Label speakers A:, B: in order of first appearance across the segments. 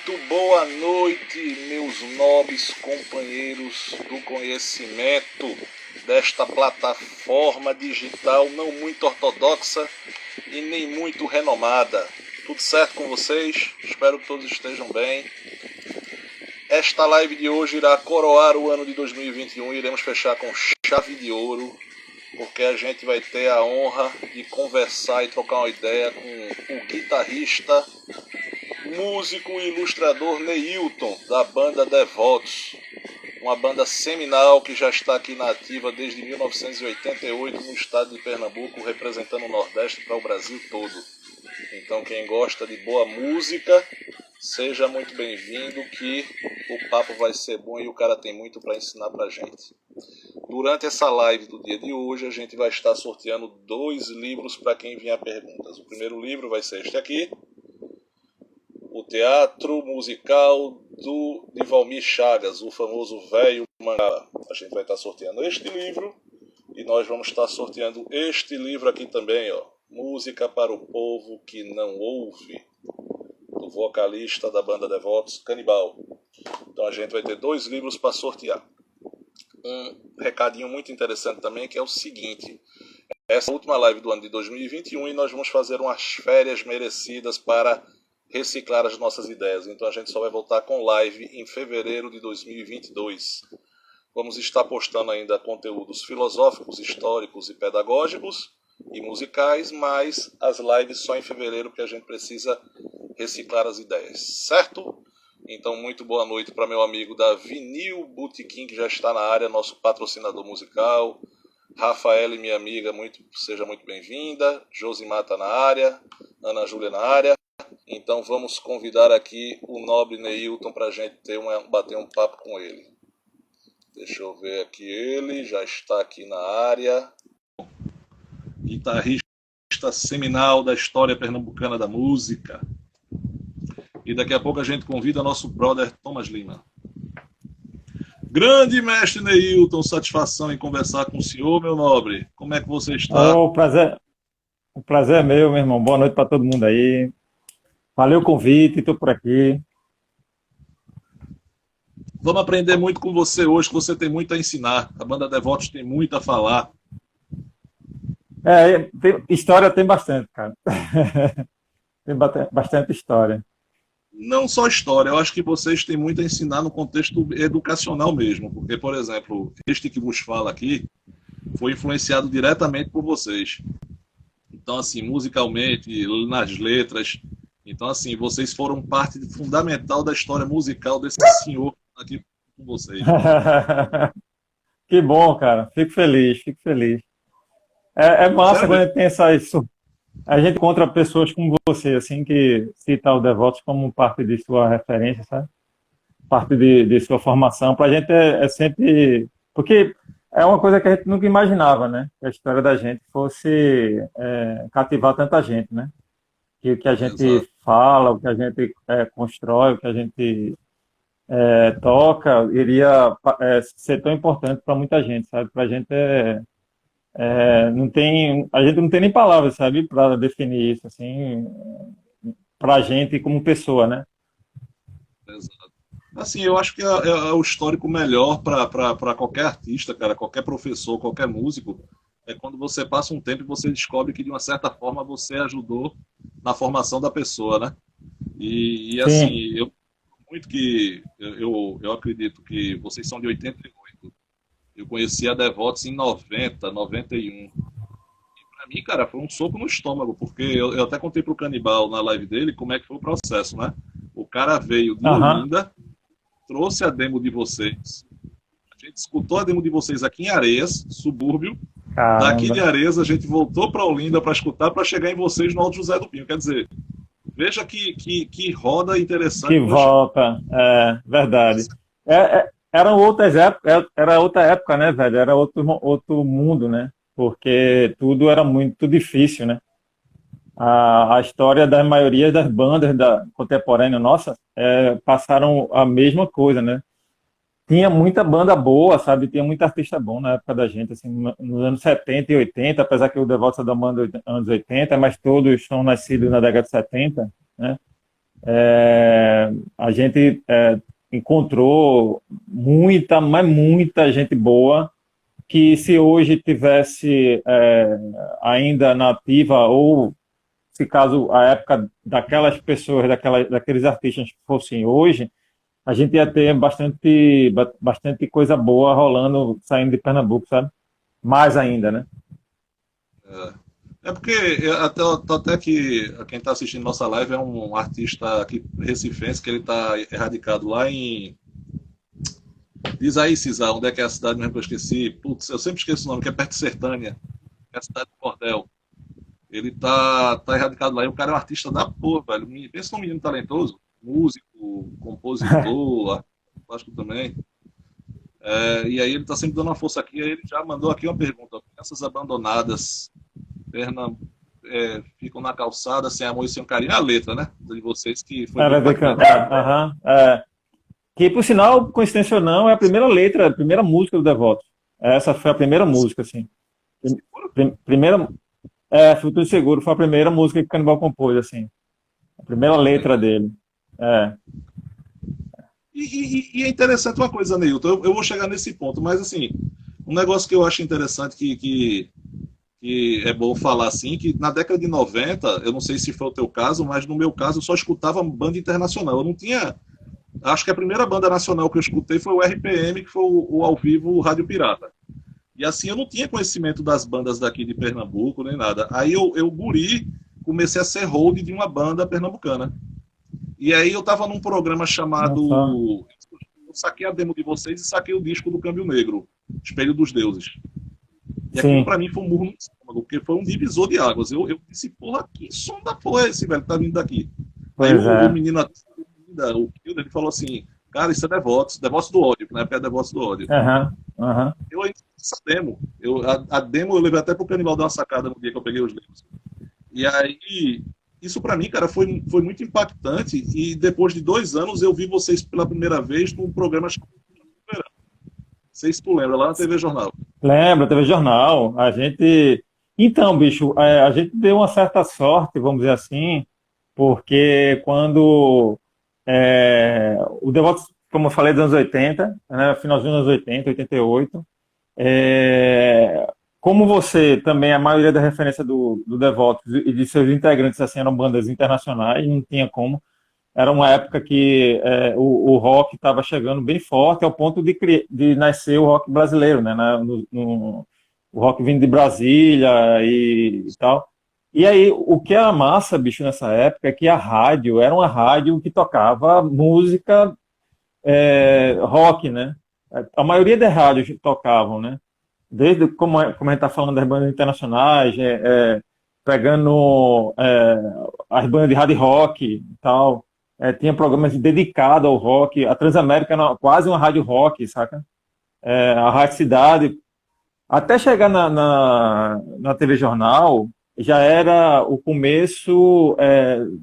A: Muito boa noite, meus nobres companheiros do conhecimento desta plataforma digital não muito ortodoxa e nem muito renomada. Tudo certo com vocês? Espero que todos estejam bem. Esta live de hoje irá coroar o ano de 2021 e iremos fechar com chave de ouro, porque a gente vai ter a honra de conversar e trocar uma ideia com o guitarrista, músico e ilustrador Neilton, da banda Devotos, uma banda seminal que já está aqui na ativa desde 1988 no estado de Pernambuco, representando o Nordeste para o Brasil todo. Então quem gosta de boa música, seja muito bem-vindo, que o papo vai ser bom e o cara tem muito para ensinar pra gente. Durante essa live do dia de hoje, a gente vai estar sorteando 2 livros para quem vier perguntas. O primeiro livro vai ser este aqui, o Teatro Musical de Valmir Chagas, o famoso Velho Mangá. A gente vai estar sorteando este livro e nós vamos estar sorteando este livro aqui também, ó, Música para o Povo que Não Ouve, do vocalista da banda Devotos, Canibal. Então a gente vai ter 2 livros para sortear. Um recadinho muito interessante também, que é o seguinte: essa é a última live do ano de 2021 e nós vamos fazer umas férias merecidas para reciclar as nossas ideias. Então a gente só vai voltar com live em fevereiro de 2022. Vamos estar postando ainda conteúdos filosóficos, históricos e pedagógicos e musicais, mas as lives só em fevereiro, porque a gente precisa reciclar as ideias, certo? Então, muito boa noite para meu amigo da Vinil Botequim, que já está na área, nosso patrocinador musical. Rafael, minha amiga, seja muito bem-vinda. Josimar está na área, Ana Júlia na área. Então, vamos convidar aqui o nobre Neilton para a gente bater um papo com ele. Deixa eu ver aqui, ele já está aqui na área. Guitarrista seminal da história pernambucana da música. E daqui a pouco a gente convida nosso brother Thomas Lima. Grande mestre Neilton, satisfação em conversar com o senhor, meu nobre. Como é que você está?
B: O prazer é meu irmão. Boa noite para todo mundo aí. Valeu o convite, estou por aqui.
A: Vamos aprender muito com você hoje, que você tem muito a ensinar. A banda Devotos tem muito a falar.
B: História tem bastante, cara. Tem bastante história.
A: Não só história, eu acho que vocês têm muito a ensinar no contexto educacional mesmo, porque, por exemplo, este que vos fala aqui foi influenciado diretamente por vocês. Então, assim, musicalmente, nas letras, então, assim, vocês foram parte fundamental da história musical desse senhor aqui com vocês.
B: Que bom, cara. Fico feliz, fico feliz. É massa
A: Sério?
B: quando a gente tem essas... A gente encontra pessoas como você, assim, que cita o Devotos como parte de sua referência, sabe? Parte de sua formação. Para a gente é sempre... Porque é uma coisa que a gente nunca imaginava, né? Que a história da gente fosse cativar tanta gente, né? Que o que a gente
A: Exato.
B: fala, o que a gente constrói, o que a gente toca, iria ser tão importante para muita gente, sabe? Para a gente a gente não tem nem palavras, sabe, para definir isso, assim, para a gente como pessoa, né?
A: Exato. Assim, eu acho que é o histórico melhor para qualquer artista, cara, qualquer professor, qualquer músico, é quando você passa um tempo e você descobre que, de uma certa forma, você ajudou na formação da pessoa, né? E
B: Sim.
A: assim, eu acredito que vocês são de 88. Eu conheci a Devotos em 90, 91. Pra mim, cara, foi um soco no estômago, porque eu até contei pro Canibal na live dele como é que foi o processo, né? O cara veio de
B: Aham.
A: Olinda, trouxe a demo de vocês. A gente escutou a demo de vocês aqui em Areias, subúrbio. Daqui de
B: Caramba.
A: Areias, a gente voltou para Olinda para escutar, para chegar em vocês no Alto José do Pinho. Quer dizer, veja que roda
B: Que
A: interessante.
B: volta, verdade. Eram outras épocas, era outra época, né, velho? Era outro mundo, né? Porque tudo era muito difícil, né? A história da maioria das bandas contemporâneas nossa passaram a mesma coisa, né? Tinha muita banda boa, sabe? Tinha muito artista bom na época da gente, assim, nos anos 70 e 80, apesar que o Devotos é da banda dos anos 80, mas todos são nascidos na década de 70, né? A gente encontrou muita, mas muita gente boa que se hoje tivesse ainda na ativa ou se caso a época daquelas pessoas, daqueles artistas fossem hoje, a gente ia ter bastante coisa boa rolando, saindo de Pernambuco, sabe? Mais ainda, né?
A: É porque até que quem está assistindo nossa live é um artista aqui recifense, que ele está erradicado lá em. Diz aí, Cisar, onde é que é a cidade mesmo que eu esqueci? Putz, eu sempre esqueço o nome, que é perto de Sertânia, é a cidade de Cordel. Ele tá erradicado lá, e o cara é um artista da porra, velho. Pensa num menino talentoso, músico, compositor, plástico também. E aí ele tá sempre dando uma força aqui, aí ele já mandou aqui uma pergunta. Crianças abandonadas, Pernam, ficam na calçada sem amor e sem carinho. É a letra, né? De vocês que foi bem
B: Vai ver
A: bacana.
B: cantar. Aham, que, por sinal, coincidência ou não, é a primeira letra, a primeira música do Devoto. Essa foi a primeira música, assim. Primeira, Futuro Seguro foi a primeira música que o Canibal compôs, assim. A primeira letra dele. É.
A: E é interessante uma coisa, Neilton, eu vou chegar nesse ponto, mas assim, um negócio que eu acho interessante que é bom falar assim, que na década de 90, eu não sei se foi o teu caso, mas no meu caso eu só escutava banda internacional. Eu não tinha. Acho que a primeira banda nacional que eu escutei foi o RPM, que foi o ao vivo o Rádio Pirata. E assim, eu não tinha conhecimento das bandas daqui de Pernambuco, nem nada. Aí eu guri, comecei a ser hold de uma banda pernambucana. E aí eu tava num programa
B: Nossa.
A: chamado. Eu saquei a demo de vocês e saquei o disco do Câmbio Negro, Espelho dos Deuses. E aquilo
B: Sim,
A: pra mim foi um murro no estômago, porque foi um divisor de águas. Eu disse, porra, que som da porra é esse, velho, que tá vindo daqui? Aí
B: pois
A: o
B: é.
A: menino, o Kilder, ele falou assim, cara, isso é Devotos, Devotos do ódio, que na época é Devotos do ódio.
B: Aham, aham.
A: Eu ainda fiz essa demo. A demo eu levei até pro Canibal dar uma sacada no dia que eu peguei os livros. E aí, isso pra mim, cara, foi muito impactante. E depois de 2 anos eu vi vocês pela primeira vez num programa chamado Verão. Não sei se tu lembra, lá na TV Jornal.
B: Lembra, TV Jornal. A gente. Então, bicho, a gente deu uma certa sorte, vamos dizer assim, porque quando o Devoto, como eu falei, dos anos 80, né, finalzinho dos anos 80, 88, como você também, a maioria da referência do Devoto e de seus integrantes assim, eram bandas internacionais, não tinha como. Era uma época que o rock estava chegando bem forte ao ponto de nascer o rock brasileiro, né? O rock vindo de Brasília e tal. E aí, o que era massa, bicho, nessa época é que a rádio era uma rádio que tocava música rock, né? A maioria das rádios tocavam, né? Desde, como a gente está falando das bandas internacionais, pegando as bandas de hard rock e tal. Tinha programas dedicados ao rock. A Transamérica era quase uma rádio rock, saca? A Rádio Cidade. Até chegar na TV Jornal, já era o começo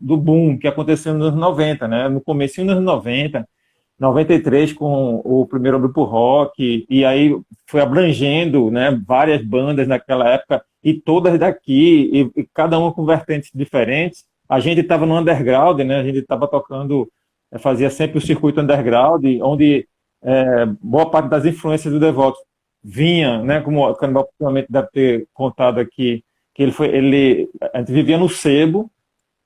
B: do boom que aconteceu nos anos 90, né? No começo dos anos 90, 93 com o primeiro grupo rock, e aí foi abrangendo, né, várias bandas naquela época, e todas daqui, e cada uma com vertentes diferentes. A gente estava no underground, né, a gente estava tocando, fazia sempre o circuito underground, onde boa parte das influências do Devoto vinha, né, como o Canibal provavelmente deve ter contado aqui, que a gente vivia no sebo.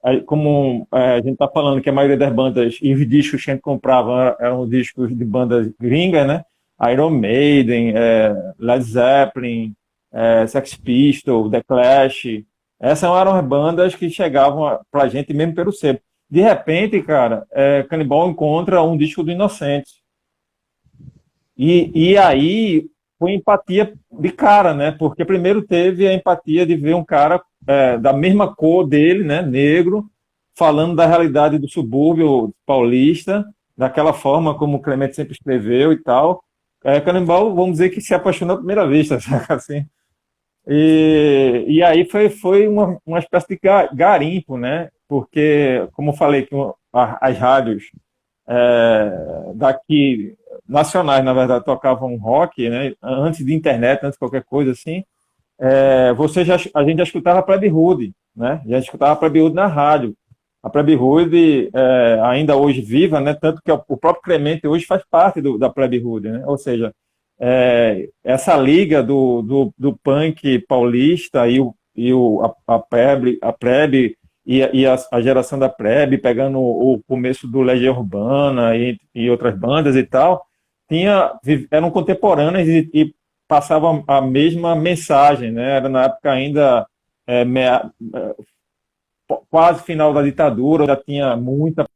B: Aí, como a gente está falando que a maioria das bandas e os discos que a gente comprava eram discos de bandas gringas, né? Iron Maiden, Led Zeppelin, Sex Pistols, The Clash. Essas eram as bandas que chegavam para a gente mesmo pelo sebo. De repente, cara, Cannibal encontra um disco do Inocentes. E aí foi empatia de cara, né? Porque primeiro teve a empatia de ver um cara da mesma cor dele, né? Negro, falando da realidade do subúrbio paulista, daquela forma como o Clemente sempre escreveu e tal. Canibal, vamos dizer que se apaixonou à primeira vista, saca? Assim. E aí foi uma espécie de garimpo, né? Porque, como eu falei, que as rádios daqui nacionais, na verdade, tocavam rock, né? Antes de internet, antes de qualquer coisa assim. A gente já escutava Plebe Rude, né? Já escutava Plebe Rude na rádio. A Plebe Rude ainda hoje viva, né? Tanto que o próprio Clemente hoje faz parte da Plebe Rude, né? Ou seja, essa liga do punk paulista a plebe a geração da plebe, pegando o começo do Legião Urbana e outras bandas e tal, eram contemporâneas e passavam a mesma mensagem, né? Era na época ainda quase final da ditadura, já tinha muita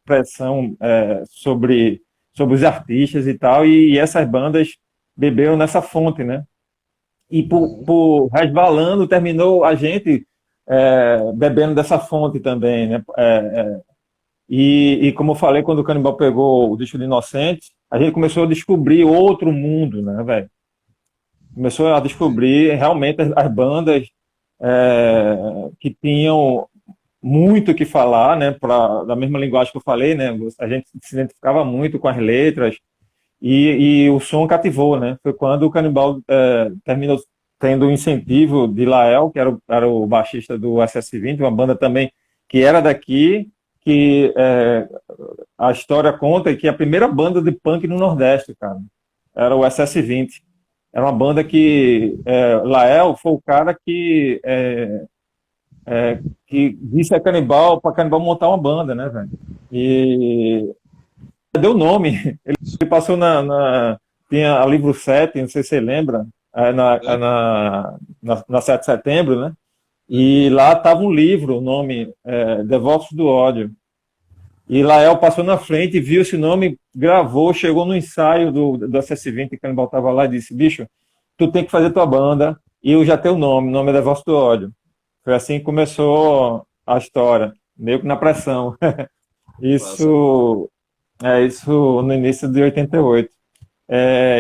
B: pressão sobre os artistas e tal, e essas bandas beberam nessa fonte, né? E por resvalando, terminou a gente bebendo dessa fonte também, né? E como eu falei, quando o Canibal pegou o Disco de Inocente, a gente começou a descobrir outro mundo, né, velho? Começou a descobrir realmente as bandas que tinham muito o que falar, né? Da mesma linguagem que eu falei, né? A gente se identificava muito com as letras e o som cativou, né? Foi quando o Canibal terminou tendo o incentivo de Lael, que era o baixista do SS20, uma banda também que era daqui, que a história conta que a primeira banda de punk no Nordeste, cara, era o SS20. Era uma banda que Lael foi o cara que disse a Canibal para Canibal montar uma banda, né, velho? E deu nome. Ele passou tinha a Livro 7, não sei se você lembra, na 7 de setembro, né? E lá estava um livro, o nome Devotos do Ódio. E Lael passou na frente, viu esse nome, gravou, chegou no ensaio do SS20, que Canibal estava lá e disse, bicho, tu tem que fazer tua banda, e eu já tenho o nome é Devotos do Ódio. Foi assim que começou a história, meio que na pressão. Isso no início de 88.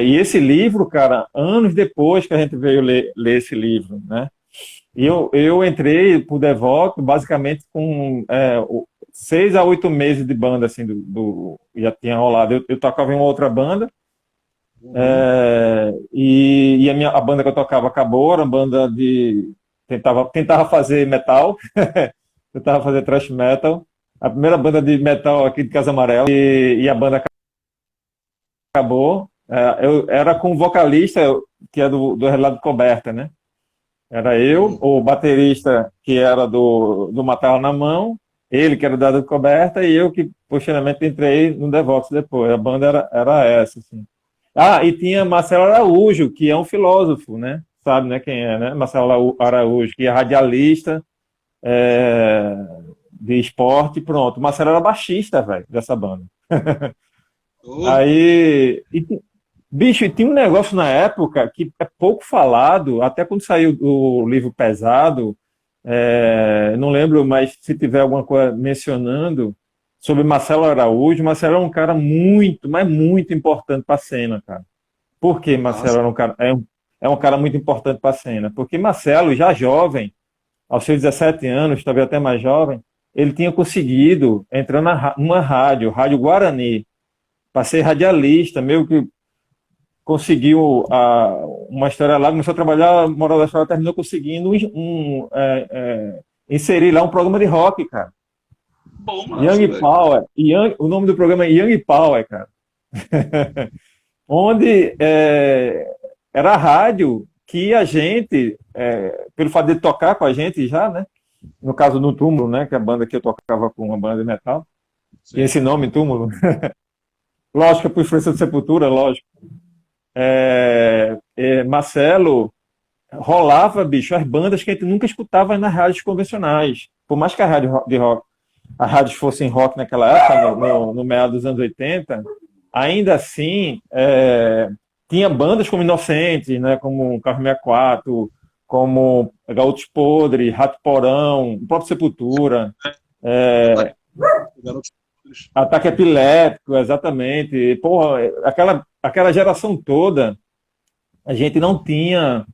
B: E esse livro, cara, anos depois que a gente veio ler esse livro, né? E eu entrei pro Devoto basicamente com 6 a 8 meses de banda, assim, já tinha rolado. Eu tocava em uma outra banda, e a banda que eu tocava acabou, era uma banda tentava fazer metal, tentava fazer thrash metal, a primeira banda de metal aqui de Casa Amarela, e a banda acabou. Eu era com o vocalista, que é do Relado Coberta, né? Era eu, o baterista, que era do Matar na Mão, ele, que era da Coberta, e eu, que posteriormente entrei no Devotos depois. A banda era essa, assim. E tinha Marcelo Araújo, que é um filósofo, né? Sabe, né, quem é, né? Marcelo Araújo, que é radialista de esporte, pronto. O Marcelo era baixista, velho, dessa banda. Aí, bicho, tinha um negócio na época que é pouco falado, até quando saiu o livro Pesado, não lembro, mas se tiver alguma coisa mencionando sobre Marcelo Araújo. Marcelo é um cara muito, mas muito importante para a cena, cara. Por que Marcelo é um cara muito importante para a cena? Porque Marcelo, já jovem, aos seus 17 anos, talvez até mais jovem, ele tinha conseguido entrar numa Rádio Guarani, para ser radialista, meio que conseguiu uma história lá, começou a trabalhar, moral da história, terminou conseguindo inserir lá um programa de rock, cara.
A: Bom, mano,
B: Young Power. O nome do programa é Young Power, cara. Onde era a rádio que a gente, pelo fato de tocar com a gente já, né? No caso no Túmulo, né? Que é a banda que eu tocava com uma banda de metal. Sim. E esse nome, Túmulo. Lógico, por influência de Sepultura, lógico. Marcelo rolava, bicho, as bandas que a gente nunca escutava nas rádios convencionais. Por mais que as rádios fossem rock naquela época, no meado dos anos 80, ainda assim tinha bandas como Inocentes, né, como Carro 64, como Gaúchos Podres, Rato Porão, o próprio Sepultura. Ataque Epiléptico, exatamente. Porra, aquela geração toda, a gente não tinha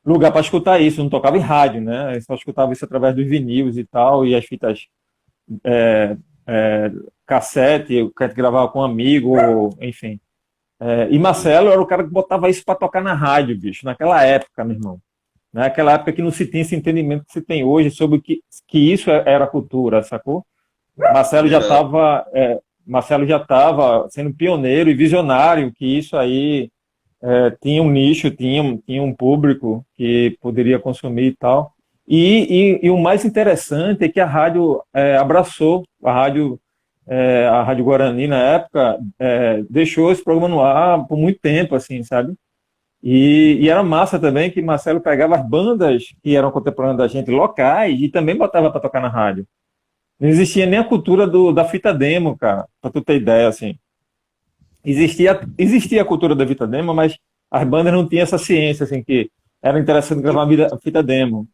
B: lugar para escutar isso, não tocava em rádio, né? Só escutava isso através dos vinis e tal, e as fitas cassete, que a gente gravava com um amigo, enfim. E Marcelo era o cara que botava isso para tocar na rádio, bicho, naquela época, meu irmão. Naquela época que não se tinha esse entendimento que se tem hoje sobre que isso era cultura, sacou? Marcelo já
A: Obrigado.
B: estava Marcelo já estava sendo pioneiro e visionário que isso aí tinha um nicho, tinha um público que poderia consumir e tal. E o mais interessante é que a rádio abraçou, a Rádio Guarani na época deixou esse programa no ar por muito tempo, assim, sabe? E era massa também que Marcelo pegava as bandas que eram contemporâneas da gente, locais, e também botava para tocar na rádio. Não existia nem a cultura da fita demo, cara, pra tu ter ideia, assim. Existia a cultura da fita demo, mas as bandas não tinham essa ciência, assim, que era interessante gravar fita demo,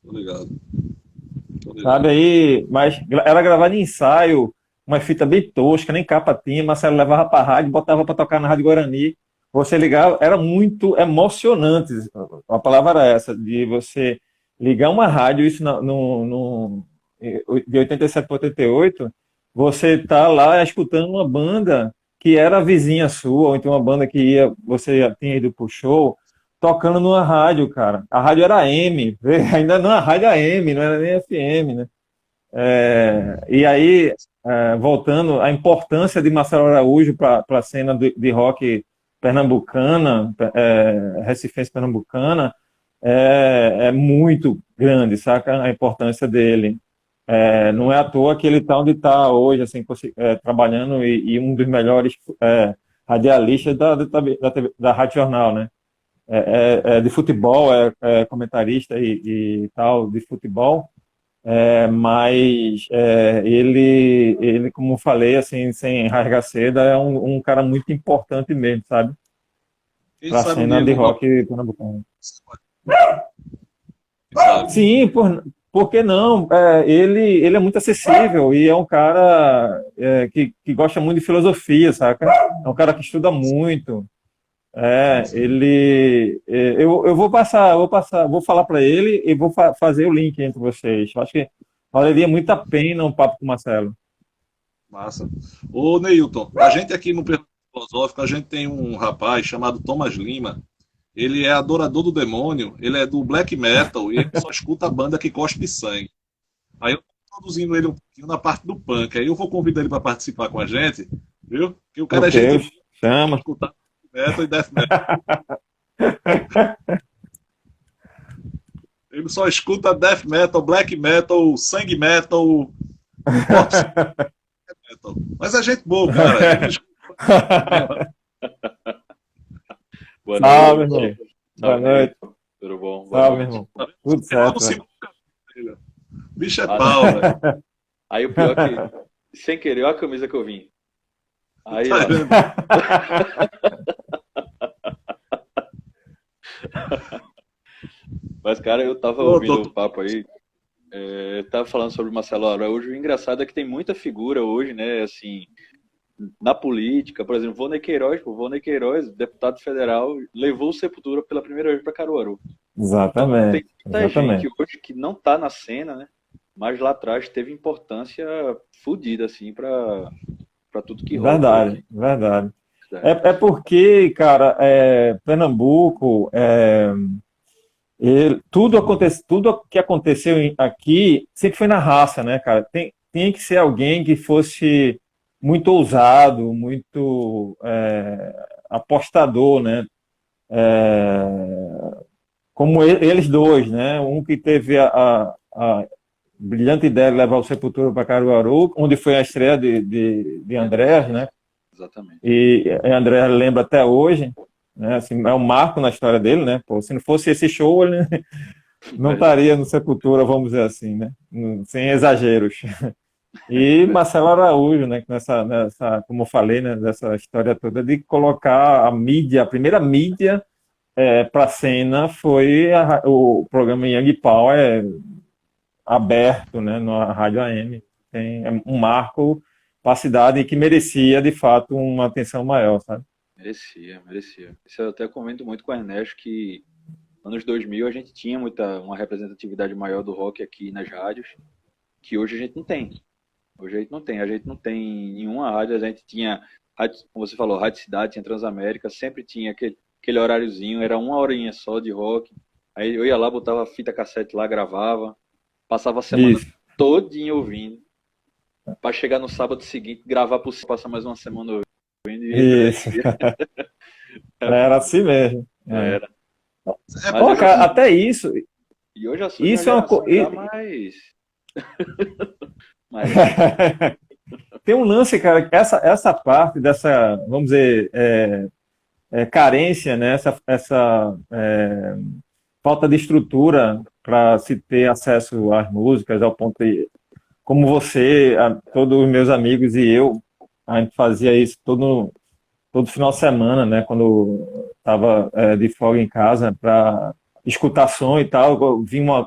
A: Tô ligado, tô
B: sabe?
A: ligado.
B: Aí, mas era gravada em ensaio, uma fita bem tosca, nem capa tinha, Marcelo levava pra rádio, botava pra tocar na Rádio Guarani. Você ligava, era muito emocionante, a palavra era essa, de você ligar uma rádio, isso de 87 para 88, você tá lá escutando uma banda que era vizinha sua, ou então uma banda que você já tinha ido pro show, tocando numa rádio, cara. A rádio era AM, ainda não a rádio AM, não era nem FM, né? E aí, voltando, a importância de Marcelo Araújo para a cena de rock pernambucana, recifense pernambucana, é muito grande, saca? A importância dele. Não é à toa que ele está onde está hoje, assim, trabalhando e um dos melhores radialistas da Rádio Jornal, né? De futebol, comentarista e tal de futebol, mas ele, como eu falei, assim, sem rasgar seda, é um cara muito importante mesmo, sabe?
A: Quem
B: Para a
A: sabe um dia
B: cena
A: ele
B: de
A: não dá um...
B: rock pernambucano.
A: Quem sabe?
B: Sim, por que não? Ele é muito acessível e é um cara que gosta muito de filosofia, saca? É um cara que estuda muito.
A: Massa.
B: Eu vou falar para ele e vou fazer o link entre vocês. Eu acho que valeria muito a pena um papo com o Marcelo.
A: Massa. Ô, Neilton, a gente aqui no Pergunta Filosófico, a gente tem um rapaz chamado Thomas Lima. Ele é adorador do demônio, ele é do black metal e ele só escuta a banda que cospe sangue. Aí eu tô introduzindo ele um pouquinho na parte do punk. Aí eu vou convidar ele para participar com a gente, viu? Que o cara é
B: Ok,
A: gente boa,
B: chama.
A: escutar metal e death metal. Ele só escuta death metal, black metal, sangue metal, corpse metal. Mas é gente boa, cara. Ele escuta mesmo.
C: Boa
B: Salve,
C: noite.
B: irmão. Boa
C: Salve,
B: noite.
C: Neilton. Tudo bom? Boa
B: Salve,
C: noite.
B: irmão. Tudo
A: Ele lá no
B: certo, velho.
A: segundo dele. Bicho é
C: Massa.
A: pau, velho.
C: Aí o pior que, sem querer, olha a camisa que eu vim. Aí,
A: Tá
C: ó.
A: vendo?
C: Mas, cara, eu tava
A: Ô,
C: ouvindo o
A: doutor.
C: papo aí, tava falando sobre Marcelo Araújo. O engraçado é que tem muita figura hoje, né, assim, na política. Por exemplo, Vonei Queiroz, deputado federal, levou o Sepultura pela primeira vez para Caruaru. Então, tem
B: Exatamente,
C: muita gente
B: exatamente.
C: hoje que não tá na cena, né, mas lá atrás teve importância fodida, assim, para tudo que rola hoje
B: Verdade,
C: aqui
B: verdade.
C: na cidade.
B: É porque, cara, Pernambuco, tudo que aconteceu aqui sempre foi na raça, né, cara? Tem que ser alguém que fosse muito ousado, muito apostador, né? Como eles dois, né? Um que teve a brilhante ideia de levar o Sepultura para Caruaru, onde foi a estreia de
C: E André,
B: Andrés, né?
C: isso, exatamente.
B: E André lembra até hoje, né? Assim, é um marco na história dele, né? Pô, se não fosse esse show, ele não
C: Verdade.
B: estaria no Sepultura, vamos dizer assim, né? Sem exageros. E Marcelo Araújo, né? Como eu falei, né? Dessa história toda de colocar a mídia, a primeira mídia para a cena foi o programa Young Power aberto, né? Na Rádio AM. É um marco para a cidade que merecia, de fato, uma atenção maior, sabe?
C: Merecia, merecia. Isso eu até comento muito com o Ernesto que anos 2000 a gente tinha uma representatividade maior do rock aqui nas rádios, que hoje a gente não tem. Hoje a gente não tem. A gente não tem nenhuma rádio, a gente tinha, como você falou, Rádio Cidade, tinha Transamérica, sempre tinha aquele horáriozinho, era uma horinha só de rock. Aí eu ia lá, botava a fita cassete lá, gravava, passava a semana
B: Isso.
C: todinha ouvindo. Pra chegar no sábado seguinte, gravar por passar mais uma semana ouvindo e
B: Isso. Era assim mesmo. É.
C: era.
A: É
C: Mas
B: Ó,
A: porque
C: hoje,
B: cara, até isso.
C: e hoje a sua
B: Isso é uma coisa.
C: já mais. mais
B: Tem um lance, cara, que essa parte dessa, vamos dizer, carência, né? Essa falta de estrutura para se ter acesso às músicas, ao ponto de, como você, todos os meus amigos e eu, a gente fazia isso todo final de semana, né? Quando estava de folga em casa, para escutar som e tal, eu vinha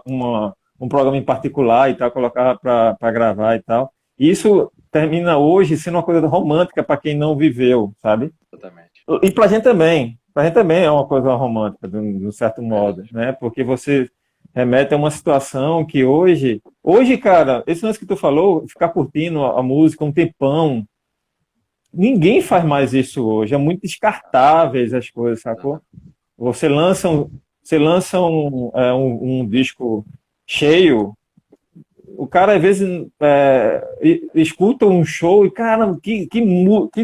B: um programa em particular e tal, colocava para gravar e tal. E isso termina hoje sendo uma coisa romântica para quem não viveu, sabe?
C: exatamente.
B: E para a gente também. Para a gente também é uma coisa romântica, de um certo modo, né? Porque você remete a uma situação que hoje, cara, esse lance que tu falou, ficar curtindo a música um tempão, ninguém faz mais isso hoje. É muito descartáveis as coisas, sacou? Você lança um disco cheio, o cara às vezes escuta um show e, cara, que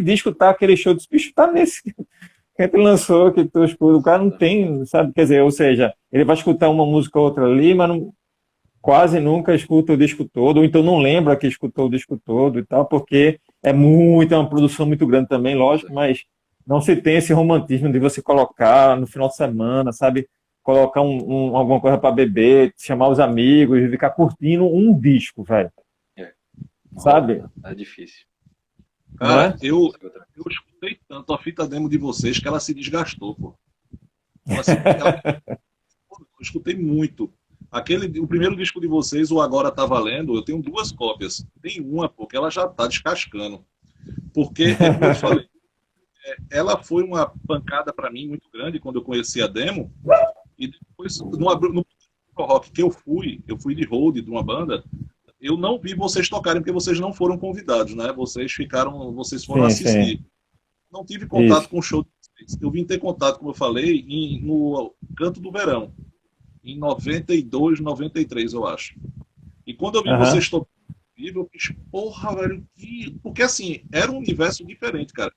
B: disco tá aquele show? Desse bicho tá nesse. Quem te lançou, que tu escuta? O cara não tem, sabe? Quer dizer, ou seja, ele vai escutar uma música ou outra ali, mas quase nunca escuta o disco todo, ou então não lembra que escutou o disco todo e tal, porque é uma produção muito grande também, lógico, mas não se tem esse romantismo de você colocar no final de semana, sabe? Colocar alguma coisa para beber, chamar os amigos e ficar curtindo um disco, velho.
C: É.
B: Sabe?
C: É difícil.
B: Não é?
A: cara, eu escutei tanto a fita demo de vocês que ela se desgastou, pô. Eu escutei muito. O primeiro disco de vocês, o Agora Tá Valendo, eu tenho duas cópias. Tem uma, porque ela já tá descascando. Porque, como eu falei, ela foi uma pancada para mim muito grande quando eu conheci a demo. E depois, no rock que eu fui de hold de uma banda, eu não vi vocês tocarem porque vocês não foram convidados, né? Vocês foram
B: Sim,
A: assistir.
B: sim.
A: Não tive contato
B: Isso.
A: com o show de vocês. Eu vim ter contato, como eu falei, no Canto do Verão, em 92, 93, eu acho. E quando eu vi
B: Aham.
A: vocês tocando ao vivo, eu fiz, porra, velho, porque assim, era um universo diferente, cara.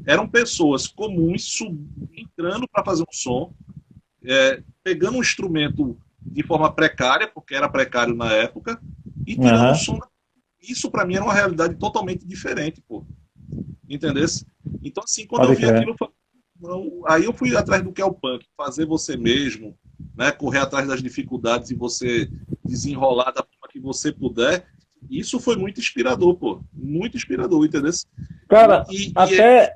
A: Eram pessoas comuns entrando para fazer um som, pegando um instrumento de forma precária, porque era precário na época, e tirando o
B: Aham.
A: som. Isso para mim era uma realidade totalmente diferente, pô. Entendesse? Então, assim, quando eu
B: Pode
A: vi
B: crer.
A: aquilo, eu falei, não. Aí eu fui atrás do que é o punk, fazer você mesmo, né? Correr atrás das dificuldades e você desenrolar da forma que você puder. Isso foi muito inspirador, pô. Muito inspirador, entendeu?
B: Cara,
A: E é
B: até.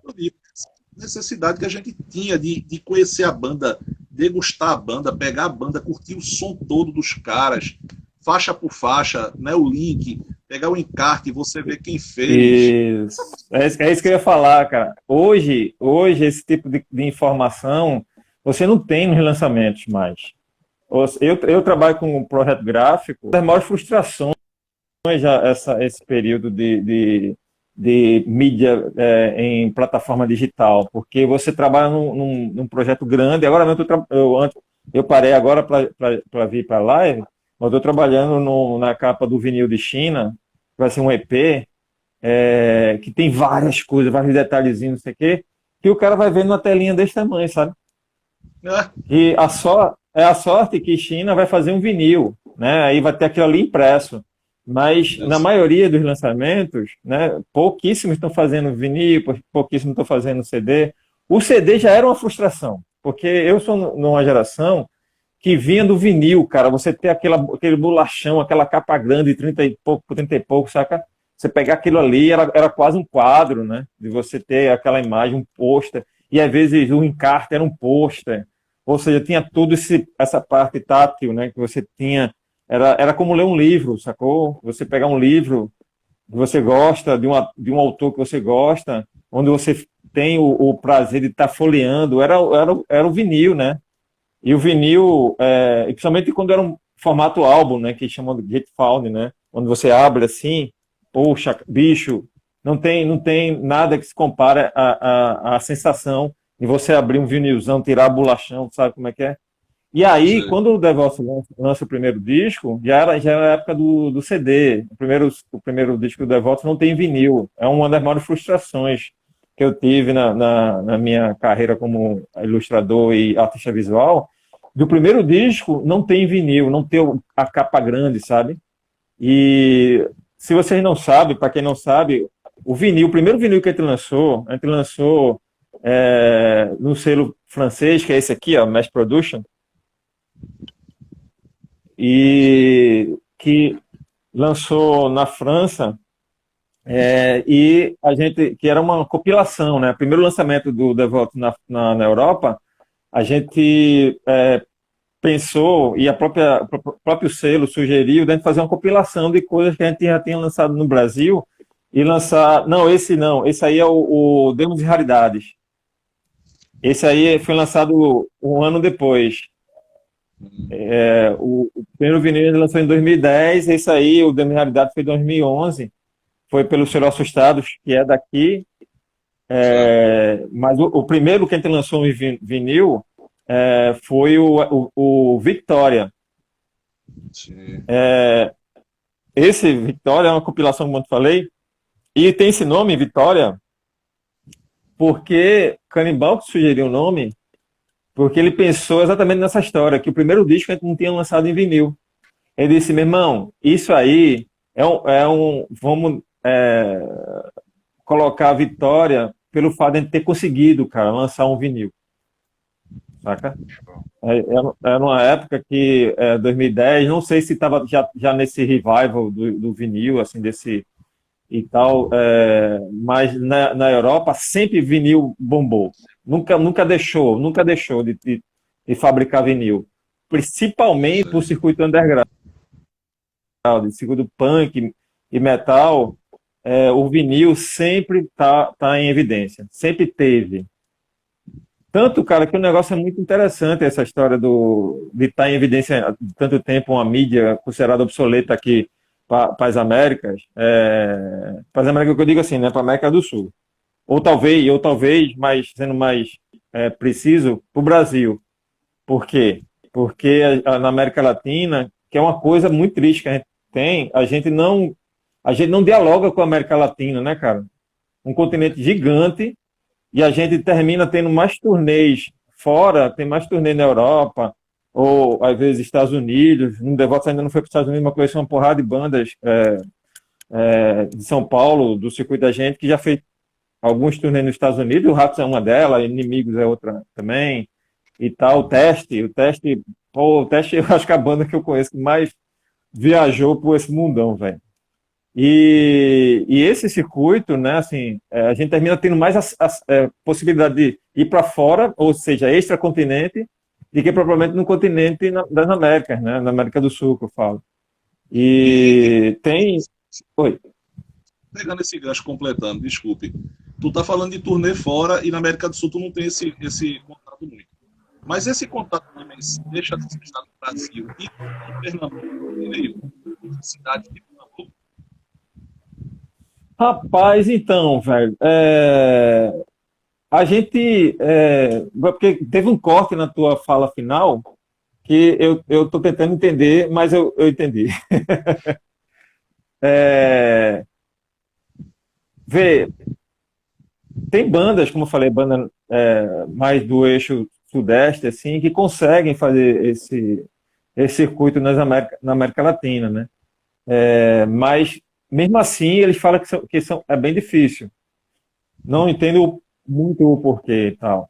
A: necessidade que a gente tinha de conhecer a banda, degustar a banda, pegar a banda, curtir o som todo dos caras, faixa por faixa, né, o link, pegar o encarte, você ver quem fez.
B: Isso. É isso que eu ia falar, cara. Hoje esse tipo de informação você não tem nos lançamentos mais. Eu trabalho com um projeto gráfico, das maiores frustrações já esse período de mídia em plataforma digital, porque você trabalha num projeto grande, agora mesmo eu parei agora para vir para a live, mas eu estou trabalhando na capa do vinil de China, vai ser um EP, que tem várias coisas, vários detalhezinhos, não sei o quê, que o cara vai vendo uma telinha desse tamanho, sabe?
A: Né?
B: E a sorte que China vai fazer um vinil, né? Aí vai ter aquilo ali impresso. Mas na maioria dos lançamentos, né, pouquíssimos estão fazendo vinil, pouquíssimos estão fazendo CD. O CD já era uma frustração, porque eu sou numa geração que vinha do vinil, cara. Você ter aquele bolachão, aquela capa grande, 30 e pouco, saca? Você pegar aquilo ali, era quase um quadro, né? De você ter aquela imagem, um pôster. E às vezes o encarte era um pôster. Ou seja, tinha tudo essa parte tátil, né? Que você tinha. Era como ler um livro, sacou? Você pegar um livro que você gosta, de um autor que você gosta, onde você tem o prazer de estar folheando, era o vinil, né? E o vinil, e principalmente quando era um formato álbum, né? Que chamam de gatefold, né? Onde você abre assim, poxa, bicho, não tem nada que se compare à sensação de você abrir um vinilzão, tirar a bolachão, sabe como é que é? E aí,
A: Sei.
B: quando o Devoto lança o primeiro disco, já era a época do CD. O primeiro disco do Devoto não tem vinil. É uma das maiores frustrações que eu tive na minha carreira como ilustrador e artista visual. Do primeiro disco não tem vinil, não tem a capa grande, sabe? E se vocês não sabem, para quem não sabe, o primeiro vinil que a gente lançou no selo francês, que é esse aqui, ó, Mass Production, e que lançou na França, e a gente, que era uma compilação, né? O primeiro lançamento do Devoto na Europa, a gente pensou, e o próprio selo sugeriu, de a gente fazer uma compilação de coisas que a gente já tinha lançado no Brasil, e lançar, não, esse aí é o Demos e Raridades. Esse aí foi lançado um ano depois. O primeiro vinil lançou em 2010, esse aí, o Demo e Raridades, foi em 2011, foi pelo selo Assustados, que é daqui,
A: Certo.
B: mas o primeiro que a gente lançou em vinil foi o Victoria.
A: Sim.
B: Esse Victoria é uma compilação, como eu te falei, e tem esse nome, Vitória, porque Canibal que sugeriu o nome, porque ele pensou exatamente nessa história, que o primeiro disco a gente não tinha lançado em vinil. Ele disse, meu irmão, isso aí vamos colocar a Vitória pelo fato de a gente ter conseguido, cara, lançar um vinil, saca? Era uma época que, 2010, não sei se estava já nesse revival do vinil, assim, desse e tal, mas na Europa sempre vinil bombou. Nunca deixou de fabricar vinil. Principalmente para o
A: Sei.
B: circuito underground, circuito punk e metal, o vinil sempre tá em evidência, sempre teve. Tanto, cara, que o negócio é muito interessante, essa história de estar em evidência há tanto tempo, uma mídia considerada obsoleta aqui para as Américas, para as Américas que eu digo assim, né, para a América do Sul. Ou talvez, mas sendo mais preciso, para o Brasil. Por quê? Porque na América Latina, que é uma coisa muito triste que a gente tem, a gente não dialoga com a América Latina, né, cara? Um continente gigante, e a gente termina tendo mais turnês fora, tem mais turnê na Europa, ou às vezes Estados Unidos. No Devotos ainda não foi para os Estados Unidos, mas conheci uma porrada de bandas de São Paulo, do circuito da gente, que já fez alguns turnês nos Estados Unidos. O Ratos é uma delas, Inimigos é outra também, e tal. O Teste, eu acho que é a banda que eu conheço que mais viajou por esse mundão, velho. E esse circuito, né, assim, a gente termina tendo mais possibilidade de ir para fora, ou seja, extracontinente, do que propriamente no continente das Américas, né, na América do Sul, que eu falo.
A: E
B: E tem. Oi.
A: pegando esse gancho, completando, desculpe. Tu tá falando de turnê fora e na América do Sul tu não tem esse contato muito. Mas esse contato também deixa de estar no Brasil e em Pernambuco, meio cidade de Pernambuco.
B: Rapaz, então, velho, a gente. Porque teve um corte na tua fala final que eu tô tentando entender, mas eu entendi. É, vê, tem bandas, como eu falei, banda mais do eixo sudeste, assim, que conseguem fazer esse circuito na América Latina, né? Mas, mesmo assim, eles falam é bem difícil. Não entendo muito o porquê e tal.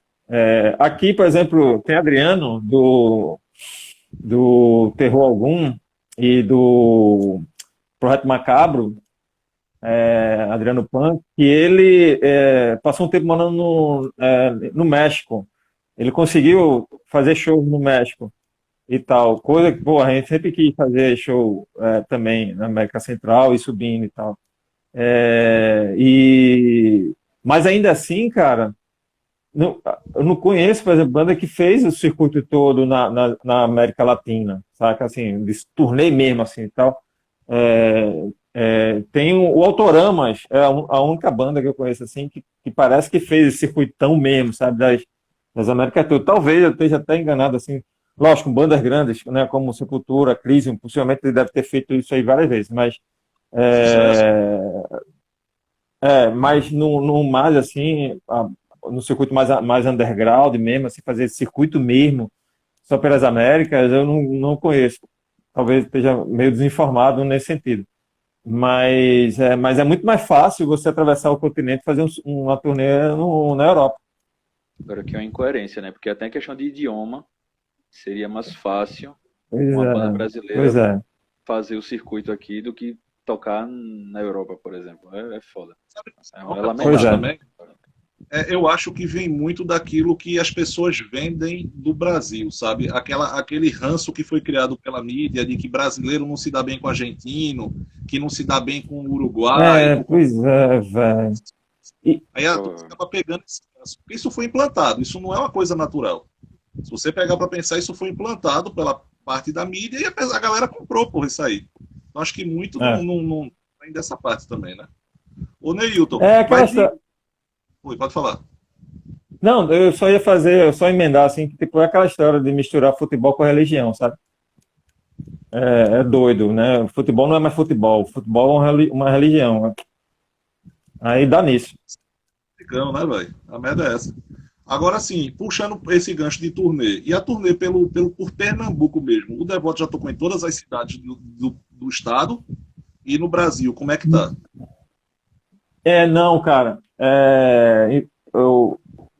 B: Aqui, por exemplo, tem Adriano, do Terror Algum e do Projeto Macabro, Adriano Pan, que ele passou um tempo morando no México. Ele conseguiu fazer shows no México e tal. Coisa que, pô, a gente sempre quis fazer show também na América Central e subindo e tal. Mas ainda assim, cara, eu não conheço, por exemplo, banda que fez o circuito todo na América Latina, saca? Assim, de turnê mesmo, assim, e tal. Tem o Autoramas, é a única banda que eu conheço, assim, que parece que fez esse circuitão mesmo, sabe? Das Américas todas. Talvez eu esteja até enganado, assim, lógico, com bandas grandes, né, como Sepultura, Crisium, possivelmente ele deve ter feito isso aí várias vezes, mas
A: Sucesso.
B: é, mas no mais assim, no circuito mais underground mesmo, assim, fazer esse circuito mesmo, só pelas Américas, eu não conheço. Talvez esteja meio desinformado nesse sentido. Mas é muito mais fácil você atravessar o continente e fazer uma turnê na Europa.
C: Agora aqui é uma incoerência, né? Porque até em questão de idioma, seria mais fácil
B: Pois
C: uma banda
B: é, pois
C: brasileira
B: é.
C: fazer o circuito aqui do que tocar na Europa, por exemplo. É foda. É
A: Outra
B: Pois
A: coisa
C: lamentável.
B: é.
A: também, eu acho que vem muito daquilo que as pessoas vendem do Brasil, sabe? Aquele ranço que foi criado pela mídia de que brasileiro não se dá bem com argentino, que não se dá bem com uruguaio.
B: Pois é, velho. E,
A: Aí a turma
C: Provavelmente.
A: acaba pegando esse ranço. Porque isso foi implantado, isso não é uma coisa natural. Se você pegar para pensar, isso foi implantado pela parte da mídia e a galera comprou por isso aí. Então acho que muito
B: é.
A: não vem dessa parte também, né? Ô Neilton,
B: É aquela
A: mas de.
B: história.
A: Oi, pode falar.
B: Não, eu só emendar assim, que tipo, é aquela história de misturar futebol com religião, sabe? É doido, né? Futebol não é mais futebol, futebol é uma religião, né? Aí dá nisso.
A: Ficão, né, velho? A merda é essa. Agora sim, puxando esse gancho de turnê, e a turnê por Pernambuco mesmo, o Devoto já tocou em todas as cidades do estado e no Brasil, como é que tá?
B: Não, cara.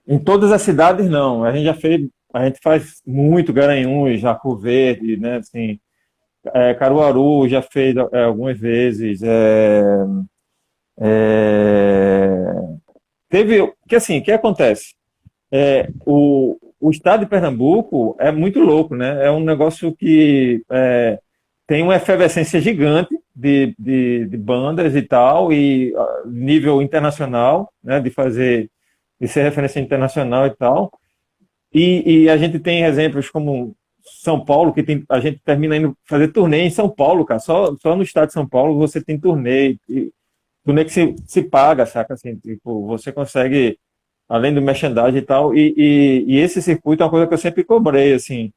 B: Em todas as cidades, não. A gente faz muito Garanhuns, Jaco Verde, né? Assim, Caruaru já fez algumas vezes. É, que assim, o que acontece? O estado de Pernambuco é muito louco, né? É um negócio que tem uma efervescência gigante de bandas e tal, e nível internacional, né? De ser referência internacional e tal. E a gente tem exemplos como São Paulo, a gente termina indo fazer turnê em São Paulo, cara. Só no estado de São Paulo você tem turnê, turnê que se paga, saca? Assim, tipo, você consegue além do merchandising e tal. E esse circuito é uma coisa que eu sempre cobrei, assim,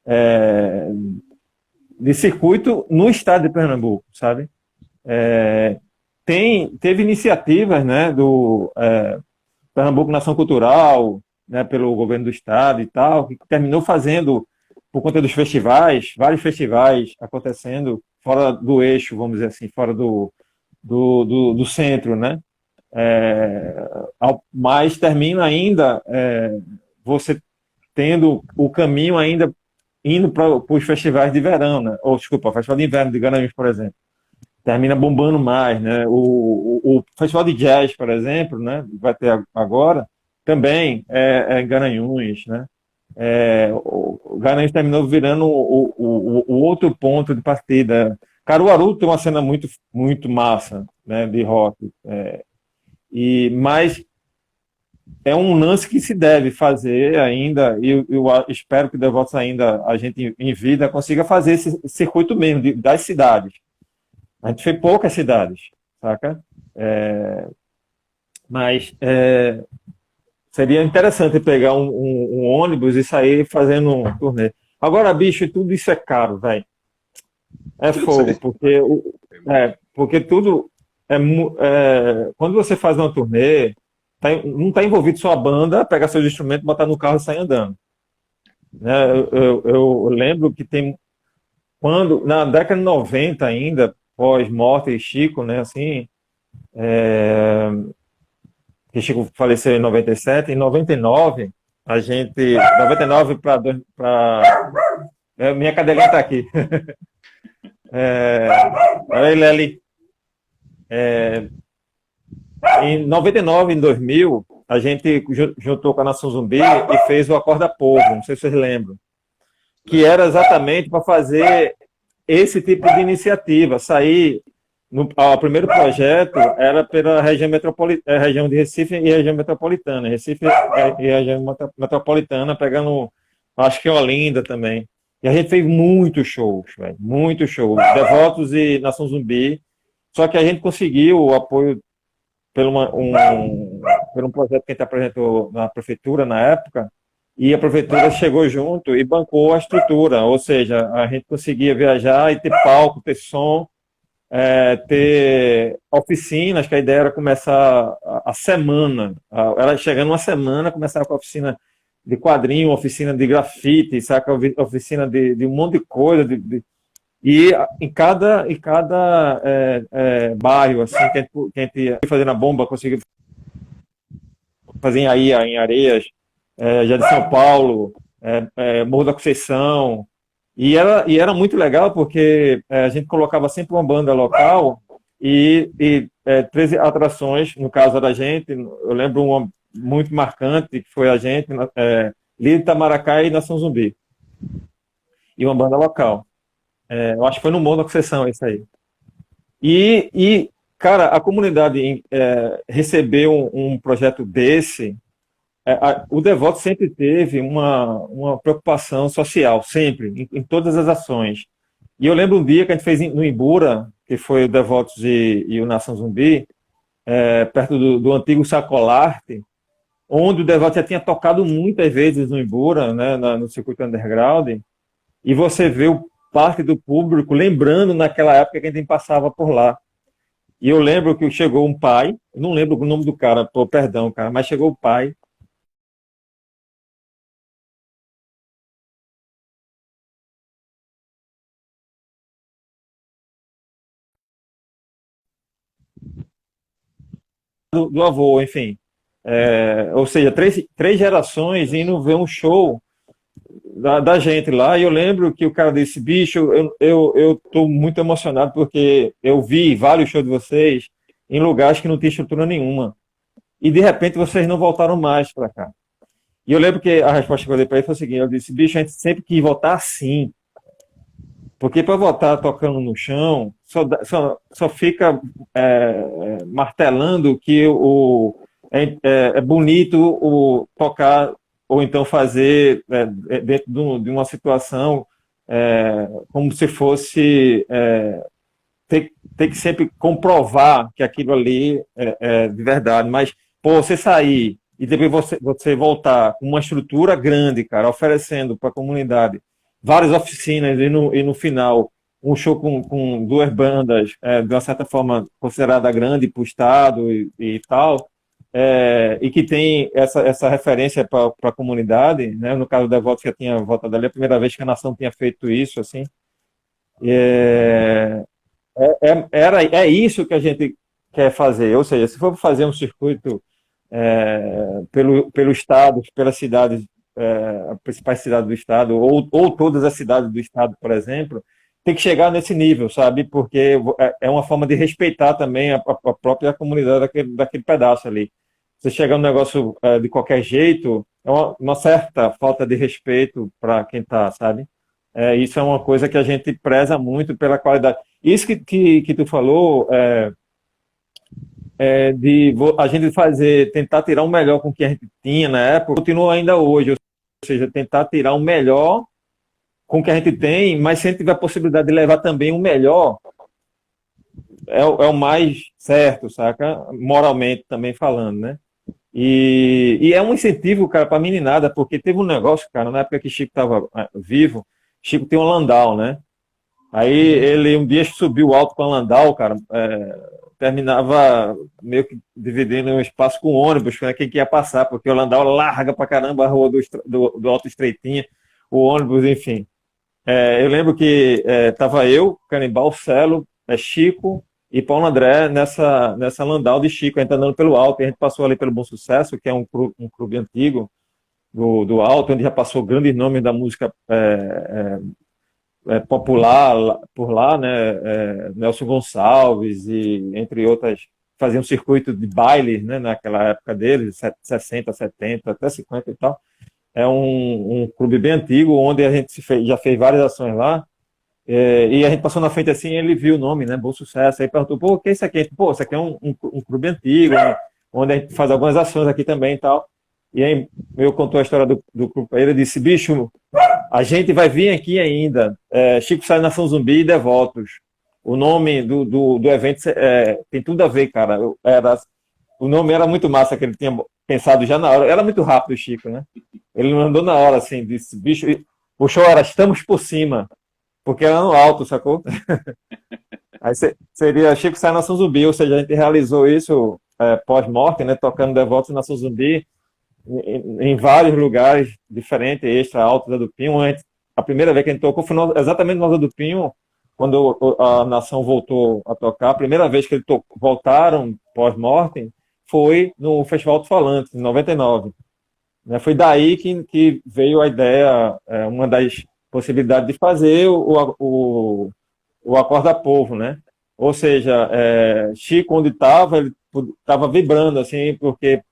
B: é, de circuito no estado de Pernambuco, sabe? É, teve iniciativas, né, do Pernambuco Nação Cultural, né, pelo governo do estado e tal, que terminou fazendo, por conta dos festivais, vários festivais acontecendo fora do eixo, vamos dizer assim, fora do centro, né? Mas termina ainda você tendo o caminho ainda indo para os festivais de verão, né? Ou desculpa, o Festival de Inverno de Garanhuns, por exemplo, termina bombando mais, né? O Festival de Jazz, por exemplo, né? Vai ter agora, também é em Garanhuns, né? O Garanhuns terminou virando o outro ponto de partida. Caruaru tem uma cena muito massa, né? De rock. Mas é um lance que se deve fazer ainda, e eu espero que o Devotos ainda, a gente em vida, consiga fazer esse circuito mesmo das cidades. A gente fez poucas cidades, saca? Mas seria interessante pegar um ônibus e sair fazendo um turnê. Agora, bicho, tudo isso é caro, velho. É
A: Eu
B: fogo,
A: sei.
B: porque tudo quando você faz uma turnê, não está envolvido sua banda, pegar seus instrumentos, botar no carro e sair andando. Né? Eu lembro que quando, na década de 90 ainda, pós-morte de Chico, né, assim, que Chico faleceu em 97, em 99, a gente, 99 minha cadelinha está aqui. Olha ele ali. Em 99, em 2000, a gente juntou com a Nação Zumbi e fez o Acorda Povo, não sei se vocês lembram, que era exatamente para fazer esse tipo de iniciativa, sair. O primeiro projeto era pela região de Recife e região metropolitana. Recife e região metropolitana, pegando, acho que Olinda também. E a gente fez muitos shows, velho, muitos shows. Devotos e Nação Zumbi. Só que a gente conseguiu o apoio por um projeto que a gente apresentou na prefeitura na época, e a prefeitura chegou junto e bancou a estrutura, ou seja, a gente conseguia viajar e ter palco, ter som, ter oficinas, que a ideia era começar a semana, ela chegando uma semana, começar com a oficina de quadrinho, oficina de grafite, saca? Oficina de um monte de coisa, e em cada bairro, assim, que a gente ia fazendo a bomba, conseguiu fazer em Areias, já de São Paulo, Morro da Conceição, e era muito legal porque a gente colocava sempre uma banda local e 13 atrações, no caso da gente, eu lembro uma muito marcante, que foi a gente, Líder Itamaracá e Nação Zumbi, e uma banda local. Eu acho que foi no Morro da Conceição isso aí. Cara, a comunidade recebeu um projeto desse. O Devoto sempre teve uma preocupação social, sempre, em todas as ações. E eu lembro um dia que a gente fez no Imbura, que foi o Devotos e o Nação Zumbi, perto do antigo Sacolarte, onde o Devoto já tinha tocado muitas vezes no Imbura, né, no circuito underground, e você vê parte do público lembrando naquela época que a gente passava por lá. E eu lembro que chegou um pai, não lembro o nome do cara, pô, perdão, cara, mas chegou o pai, do avô, enfim. Ou seja, três gerações indo ver um show da gente lá. E eu lembro que o cara disse: bicho, eu tô muito emocionado porque eu vi vários shows de vocês em lugares que não tinha estrutura nenhuma. E de repente vocês não voltaram mais para cá. E eu lembro que a resposta que eu dei para ele foi o seguinte: eu disse, bicho, a gente sempre quis voltar assim. Porque para voltar tocando no chão, só fica martelando que é bonito tocar, ou então fazer dentro de uma situação como se fosse ter que sempre comprovar que aquilo ali é de verdade. Mas, pô, você sair e depois você voltar com uma estrutura grande, cara, oferecendo para a comunidade várias oficinas e no final um show com duas bandas, de uma certa forma considerada grande para o Estado e tal, e que tem essa referência para a comunidade, né? No caso da Devotos, que tinha votado ali, a primeira vez que a nação tinha feito isso, assim. É, é isso que a gente quer fazer, ou seja, se for fazer um circuito pelo Estado, pelas cidades, as principais cidades do Estado, ou todas as cidades do Estado, por exemplo, tem que chegar nesse nível, sabe? Porque é uma forma de respeitar também a própria comunidade daquele pedaço ali. Você chegar no negócio de qualquer jeito, é uma certa falta de respeito para quem está, sabe? Isso é uma coisa que a gente preza muito pela qualidade. Isso que tu falou, a gente tentar tirar o melhor com o que a gente tinha na época, continua ainda hoje, ou seja, tentar tirar o melhor com o que a gente tem, mas se a gente tiver a possibilidade de levar também o melhor, é o mais certo, saca? Moralmente também falando, né? E é um incentivo, cara, para meninada, porque teve um negócio, cara, na época que Chico estava vivo, Chico tem um Landau, né? Aí ele um dia subiu alto com a Landau, cara, terminava meio que dividindo o espaço com o ônibus, né, quem que ia passar, porque o Landau larga pra caramba a rua do Alto Estreitinha, o ônibus, enfim. Eu lembro que tava eu, Canibal, Celo, Chico e Paulo André nessa Landau de Chico, a gente andando pelo Alto, e a gente passou ali pelo Bom Sucesso, que é um clube antigo do Alto, onde já passou grandes nomes da música popular por lá, né? Nelson Gonçalves e entre outras, faziam um circuito de baile, né? Naquela época deles, 60, 70, até 50 e tal. É um clube bem antigo, onde a gente já fez várias ações lá, e a gente passou na frente assim, e ele viu o nome, né? Bom Sucesso, aí perguntou, pô, o que é isso aqui? Pô, isso aqui é um clube antigo, né, onde a gente faz algumas ações aqui também e tal. E aí eu contou a história do clube para ele, disse, bicho, a gente vai vir aqui ainda, Chico Sai Nação Zumbi e Devotos. O nome do evento tem tudo a ver, cara. o nome era muito massa, que ele tinha pensado já na hora. Era muito rápido o Chico, né? Ele mandou na hora, assim, disse, bicho, o show era Estamos por Cima, porque era no alto, sacou? Aí seria Chico Sai Nação Zumbi, ou seja, a gente realizou isso pós-morte, né? Tocando Devotos e Nação Zumbi em vários lugares diferentes, extra alto da do Pinho. A primeira vez que a gente tocou foi exatamente no Asa do Pinho, quando a Nação voltou a tocar. A primeira vez que eles voltaram pós-morte foi no Festival Alto Falante, em 99. Né? Foi daí que veio a ideia, uma das possibilidades de fazer o Acorda Povo, né? Ou seja, Chico, onde estava, ele estava vibrando, assim, porque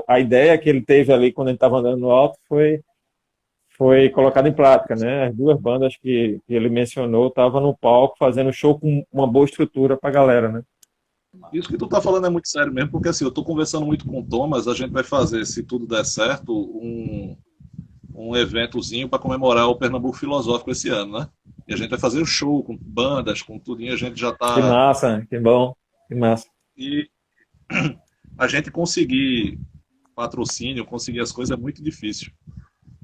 B: a ideia que ele teve ali quando ele estava andando no alto foi colocada em prática, né? As duas bandas que ele mencionou estavam no palco fazendo show com uma boa estrutura para a galera, né?
A: Isso que tu tá falando é muito sério mesmo, porque assim, eu tô conversando muito com o Thomas, a gente vai fazer, se tudo der certo, um eventozinho para comemorar o Pernambuco Filosófico esse ano, né? E a gente vai fazer um show com bandas, com tudinho, a gente já
B: Que
A: tá...
B: massa, que bom, que massa.
A: E a gente conseguir patrocínio, conseguir as coisas é muito difícil.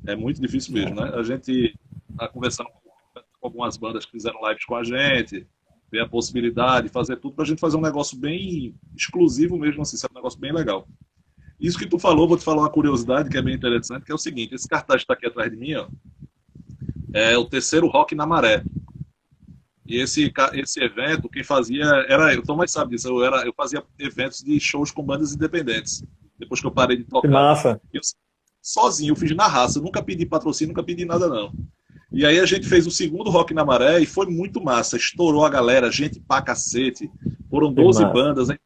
A: É muito difícil mesmo, né? A gente tá conversando com algumas bandas que fizeram lives com a gente, ver a possibilidade de fazer tudo pra gente fazer um negócio bem exclusivo mesmo, assim, ser um negócio bem legal. Isso que tu falou, vou te falar uma curiosidade que é bem interessante, que é o seguinte, esse cartaz que está aqui atrás de mim, ó, é o terceiro Rock na Maré. E esse evento, quem fazia era eu, Thomas sabe disso, eu fazia eventos de shows com bandas independentes, depois que eu parei de
B: Que
A: tocar.
B: massa.
A: Eu, sozinho, eu fiz na raça, eu nunca pedi patrocínio, nunca pedi nada não. E aí a gente fez o segundo Rock na Maré e foi muito massa, estourou a galera, gente pra cacete, foram 12 bandas, aí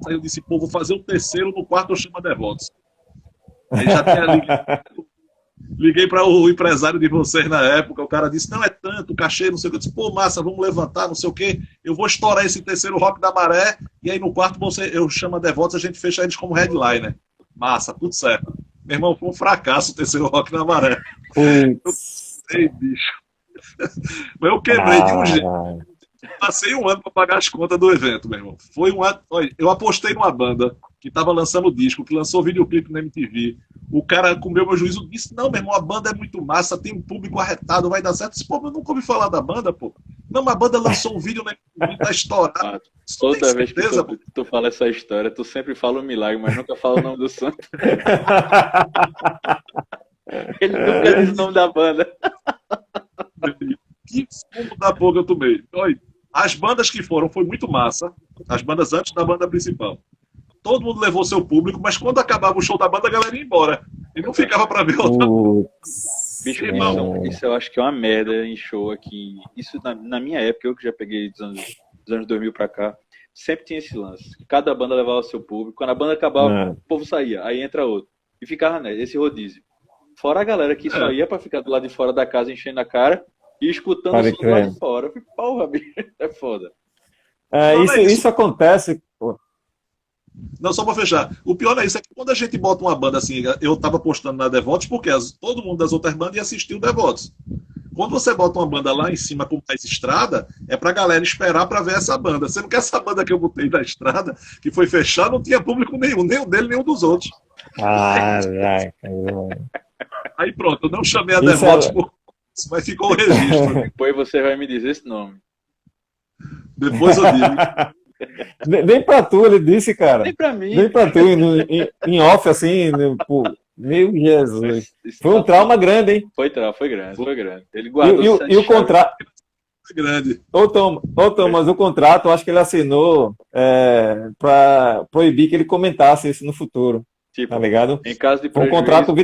A: eu disse, pô, vou fazer o terceiro, no quarto eu chamo Devotos. Aí já tinha liguei para o empresário de vocês na época, o cara disse, não é tanto, cachê, não sei o que, eu disse, pô, massa, vamos levantar, não sei o que, eu vou estourar esse terceiro Rock da Maré, e aí no quarto eu chamo Devotos, a gente fecha eles como headliner. Massa, tudo certo. Meu irmão, foi um fracasso o terceiro Rock da Maré. Eu sei, bicho. Mas eu quebrei de um jeito. Passei um ano para pagar as contas do evento, meu irmão. Foi um ano. Olha, eu apostei numa banda que estava lançando disco, que lançou videoclipe na MTV. O cara comeu meu juízo, disse: não, meu irmão, a banda é muito massa, tem um público arretado, vai dar certo. Eu disse, pô, eu nunca ouvi falar da banda, pô. Não, mas a banda lançou um vídeo na MTV, tá estourado.
C: Toda vez que tu fala essa história, tu sempre fala um milagre, mas nunca fala o nome do santo. Ele nunca diz o nome da banda.
A: Que fumo da boca eu tomei. Olha, as bandas que foram foi muito massa. As bandas antes da banda principal. Todo mundo levou seu público, mas quando acabava o show da banda, a galera ia embora. E não ficava pra ver outra.
C: Bicho, isso eu acho que é uma merda em show aqui. Isso na minha época, eu que já peguei dos anos 2000 pra cá, sempre tinha esse lance. Cada banda levava seu público. Quando a banda acabava, o povo saía. Aí entra outro. E ficava esse rodízio. Fora a galera que só ia pra ficar do lado de fora da casa enchendo a cara e escutando o som do lado de fora. Eu falei, porra, bicho, é foda.
B: Isso acontece. Pô.
A: Não, só pra fechar. O pior é isso, é que quando a gente bota uma banda assim, eu tava postando na Devotos, porque todo mundo das outras bandas ia assistir o Devotos. Quando você bota uma banda lá em cima com mais estrada, é pra galera esperar pra ver essa banda. Sendo que essa banda que eu botei na estrada, que foi fechar, não tinha público nenhum, nem o dele, nem o dos outros.
B: Caraca.
A: Aí pronto, eu não chamei a Devotos por isso, mas ficou o registro.
C: Depois você vai me dizer esse nome.
A: Depois eu digo.
B: Nem pra tu, ele disse, cara.
C: Nem pra mim.
B: Nem pra tu, em off, assim, pô, meu Jesus. Foi um trauma grande, hein?
C: Foi grande. Ele guardou
B: e o contrato.
A: Grande.
B: Ô, Thomas, o contrato, eu acho que ele assinou pra proibir que ele comentasse isso no futuro.
C: Tipo,
B: tá ligado?
C: Em caso de
B: prejuízo, um contrato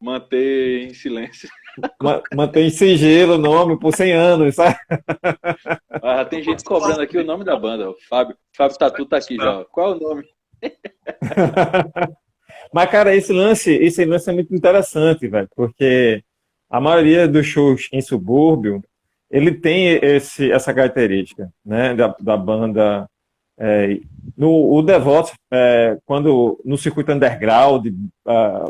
C: manter em silêncio.
B: Manter em sigilo o nome por 100 anos, sabe?
C: Tem gente cobrando aqui o nome da banda. Ó. Fábio Tatu tá aqui já. Ó. Qual é o nome?
B: Mas, cara, esse lance é muito interessante, velho, porque a maioria dos shows em subúrbio, ele tem essa característica, né, da banda. O Devotos, quando no circuito underground,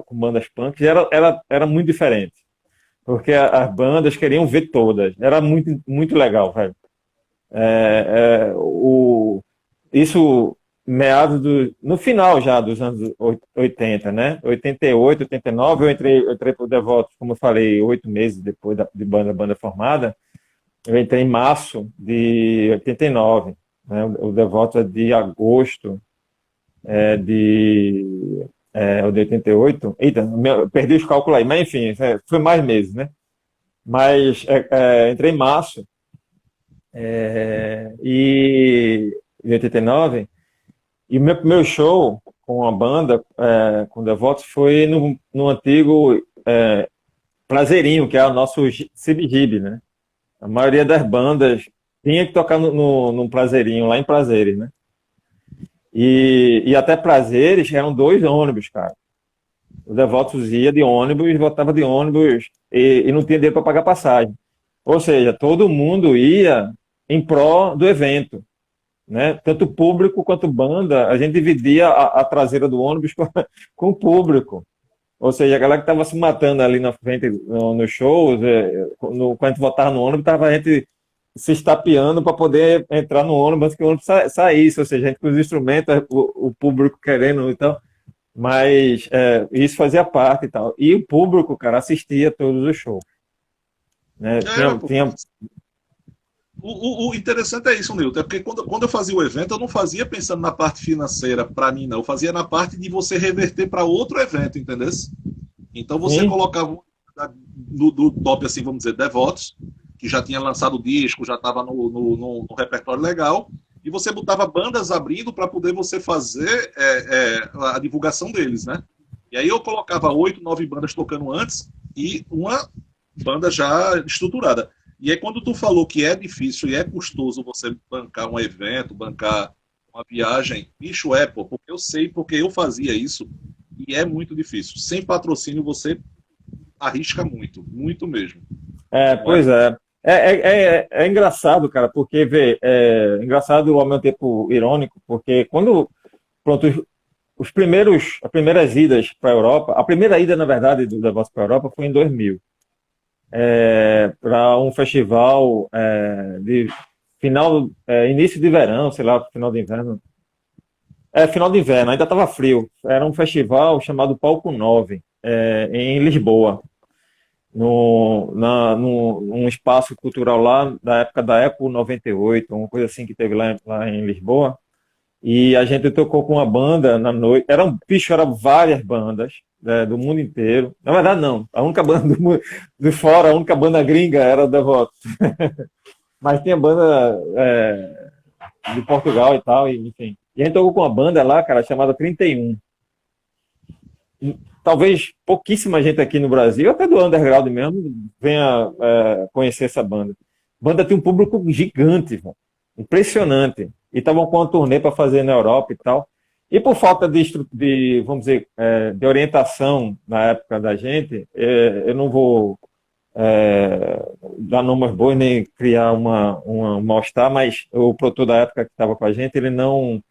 B: com bandas punk, era muito diferente. Porque as bandas queriam ver todas. Era muito, muito legal, velho. Isso no final já dos anos 80, né? 88, 89, eu entrei pro Devotos, como eu falei, 8 meses depois de banda formada. Eu entrei em março de 89, né? O Devotos é de agosto o de 88. Eita, perdi os cálculos aí, mas enfim, foi mais meses, né? Mas entrei em março e em 89. E o meu primeiro show com a banda, com Devotos, foi no antigo Prazerinho, que é o nosso CBGIB, né? A maioria das bandas tinha que tocar num Prazerinho, lá em Prazeres, né? E até Prazeres eram 2 ônibus, cara. O Devotos ia de ônibus, voltava de ônibus e não tinha dinheiro para pagar passagem. Ou seja, todo mundo ia em pró do evento, né? Tanto público quanto banda, a gente dividia a traseira do ônibus com o público. Ou seja, a galera que estava se matando ali na frente nos shows, quando a gente voltava no ônibus, estava a gente se estapeando para poder entrar no ônibus antes que o ônibus saísse. Ou seja, a gente com os instrumentos, o público querendo e tal. Mas isso fazia parte e tal. E o público, cara, assistia todos os shows. Né? Tinha.
A: O interessante é isso, Nilton, é porque quando eu fazia o evento, eu não fazia pensando na parte financeira para mim, não. Eu fazia na parte de você reverter para outro evento, entendeu? Então você colocava do top, assim, vamos dizer, Devotos, que já tinha lançado o disco, já estava no repertório legal, e você botava bandas abrindo para poder você fazer a divulgação deles, né? E aí eu colocava 8, 9 bandas tocando antes e uma banda já estruturada. E aí quando tu falou que é difícil e é custoso você bancar um evento, bancar uma viagem, bicho, pô, porque eu sei, porque eu fazia isso e é muito difícil. Sem patrocínio você arrisca muito, muito mesmo.
B: Pois é. É engraçado, cara, porque, vê, é engraçado ao mesmo tempo irônico, porque quando, pronto, as primeiras idas para a Europa, a primeira ida, na verdade, do Devotos para a Europa foi em 2000, para um festival de início de verão, sei lá, final de inverno. Final de inverno, ainda estava frio. Era um festival chamado Palco 9, em Lisboa, num espaço cultural lá da época da Expo 98, uma coisa assim que teve lá em Lisboa. E a gente tocou com uma banda na noite. Eram várias bandas do mundo inteiro. Na verdade, não. A única banda de fora, a única banda gringa era Devotos. Mas tinha banda de Portugal e tal, enfim. E a gente tocou com uma banda lá, cara, chamada 31. Talvez pouquíssima gente aqui no Brasil, até do underground mesmo, venha conhecer essa banda. A banda tem um público gigante, véio. Impressionante. E estavam com uma turnê para fazer na Europa e tal. E por falta de vamos dizer, de orientação na época da gente, eu não vou dar nomes bons nem criar uma mal-estar, mas o produtor da época que estava com a gente, ele não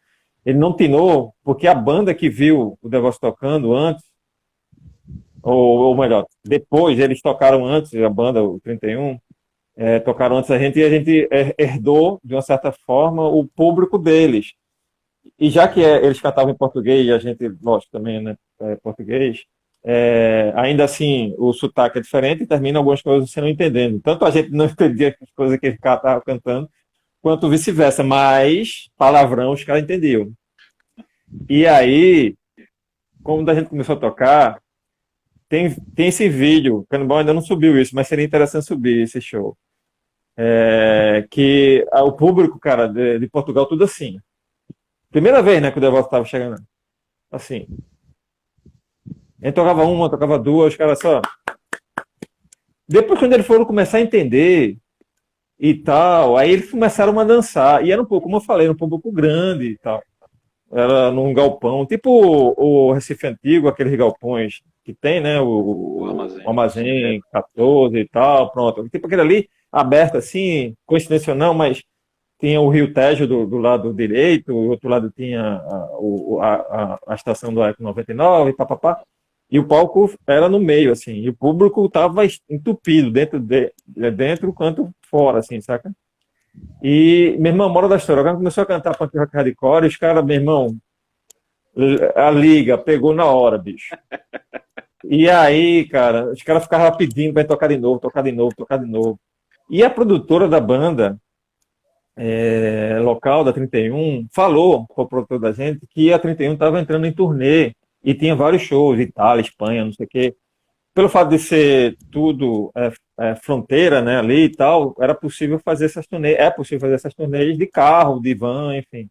B: tinou, porque a banda que viu o Devotos tocando antes, ou melhor, depois eles tocaram antes, a banda, o 31, tocaram antes da gente e a gente herdou, de uma certa forma, o público deles. E já que eles cantavam em português e a gente, lógico, também, né, português, ainda assim o sotaque é diferente e termina algumas coisas você não entendendo. Tanto a gente não entendia as coisas que eles estavam cantando, quanto vice-versa, mas palavrão os caras entendiam. E aí, quando a gente começou a tocar, tem esse vídeo, o Canibal ainda não subiu isso, mas seria interessante subir esse show. Que o público, cara, de Portugal, tudo assim. Primeira vez, né, que o Devotos estava chegando. Assim. A gente tocava uma, tocava duas, os caras só. Depois, quando eles foram começar a entender e tal, aí eles começaram a dançar. E era um pouco, como eu falei, um público grande e tal. Era num galpão, tipo o Recife Antigo, aqueles galpões que tem, né? O Armazém 14 e tal, pronto. Tipo aquele ali, aberto assim, coincidência ou não, mas tinha o Rio Tejo do lado direito, o outro lado tinha a estação do Eco 99, papapá. E o palco era no meio, assim, e o público estava entupido, dentro quanto fora, assim, saca? E, meu irmão, moral da história, o cara começou a cantar punk rock hardcore, e os caras, meu irmão, a liga pegou na hora, bicho. E aí, cara, os caras ficavam pedindo pra gente tocar de novo, tocar de novo, tocar de novo. E a produtora da banda, local da 31, falou pro produtor da gente que a 31 estava entrando em turnê e tinha vários shows, Itália, Espanha, não sei o quê. Pelo fato de ser tudo fronteira, né, ali e tal, era possível fazer essas turnês, é possível fazer essas turnês de carro, de van, enfim.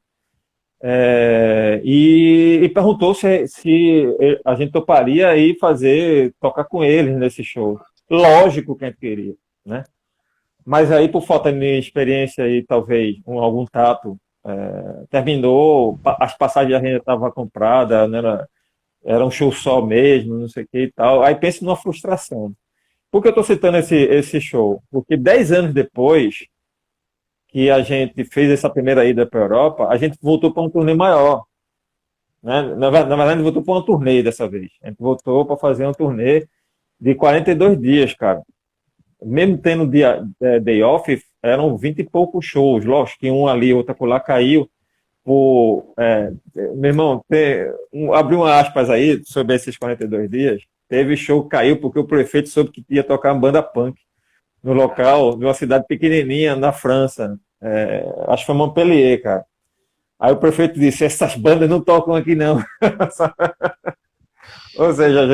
B: E perguntou se a gente toparia ir tocar com eles nesse show. Lógico que a gente queria, né? Mas aí, por falta de experiência e talvez algum tato, terminou, as passagens da gente estavam compradas, né, era um show só mesmo, não sei o que e tal. Aí pensa numa frustração. Por que eu estou citando esse show? Porque 10 anos depois que a gente fez essa primeira ida para a Europa, a gente voltou para um turnê maior. Né? Na verdade, a gente voltou para uma turnê dessa vez. A gente voltou para fazer uma turnê de 42 dias, cara. Mesmo tendo day off, eram 20 e poucos shows. Lógico que um ali, outro acolá caiu. Meu irmão, abriu uma aspas aí sobre esses 42 dias. Teve show que caiu porque o prefeito soube que ia tocar uma banda punk no local, de uma cidade pequenininha na França. Acho que foi Montpellier, cara. Aí o prefeito disse: essas bandas não tocam aqui, não. Ou seja, a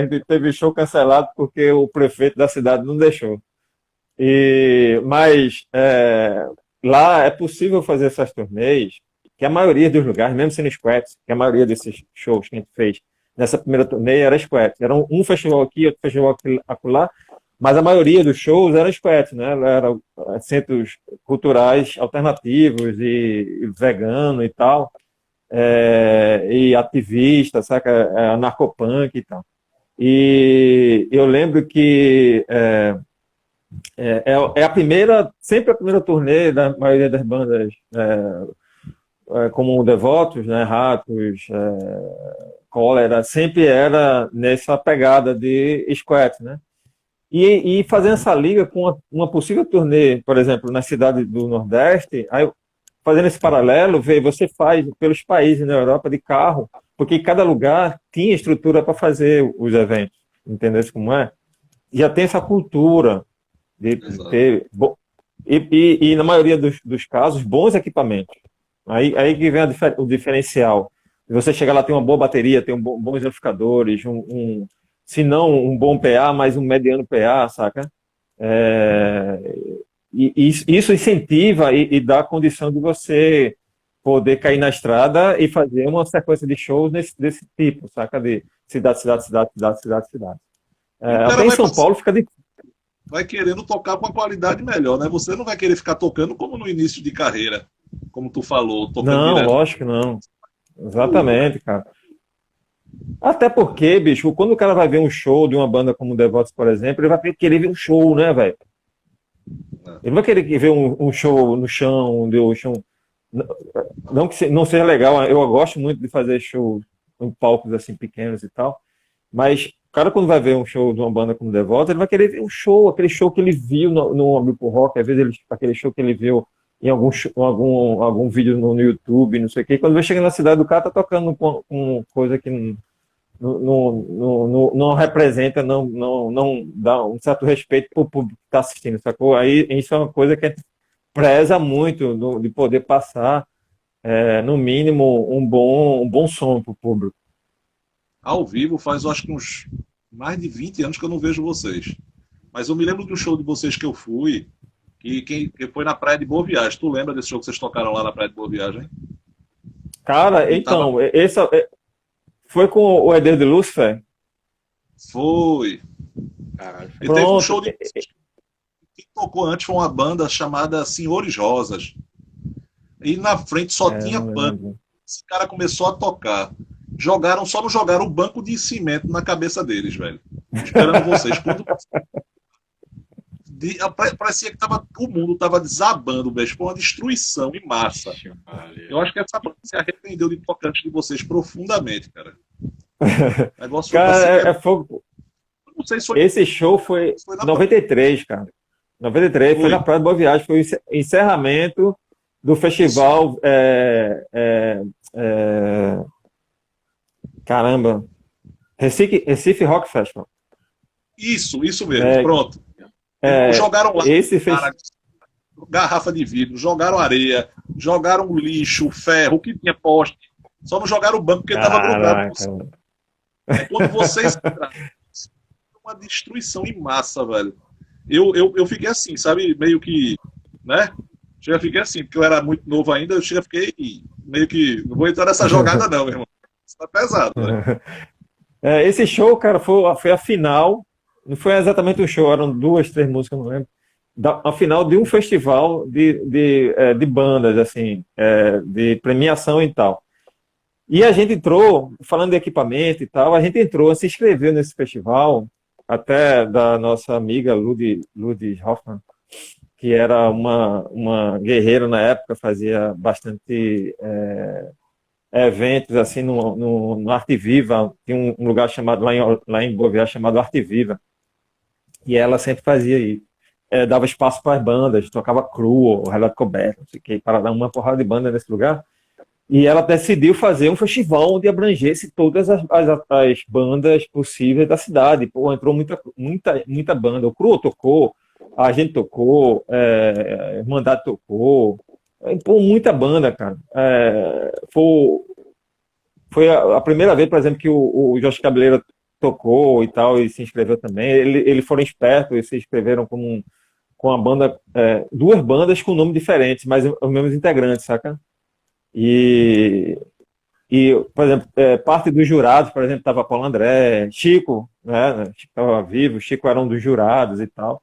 B: gente teve show cancelado porque o prefeito da cidade não deixou. Mas lá é possível fazer essas turnês, que a maioria dos lugares, mesmo sendo squats, que a maioria desses shows que a gente fez nessa primeira turnê era squats. Era um festival aqui, outro festival acolá, mas a maioria dos shows era squats, né? Era centros culturais alternativos e vegano e tal, e ativista, saca? Anarcopunk e tal. E eu lembro que é a primeira, sempre a primeira turnê da maioria das bandas, como Devotos, né, Ratos, Cólera, sempre era nessa pegada de squat, né? E fazendo essa liga com uma possível turnê, por exemplo, na cidade do Nordeste, aí fazendo esse paralelo, você faz pelos países na Europa de carro, porque cada lugar tinha estrutura para fazer os eventos, entendeu como é? Já tem essa cultura de ter, e na maioria dos casos, bons equipamentos. Aí que vem o diferencial. Você chega lá, tem uma boa bateria, tem bons amplificadores, se não um bom PA, mas um mediano PA, saca? E isso incentiva e dá a condição de você poder cair na estrada e fazer uma sequência de shows desse tipo, saca? De cidade, cidade, cidade, cidade, cidade, cidade. Até em São Paulo fica difícil.
A: Vai querendo tocar com uma qualidade melhor, né? Você não vai querer ficar tocando como no início de carreira, como tu falou, tocando
B: Não,
A: direto.
B: lógico que não. Exatamente, cara. Até porque, bicho, quando o cara vai ver um show de uma banda como Devotos, por exemplo, ele vai querer ver um show, né, velho? Ele vai querer ver um show no chão, não que não seja legal, eu gosto muito de fazer show em palcos assim pequenos e tal, mas o cara quando vai ver um show de uma banda como Devotos, ele vai querer ver um show, aquele show que ele viu no Amigo Rock, às vezes aquele show que ele viu em algum vídeo no YouTube, não sei o quê. Quando vai chegar na cidade do cara, tá tocando com coisa que não representa, não dá um certo respeito para o público que está assistindo, sacou? Aí isso é uma coisa que a gente preza muito, de poder passar, no mínimo, um bom som para o público.
A: Ao vivo faz, eu acho que uns mais de 20 anos que eu não vejo vocês. Mas eu me lembro de um show de vocês que eu fui, que foi na Praia de Boa Viagem. Tu lembra desse show que vocês tocaram lá na Praia de Boa Viagem?
B: Cara, então, foi com o Eder de Lúcifer?
A: Foi.
C: Caralho.
A: E teve um show de... Quem tocou antes foi uma banda chamada Senhores Rosas. E na frente só tinha banco. Esse cara começou a tocar. Só não jogaram o banco de cimento na cabeça deles, velho. Esperando vocês. Parecia que o mundo tava desabando, velho. Foi uma destruição em massa. Eu acho que essa banda se arrependeu de tocar antes de vocês profundamente, cara. O negócio
B: cara, fogo.
A: Não sei se foi...
B: Esse show foi 93, cara. 93 foi
A: Foi.
B: na Praia de Boa Viagem, foi o encerramento do festival. Caramba, Recife Rock Festival.
A: Isso mesmo,
B: É,
A: pronto. Irmão, jogaram lá,
B: esse
A: cara, garrafa de vidro, jogaram areia, jogaram lixo, ferro, o que tinha poste. Só não jogaram o banco porque estava grudado.
B: Caraca.
A: Aí quando vocês entraram, uma destruição em massa, velho. Eu fiquei assim, sabe? Meio que, né? Chega, fiquei assim, porque eu era muito novo ainda, eu chega, fiquei meio que. Não vou entrar nessa jogada, não, meu irmão. Isso tá pesado, né?
B: Esse show, cara, foi a final. Não foi exatamente um show, eram duas, três músicas, não lembro. A final de um festival de bandas, assim, de premiação e tal. E a gente entrou, falando de equipamento e tal, a gente entrou, se inscreveu nesse festival, até da nossa amiga Ludi Hoffman, que era uma guerreira na época, fazia bastante eventos assim no Arte Viva, tinha um lugar chamado lá em Boa Viagem chamado Arte Viva, e ela sempre fazia isso. Dava espaço para as bandas, tocava Cru, Relato Coberto, não sei o que, para dar uma porrada de banda nesse lugar. E ela decidiu fazer um festival onde abrangesse todas as bandas possíveis da cidade. Pô, entrou muita banda. O Cru tocou, a gente tocou, Mandado tocou. Pô, muita banda, cara. Foi a primeira vez, por exemplo, que o Jorge Cabeleira tocou e tal, e se inscreveu também. Eles foram espertos e se inscreveram com a banda, duas bandas com nomes diferentes, mas os mesmos integrantes, saca? E, por exemplo, parte dos jurados, por exemplo, estava Paulo André, Chico, né? Chico estava vivo, Chico era um dos jurados e tal.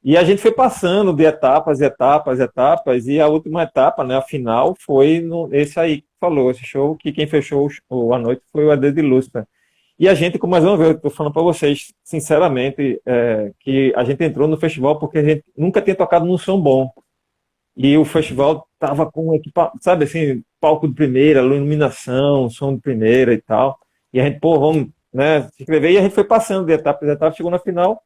B: E a gente foi passando de etapas, etapas, etapas, e a última etapa, né, a final, foi esse aí que falou, esse show, que quem fechou a noite foi o AD de Lúcifer. E a gente, como mais uma vez, eu estou falando para vocês, sinceramente, que a gente entrou no festival porque a gente nunca tinha tocado num som bom. E o festival tava com sabe assim, palco de primeira, iluminação, som de primeira e tal. E a gente, pô, vamos, né, se inscrever. E a gente foi passando de etapa em etapa, chegou na final.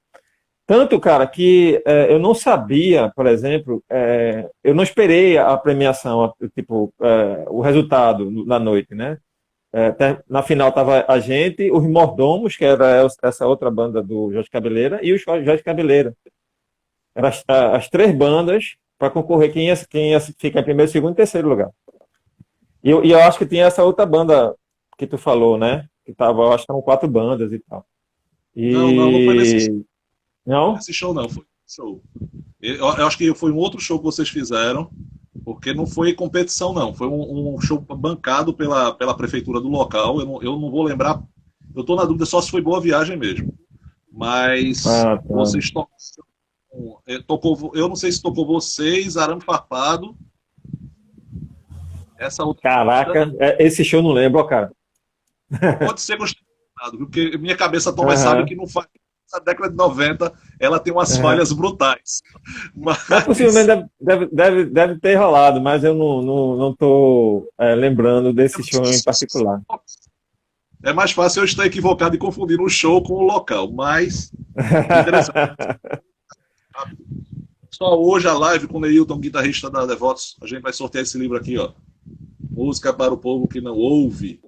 B: Tanto, cara, que eu não sabia, por exemplo, eu não esperei a premiação, tipo, o resultado da noite, né? Na final tava a gente, os Mordomos, que era essa outra banda do Jorge Cabeleira, e o Jorge Cabeleira. Eram as três bandas para concorrer quem ia ficar em primeiro, segundo e terceiro lugar. E eu acho que tinha essa outra banda que tu falou, né? Que tava, eu acho que eram quatro bandas e tal.
A: Não foi
B: Não?
A: nesse show, não. Foi nesse show. Eu acho que foi um outro show que vocês fizeram, porque não foi competição, não. Foi um show bancado pela prefeitura do local. Eu não vou lembrar. Eu estou na dúvida só se foi Boa Viagem mesmo. Mas
B: Tá.
A: vocês tocou. Eu não sei se tocou vocês, Arame Farpado. Essa outra.
B: Caraca, esse show eu não lembro, ó, cara.
A: Pode ser gostado, porque minha cabeça Thomas sabe que não faz. Na década de 90, ela tem umas falhas brutais. Mas
B: Possivelmente deve ter rolado, mas eu não estou lembrando desse show em particular.
A: é mais fácil eu estar equivocado e confundir um show com o local, mas interessante. Só hoje a live com o Neilton, guitarrista da Devotos, a gente vai sortear esse livro aqui, ó. Música para o povo que não ouve,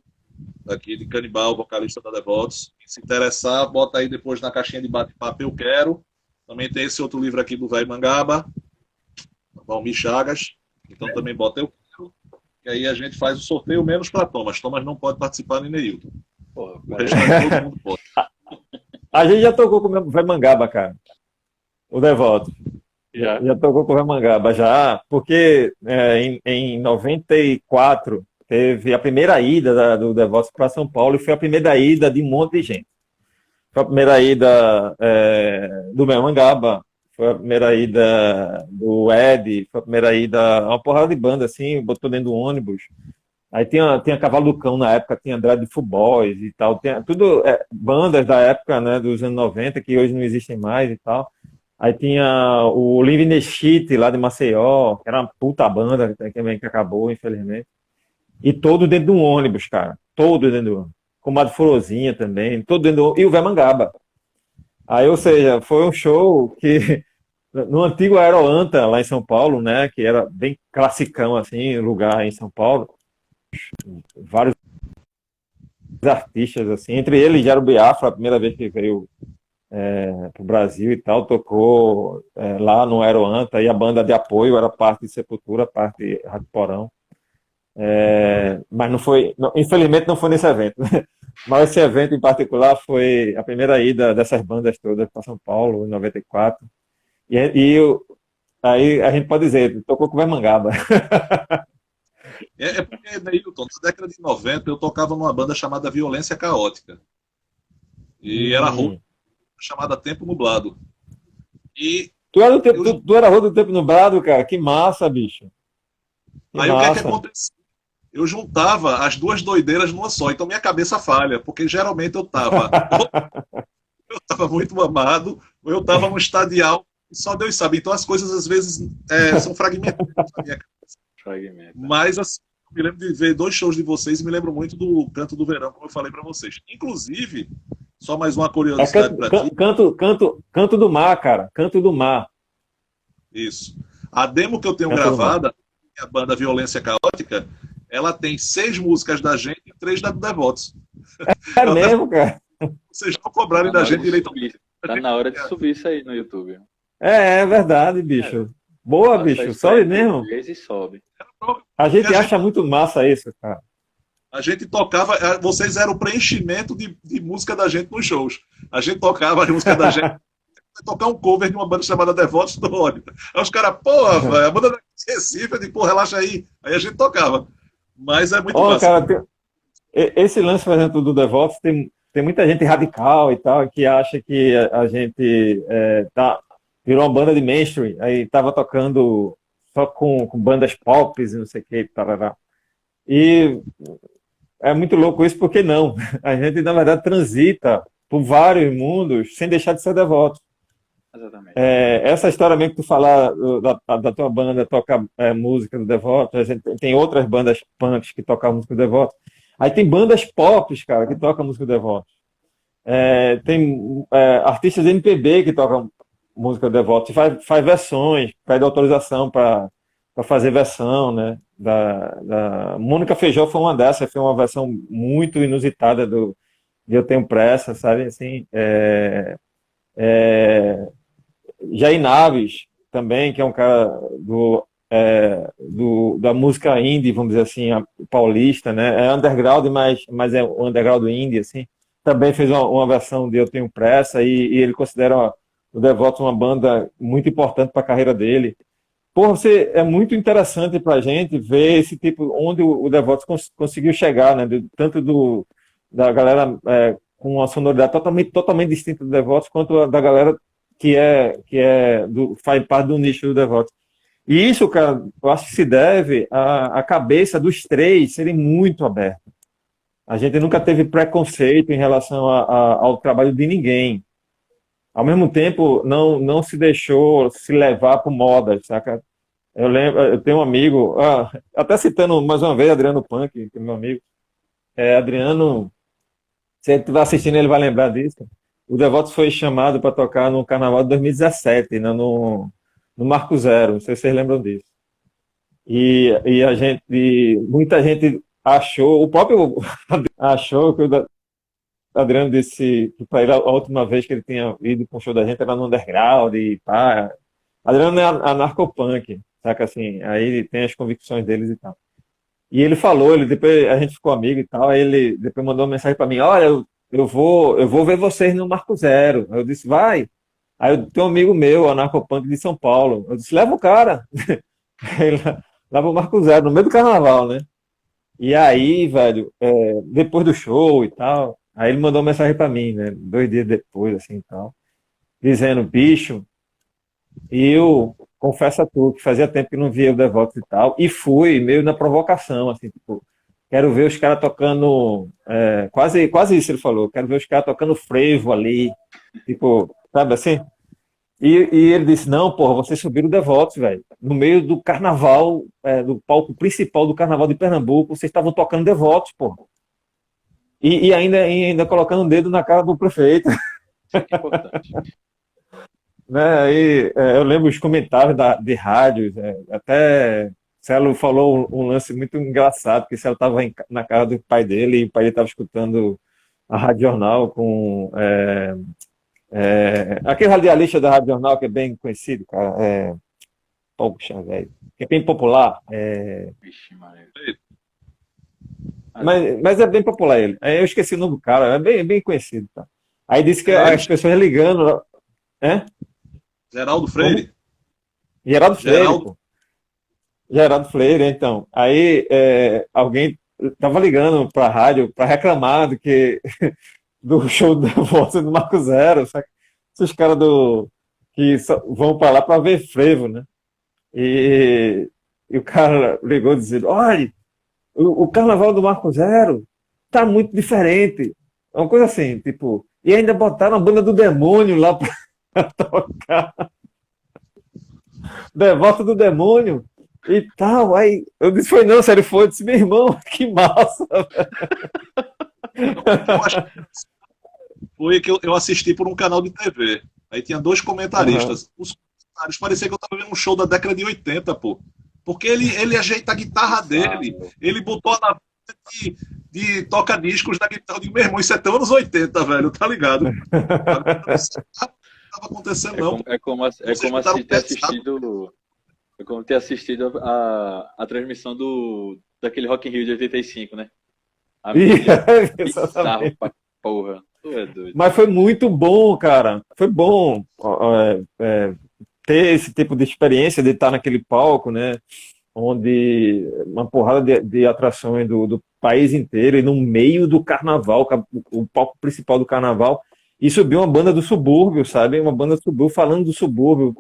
A: aqui de Canibal, vocalista da Devotos. Se interessar, bota aí depois na caixinha de bate-papo Eu Quero. Também tem esse outro livro aqui do Velho Mangaba, Valmir Chagas. Então também bota Eu Quero. E aí a gente faz o sorteio menos para Thomas. Thomas não pode participar nem Neilton. O restante todo mundo pode.
B: A gente já tocou com o Velho Mangaba, cara. O Devoto. Já tocou com o Velho Mangaba, já. Porque em 94 teve a primeira ida do Devotos para São Paulo e foi a primeira ida de um monte de gente. Foi a primeira ida do Velho Mangaba, foi a primeira ida do Ed, foi a primeira ida, uma porrada de banda, assim, botou dentro do ônibus. Aí tinha Cavalo do Cão na época, tinha Andrade Full Boys e tal, tudo bandas da época, né, dos anos 90, que hoje não existem mais e tal. Aí tinha o Living the Shit lá de Maceió, que era uma puta banda, que acabou, infelizmente. E todo dentro de um ônibus, cara. Todo dentro do ônibus. Comadre Forozinha também, todo dentro do ônibus. E o Véia Mangaba. Aí, ou seja, foi um show que no antigo Aeroanta, lá em São Paulo, né, que era bem classicão, assim, lugar em São Paulo, vários artistas, assim, entre eles Gero Biafra, a primeira vez que veio para o Brasil e tal, tocou lá no Aeroanta, e a banda de apoio era parte de Sepultura, parte de Rato Porão. Mas não foi, infelizmente não foi nesse evento. Mas esse evento em particular foi a primeira ida dessas bandas todas para São Paulo, em 94. Aí a gente pode dizer, tocou com o Mangaba.
A: Porque, Neilton, na década de 90 eu tocava numa banda chamada Violência Caótica. E era
B: Hum.
A: chamada Tempo Nublado. E
B: Tu era Rua do Tempo Nublado, cara? Que massa, bicho. Que
A: aí o que é que
B: massa.
A: acontecia? Eu juntava as duas doideiras numa só, então minha cabeça falha, porque geralmente eu tava muito mamado, ou eu tava num estadial, e só Deus sabe. Então as coisas às vezes são fragmentadas na minha cabeça.
C: Fragmenta.
A: Mas assim, eu me lembro de ver 2 shows de vocês e me lembro muito do Canto do Verão, como eu falei para vocês. Inclusive, só mais uma
B: É
A: curiosidade para ti.
B: canto do mar, cara. Canto do mar.
A: Isso. A demo que eu tenho
B: Canto do mar.
A: gravada, a banda Violência Caótica, ela tem 6 músicas da gente e 3 da Devotos.
B: É
A: Eu até
B: mesmo, cara?
A: vocês não cobrarem
C: Tá
A: da
C: na hora
A: gente
C: de
A: direito.
C: subir. Tá na hora de subir isso aí no YouTube.
B: É verdade, bicho. Boa,
C: Faça
B: bicho.
C: isso
B: Sobe
C: aí
B: mesmo.
C: e sobe.
B: A gente
A: a
B: acha muito massa isso, cara.
A: A gente tocava, vocês eram o preenchimento de música da gente nos shows. A gente tocava a música da gente, tocar um cover de uma banda chamada Devotos do Ódio. Aí os caras, porra, velho, a banda da Recife, eu digo, pô, relaxa aí. Aí a gente tocava. Mas é muito
B: Ó,
A: massa.
B: cara, esse lance, por exemplo, do Devotos, tem muita gente radical e tal, que acha que a gente virou uma banda de mainstream, aí tava tocando só com bandas pop e não sei o que, tarará. E é muito louco isso, porque não. A gente, na verdade, transita por vários mundos sem deixar de ser devoto.
C: Exatamente.
B: Essa história mesmo que tu falar da tua banda tocar música do Devoto, a gente tem outras bandas punks que tocam música do Devoto. Aí tem bandas pop, cara, que tocam música do Devoto. Tem artistas MPB que tocam música do Devoto, faz versões, pede autorização para fazer versão, né? Da Mônica Feijó foi uma dessas, foi uma versão muito inusitada de Eu Tenho Pressa, sabe? Assim, Jair Naves também, que é um cara da música indie, vamos dizer assim, paulista, né? É underground, mas é o underground indie, assim. Também fez uma versão de Eu Tenho Pressa e ele considera o Devoto uma banda muito importante para a carreira dele. Porra, é muito interessante para a gente ver esse tipo, onde o Devoto conseguiu chegar, né? Tanto da galera com uma sonoridade totalmente distinta do Devoto, quanto da galera que faz parte do nicho do Devoto. E isso, cara, eu acho que se deve à cabeça dos 3 serem muito abertos. A gente nunca teve preconceito em relação ao trabalho de ninguém. Ao mesmo tempo, não se deixou se levar por modas, saca? Eu lembro, eu tenho um amigo, até citando mais uma vez Adriano Punk, que é meu amigo. Adriano, se ele estiver assistindo, ele vai lembrar disso. O Devotos foi chamado para tocar no Carnaval de 2017, né, no Marco Zero, não sei se vocês lembram disso. E muita gente achou, o próprio achou que o Adriano disse que para ele a última vez que ele tinha ido com o show da gente era no underground e pá. Adriano é anarcopunk, saca assim? Aí ele tem as convicções deles e tal. E ele falou, depois a gente ficou amigo e tal, aí ele depois mandou uma mensagem para mim, olha, eu vou ver vocês no Marco Zero. Eu disse, vai. Aí eu tenho um amigo meu, anarcopunk de São Paulo. Eu disse, leva o cara. Ele leva o Marco Zero, no meio do carnaval, né? E aí, velho, depois do show e tal, aí ele mandou uma mensagem para mim, né? 2 dias depois, assim e tal, dizendo, bicho, eu confesso a tu que fazia tempo que não via o Devotos e tal, e fui meio na provocação, assim, tipo, quero ver os caras tocando, quase isso ele falou, quero ver os caras tocando frevo ali, tipo, sabe assim? E ele disse, não, porra, vocês subiram o Devotos, velho. No meio do carnaval, do palco principal do carnaval de Pernambuco, vocês estavam tocando Devotos, porra. E ainda colocando o dedo na cara do prefeito.
C: Isso é importante.
B: né, aí, eu lembro os comentários de rádios, até Celo falou um lance muito engraçado, que Celo estava na casa do pai dele, e o pai dele estava escutando a Rádio Jornal com aquele radialista da Rádio Jornal que é bem conhecido, cara, poxa, velho, que é bem popular,
C: Vixe, Maria.
B: mas é bem popular ele. Aí eu esqueci o nome do cara, é bem conhecido, tá? Aí disse que
A: É ele,
B: as pessoas ligando, né?
A: Geraldo
B: Como?
A: Freire.
B: Geraldo Freire,
A: Geraldo.
B: pô. Geraldo Freire, então. Aí alguém tava ligando para a rádio para reclamar do show da voz do Marco Zero, sabe? Esses caras que vão para lá para ver frevo, né? E o cara ligou dizendo: olha, o carnaval do Marco Zero tá muito diferente. É uma coisa assim, tipo. E ainda botaram a banda do demônio lá para tocar. Devoto do demônio e tal. Aí eu disse, foi não, sério, foi. Eu disse, meu irmão, que massa.
A: Eu acho que foi que eu assisti por um canal de TV. Aí tinha dois
B: Uhum.
A: comentaristas. Os comentários parecia que eu tava vendo um show da década de 80, pô. Porque ele ajeita a guitarra dele,
C: Bizarro.
A: ele botou na de toca-discos da guitarra. Eu digo, meu irmão, isso é tão anos 80, velho, tá ligado? Agora eu não sei o que estava acontecendo, não.
C: É
A: Vocês
C: como
A: botaram
C: ter
A: pesado.
C: assistido. É como ter assistido a transmissão daquele Rock in Rio de 85, né? A
B: E,
C: mídia. Bizarro
B: exatamente.
C: pra porra. Tu é doido.
B: Mas foi muito bom, cara. Foi bom ter esse tipo de experiência de estar naquele palco, né? Onde uma porrada de atrações do país inteiro e no meio do carnaval, o palco principal do carnaval, e subiu uma banda do subúrbio, sabe? Uma banda do subúrbio falando do subúrbio,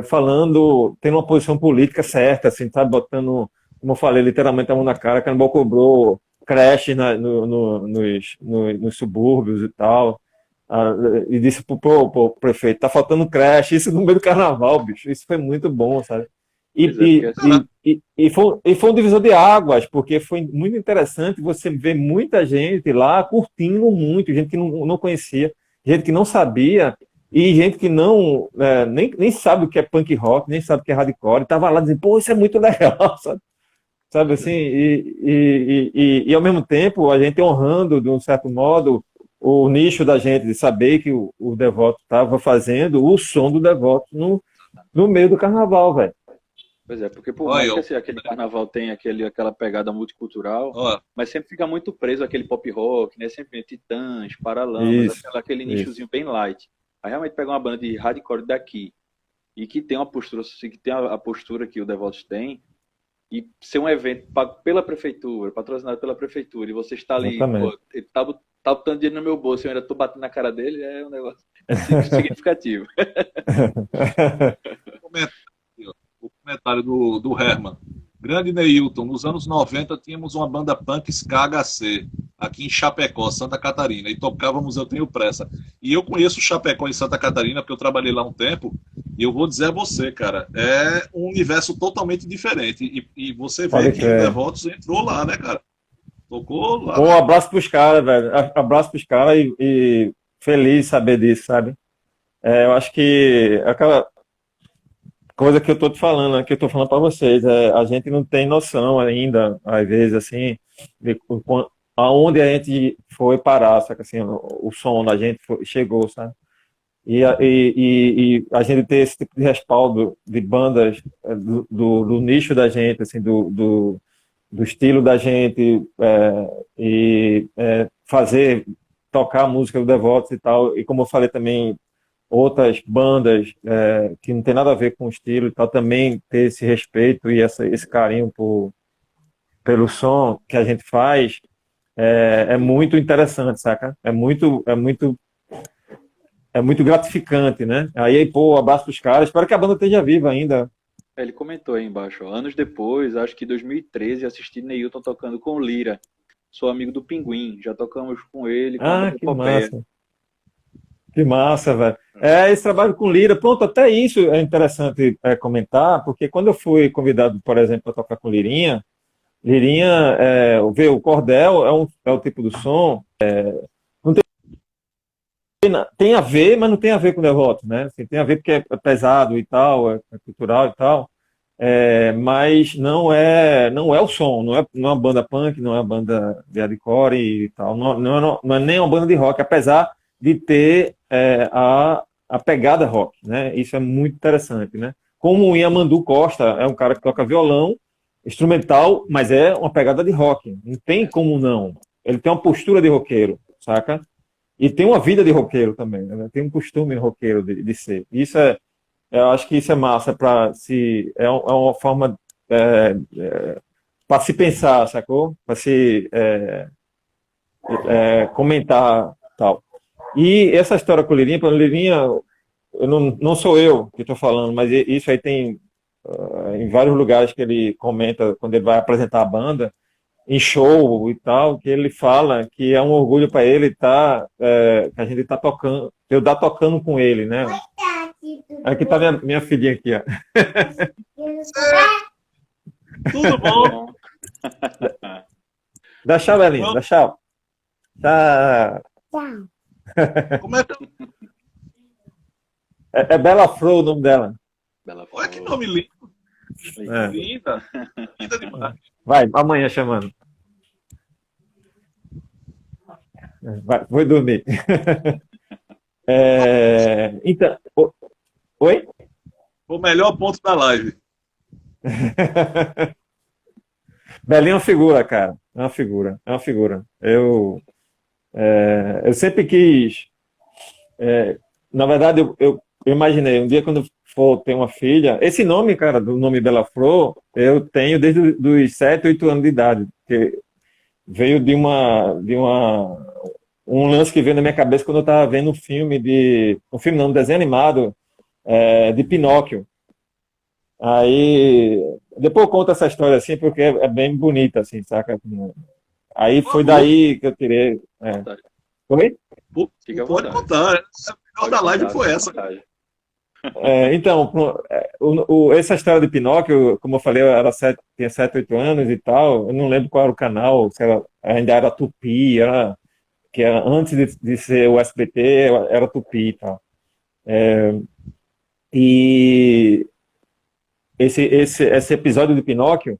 B: falando, tendo uma posição política certa, assim, sabe? Botando, como eu falei, literalmente a mão na cara, que Canibal cobrou creche nos subúrbios e tal. Ah, e disse pro prefeito, tá faltando creche, isso no meio do carnaval, bicho. Isso foi muito bom, sabe? E,
C: Pois é, porque assim.
B: e foi um divisor de águas, porque foi muito interessante você ver muita gente lá curtindo muito, gente que não conhecia, gente que não sabia, e gente que nem sabe o que é punk rock, nem sabe o que é hardcore, e tava lá dizendo, pô, isso é muito legal, sabe assim, e ao mesmo tempo a gente honrando, de um certo modo, o nicho da gente, de saber que o Devoto estava fazendo o som do Devoto no meio do carnaval, velho.
C: Pois é, porque por mais
A: Olha,
C: que assim, aquele carnaval tenha aquela pegada multicultural,
A: ó,
C: mas sempre fica muito preso àquele pop rock, né? Sempre Titãs, Paralamas,
B: Isso,
C: aquele
B: isso.
C: nichozinho bem light. Aí realmente pegar uma banda de hardcore daqui e que tem uma postura, assim, que tem a postura que o Devotos tem, e ser um evento pago pela prefeitura, patrocinado pela prefeitura, e você está ali,
B: Exatamente.
C: pô, ele tá botando dinheiro no meu bolso, eu ainda tô batendo na cara dele, é um negócio significativo.
A: comentário, ó, o comentário do Herman. Grande Neilton, nos anos 90 tínhamos uma banda punk ska HC, aqui em Chapecó, Santa Catarina, e tocávamos Eu Tenho Pressa. E eu conheço Chapecó em Santa Catarina, porque eu trabalhei lá um tempo, e eu vou dizer a você, cara, é um universo totalmente diferente. E você vê
B: Pode
A: que o
B: crer.
A: Devotos entrou lá, né, cara? Tocou lá,
B: Pô, um
A: né?
B: abraço pros caras, velho. Abraço pros caras e feliz de saber disso, sabe? Eu acho que aquela coisa que eu tô te falando, né, que eu tô falando para vocês, a gente não tem noção ainda, às vezes, assim, aonde a gente foi parar, sabe? Assim, o som da gente chegou, sabe? E a gente ter esse tipo de respaldo de bandas do nicho da gente, assim, do estilo da gente, fazer, tocar a música do Devotos e tal, e como eu falei também, outras bandas que não tem nada a ver com o estilo e tal, também ter esse respeito e esse carinho pelo som que a gente faz, é muito interessante, saca? É muito gratificante, né? Aí, pô, abraço pros caras. Espero que a banda esteja viva ainda.
C: Ele comentou aí embaixo, ó, anos depois, acho que 2013, assisti Neilton tocando com Lira. Sou amigo do Pinguim, já tocamos com ele com a
B: Ah,
C: banda
B: que
C: Epopeia.
B: massa. Que massa, velho. Esse trabalho com lira, pronto, até isso é interessante comentar, porque quando eu fui convidado, por exemplo, para tocar com lirinha, lirinha, o cordel é o tipo do som, não tem tem a ver, mas não tem a ver com o Devoto, né? Assim, tem a ver porque é pesado e tal, é cultural e tal, mas não é o som, não é uma banda punk, não é uma banda de hardcore e tal, não é nem uma banda de rock, apesar de ter a pegada rock, né? Isso é muito interessante, né? Como o Yamandu Costa é um cara que toca violão, instrumental, mas é uma pegada de rock, não tem como não. Ele tem uma postura de roqueiro, saca? E tem uma vida de roqueiro também, né? Tem um costume roqueiro de ser. Isso eu acho que isso é massa para se é uma forma para se pensar, sacou? Para se comentar tal. E essa história com o Lirinha, para Lirinha, eu não sou eu que estou falando, mas isso aí tem em vários lugares que ele comenta quando ele vai apresentar a banda em show e tal, que ele fala que é um orgulho para ele que a gente tá tocando, eu tá tocando com ele, né? Aqui tá minha filhinha aqui, ó.
A: Tudo bom?
B: Dá tchau, Belinha, dá tchau. Tá.
A: Como é que...
B: É Bela Flor o nome dela.
A: Olha que nome lindo.
B: É.
A: Linda. Linda demais.
B: Vai, amanhã chamando. Vai, vou dormir. Então, oi?
A: O melhor ponto da live.
B: Belinha é uma figura, cara. É uma figura. É uma figura. Eu sempre quis. Na verdade, eu imaginei um dia quando for ter uma filha. Esse nome, cara, do nome Bela Flor, eu tenho desde os 7, 8 anos de idade. Que veio de um lance que veio na minha cabeça quando eu estava vendo um desenho animado de Pinóquio. Aí, depois eu conto essa história assim, porque é bem bonita, assim, saca? Aí foi daí que eu tirei. Oi?
A: Pode contar. A melhor da live foi essa.
B: Então, essa história de Pinóquio, como eu falei, tinha 7, 8 anos e tal, eu não lembro qual era o canal, se ainda era Tupi, que era antes de ser o SBT, era Tupi e tal. E esse episódio de Pinóquio,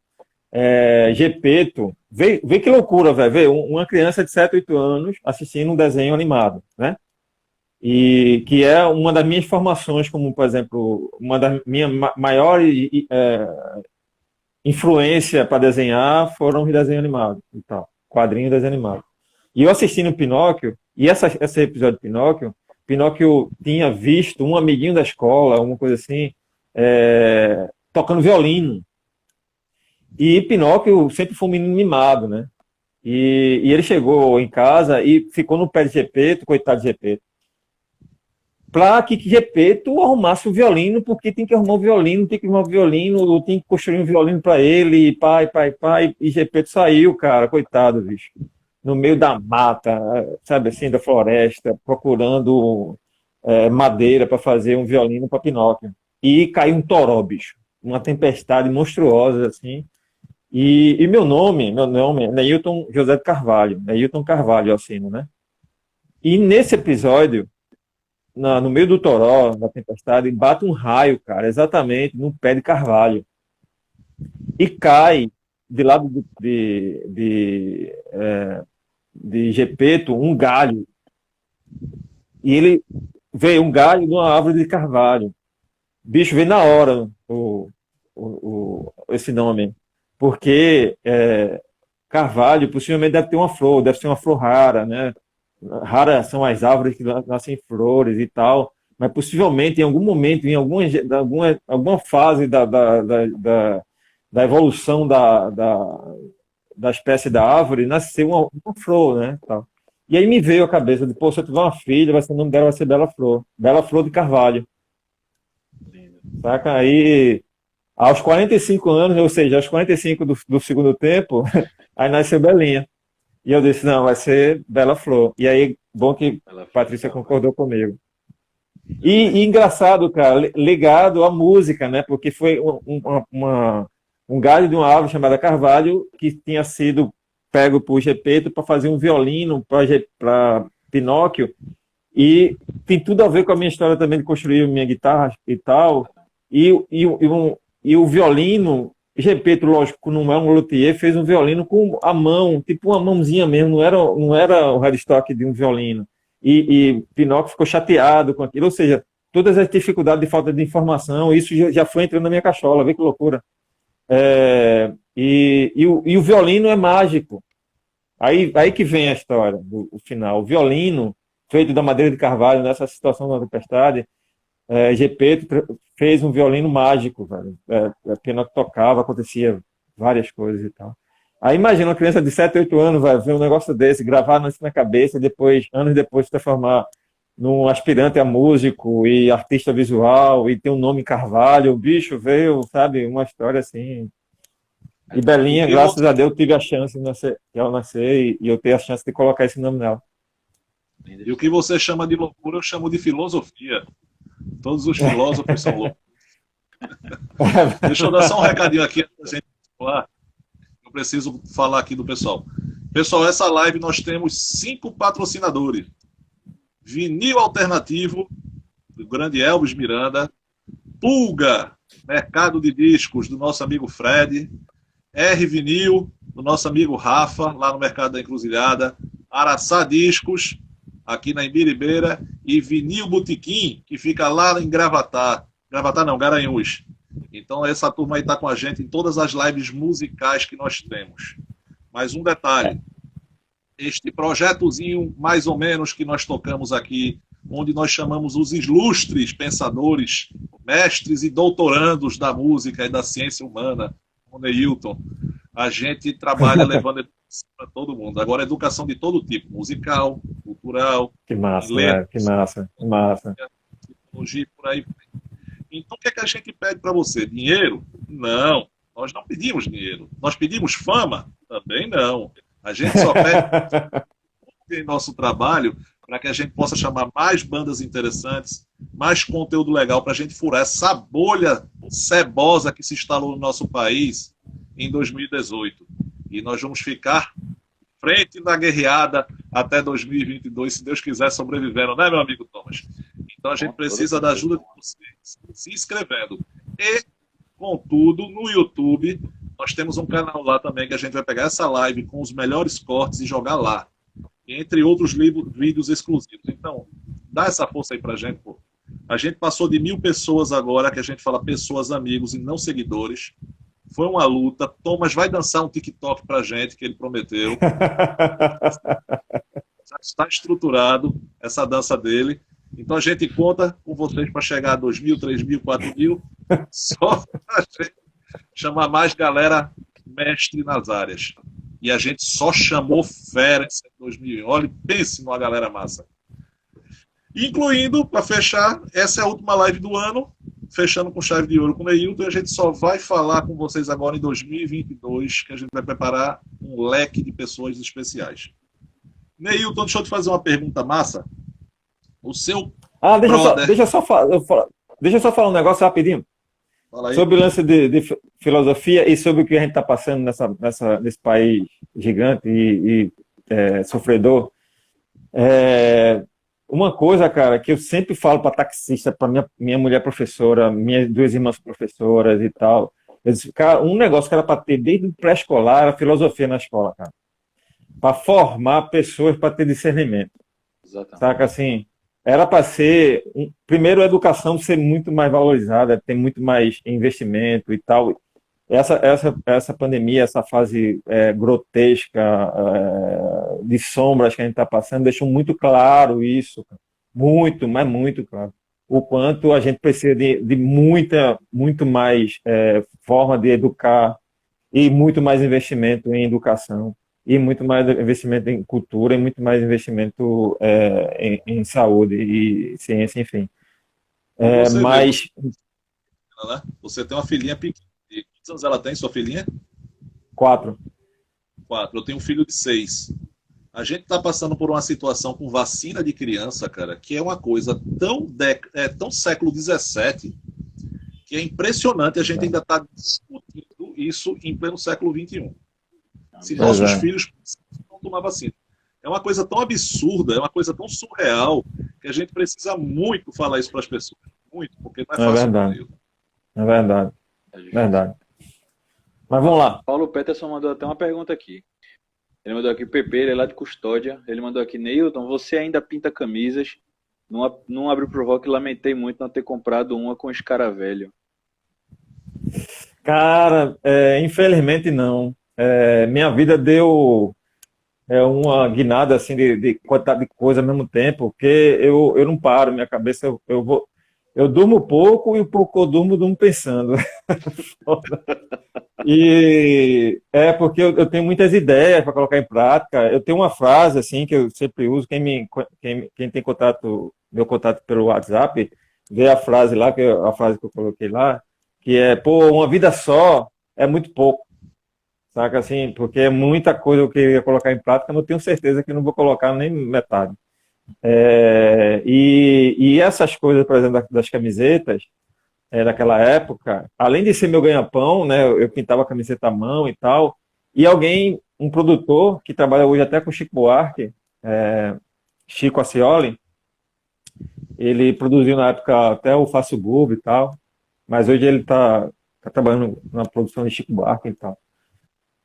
B: Gepeto, vê que loucura, velho, vê uma criança de 7, 8 anos assistindo um desenho animado, né? E que é uma das minhas formações, como, por exemplo, uma das minhas maiores influência para desenhar foram os desenhos animados e tal, quadrinhos e desenho animado. E eu assistindo Pinóquio, e esse episódio de Pinóquio tinha visto um amiguinho da escola, alguma coisa assim, tocando violino. E Pinóquio sempre foi um menino mimado, né? E ele chegou em casa e ficou no pé de Gepeto, coitado de Gepeto, para que Gepeto arrumasse o violino, porque tem que arrumar o violino, tem que construir um violino para ele, e pai, e Gepeto saiu, cara, coitado, bicho, no meio da mata, sabe assim, da floresta, procurando madeira para fazer um violino para Pinóquio. E caiu um toró, bicho, uma tempestade monstruosa, assim, e meu nome é Neilton José de Carvalho, Neilton Carvalho, assim, né? E nesse episódio, no meio do toró, da tempestade, bate um raio, cara, exatamente no pé de Carvalho. E cai de lado de Gepeto um galho. E ele vê um galho de uma árvore de carvalho. Bicho, vê na hora esse nome. Porque carvalho possivelmente deve ter uma flor, deve ser uma flor rara, né? Raras são as árvores que nascem flores e tal, mas possivelmente em algum momento, em alguma fase da evolução da espécie da árvore, nasceu uma flor, né? Tal. E aí me veio a cabeça de, pô, se eu tiver uma filha, o nome dela vai ser Bela Flor de Carvalho. Saca? Aí, aos 45 anos, ou seja, aos 45 do segundo tempo, aí nasceu Belinha. E eu disse, não, vai ser Bela Flor. E aí, bom que Patrícia concordou comigo. E engraçado, cara, ligado à música, né? Porque foi um galho de uma árvore chamada Carvalho que tinha sido pego por Gepeto para fazer um violino para Pinóquio. E tem tudo a ver com a minha história também de construir minha guitarra e tal. E o violino, Gepeto, lógico, não é um luthier, fez um violino com a mão, tipo uma mãozinha mesmo, não era o headstock de um violino. E Pinóquio ficou chateado com aquilo, ou seja, todas as dificuldades de falta de informação, isso já foi entrando na minha cachola, vê que loucura. E o violino é mágico. Aí que vem a história, o final. O violino, feito da madeira de carvalho, nessa situação da tempestade, Gepeto fez um violino mágico, velho. Pinóquio tocava, acontecia várias coisas e tal. Aí imagina uma criança de 7, 8 anos, vai ver um negócio desse, gravar isso na cabeça, e depois, anos depois, se transformar num aspirante a músico e artista visual, e ter um nome Carvalho. O bicho veio, sabe, uma história assim. E Belinha, graças a Deus, tive a chance de ela nascer e eu ter a chance de colocar esse nome nela.
A: E o que você chama de loucura, eu chamo de filosofia. Todos os filósofos são loucos. Deixa eu dar só um recadinho aqui antes da gente falar. Eu preciso falar aqui do pessoal. Pessoal, essa live nós temos 5 patrocinadores. Vinil Alternativo, do grande Elvis Miranda. Pulga, Mercado de Discos, do nosso amigo Fred. R Vinil, do nosso amigo Rafa, lá no Mercado da Encruzilhada. Araçá Discos, aqui na Imbiribeira. E Vinil Botequim, que fica lá em Gravatá. Gravatá não, Garanhuns. Então essa turma aí está com a gente em todas as lives musicais que nós temos. Mais um detalhe. Este projetozinho, mais ou menos, que nós tocamos aqui, onde nós chamamos os ilustres pensadores, mestres e doutorandos da música e da ciência humana, o Neilton, a gente trabalha levando educação para todo mundo. Agora, educação de todo tipo, musical, cultural,
B: que massa,
A: letra,
B: que massa, que massa.
A: Tecnologia, por aí. Então, o que é que a gente pede para você? Dinheiro? Não, nós não pedimos dinheiro. Nós pedimos fama? Também não. A gente só pede em nosso trabalho para que a gente possa chamar mais bandas interessantes, mais conteúdo legal para a gente furar essa bolha cebosa que se instalou no nosso país em 2018. E nós vamos ficar frente na guerreada até 2022, se Deus quiser, sobrevivendo, né, meu amigo Thomas? Então a gente precisa da ajuda de vocês se inscrevendo. E, contudo, no YouTube, nós temos um canal lá também que a gente vai pegar essa live com os melhores cortes e jogar lá. Entre outros vídeos exclusivos. Então, dá essa força aí pra gente, pô. A gente passou de 1000 pessoas agora, que a gente fala pessoas, amigos e não seguidores. Foi uma luta. Thomas vai dançar um TikTok pra gente, que ele prometeu. Já está estruturado essa dança dele. Então a gente conta com vocês para chegar a 2.000, 3.000, 4.000. Só pra gente chamar mais galera mestre nas áreas. E a gente só chamou fera em 2000. Olha, pense numa galera massa. Incluindo, para fechar, essa é a última live do ano, fechando com chave de ouro com o Neilton, e a gente só vai falar com vocês agora em 2022, que a gente vai preparar um leque de pessoas especiais. Neilton, deixa eu te fazer uma pergunta massa. O seu
B: deixa eu só falar um negócio rapidinho. Sobre o lance de filosofia e sobre o que a gente está passando nesse país gigante e sofredor. Uma coisa, cara, que eu sempre falo para taxista, para minha mulher professora, minhas 2 irmãs professoras e tal. Eu disse, cara, um negócio que era para ter desde o pré-escolar era filosofia na escola, cara. Para formar pessoas para ter discernimento. Exatamente. Saca assim? Era para ser, primeiro, a educação ser muito mais valorizada, ter muito mais investimento e tal. Essa pandemia, essa fase grotesca de sombras que a gente está passando, deixou muito claro isso, muito, mas muito claro. O quanto a gente precisa de muito mais forma de educar e muito mais investimento em educação. E muito mais investimento em cultura, e muito mais investimento em saúde e ciência, enfim.
A: Você tem uma filhinha pequena. Quantos anos ela tem, sua filhinha?
B: 4.
A: Eu tenho um filho de 6. A gente está passando por uma situação com vacina de criança, cara, que é uma coisa tão século XVII, que é impressionante. A gente ainda está discutindo isso em pleno século XXI. Se nossos filhos não tomar vacina. É uma coisa tão absurda, é uma coisa tão surreal, que a gente precisa muito falar isso para as pessoas. Muito, porque não é
B: É
A: fácil não,
B: verdade,
A: viu?
B: é verdade,
C: É difícil.
B: verdade. Mas vamos lá.
C: Paulo Peterson mandou até uma pergunta aqui. Ele mandou aqui, PP, ele é lá de Custódia. Ele mandou aqui, Neilton, você ainda pinta camisas? Não abri pro rock, lamentei muito não ter comprado uma com escaravelho.
B: Cara, infelizmente não. Minha vida deu uma guinada assim de quantidade de coisa ao mesmo tempo, porque eu não paro, minha cabeça eu durmo pouco e o pouco eu durmo pensando. E é porque eu tenho muitas ideias para colocar em prática. Eu tenho uma frase assim que eu sempre uso. Quem tem contato, meu contato pelo WhatsApp, vê a frase lá, que é a frase que eu coloquei lá, que é, pô, uma vida só é muito pouco, saca assim, porque é muita coisa que eu ia colocar em prática, mas eu tenho certeza que não vou colocar nem metade. E essas coisas, por exemplo, das camisetas, naquela época, além de ser meu ganha-pão, né, eu pintava a camiseta à mão e tal, e alguém, um produtor que trabalha hoje até com Chico Buarque, Chico Accioli, ele produziu na época até o Faço Burro e tal, mas hoje ele tá trabalhando na produção de Chico Buarque e tal.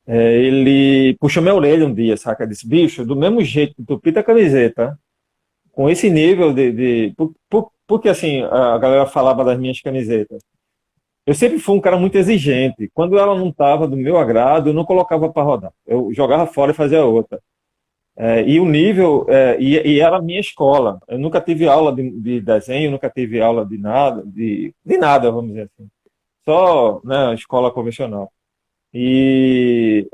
B: Ele puxou minha orelha um dia, saca? Disse, bicho, do mesmo jeito que tu pinta a camiseta, com esse nível porque assim, a galera falava das minhas camisetas. Eu sempre fui um cara muito exigente. Quando ela não estava do meu agrado, eu não colocava para rodar. Eu jogava fora e fazia outra. E o nível, e era a minha escola. Eu nunca tive aula de desenho, nunca tive aula de nada, vamos dizer assim. Só, né, escola convencional. E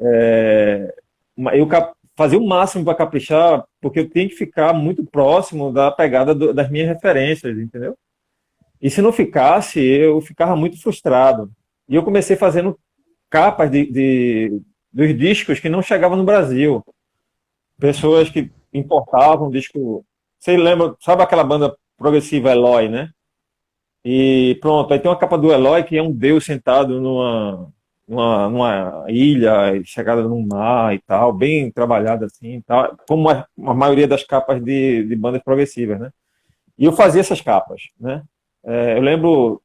B: eu fazia o máximo para caprichar, porque eu tenho que ficar muito próximo da pegada das minhas referências, entendeu? E se não ficasse, eu ficava muito frustrado. E eu comecei fazendo capas dos discos que não chegavam no Brasil. Pessoas que importavam disco. Você lembra, sabe aquela banda progressiva Eloy, né? E pronto, aí tem uma capa do Eloy que é um deus sentado numa ilha, chegada no mar e tal, bem trabalhada assim, e tal, como a maioria das capas de bandas progressivas, né? E eu fazia essas capas, né? Eu lembro,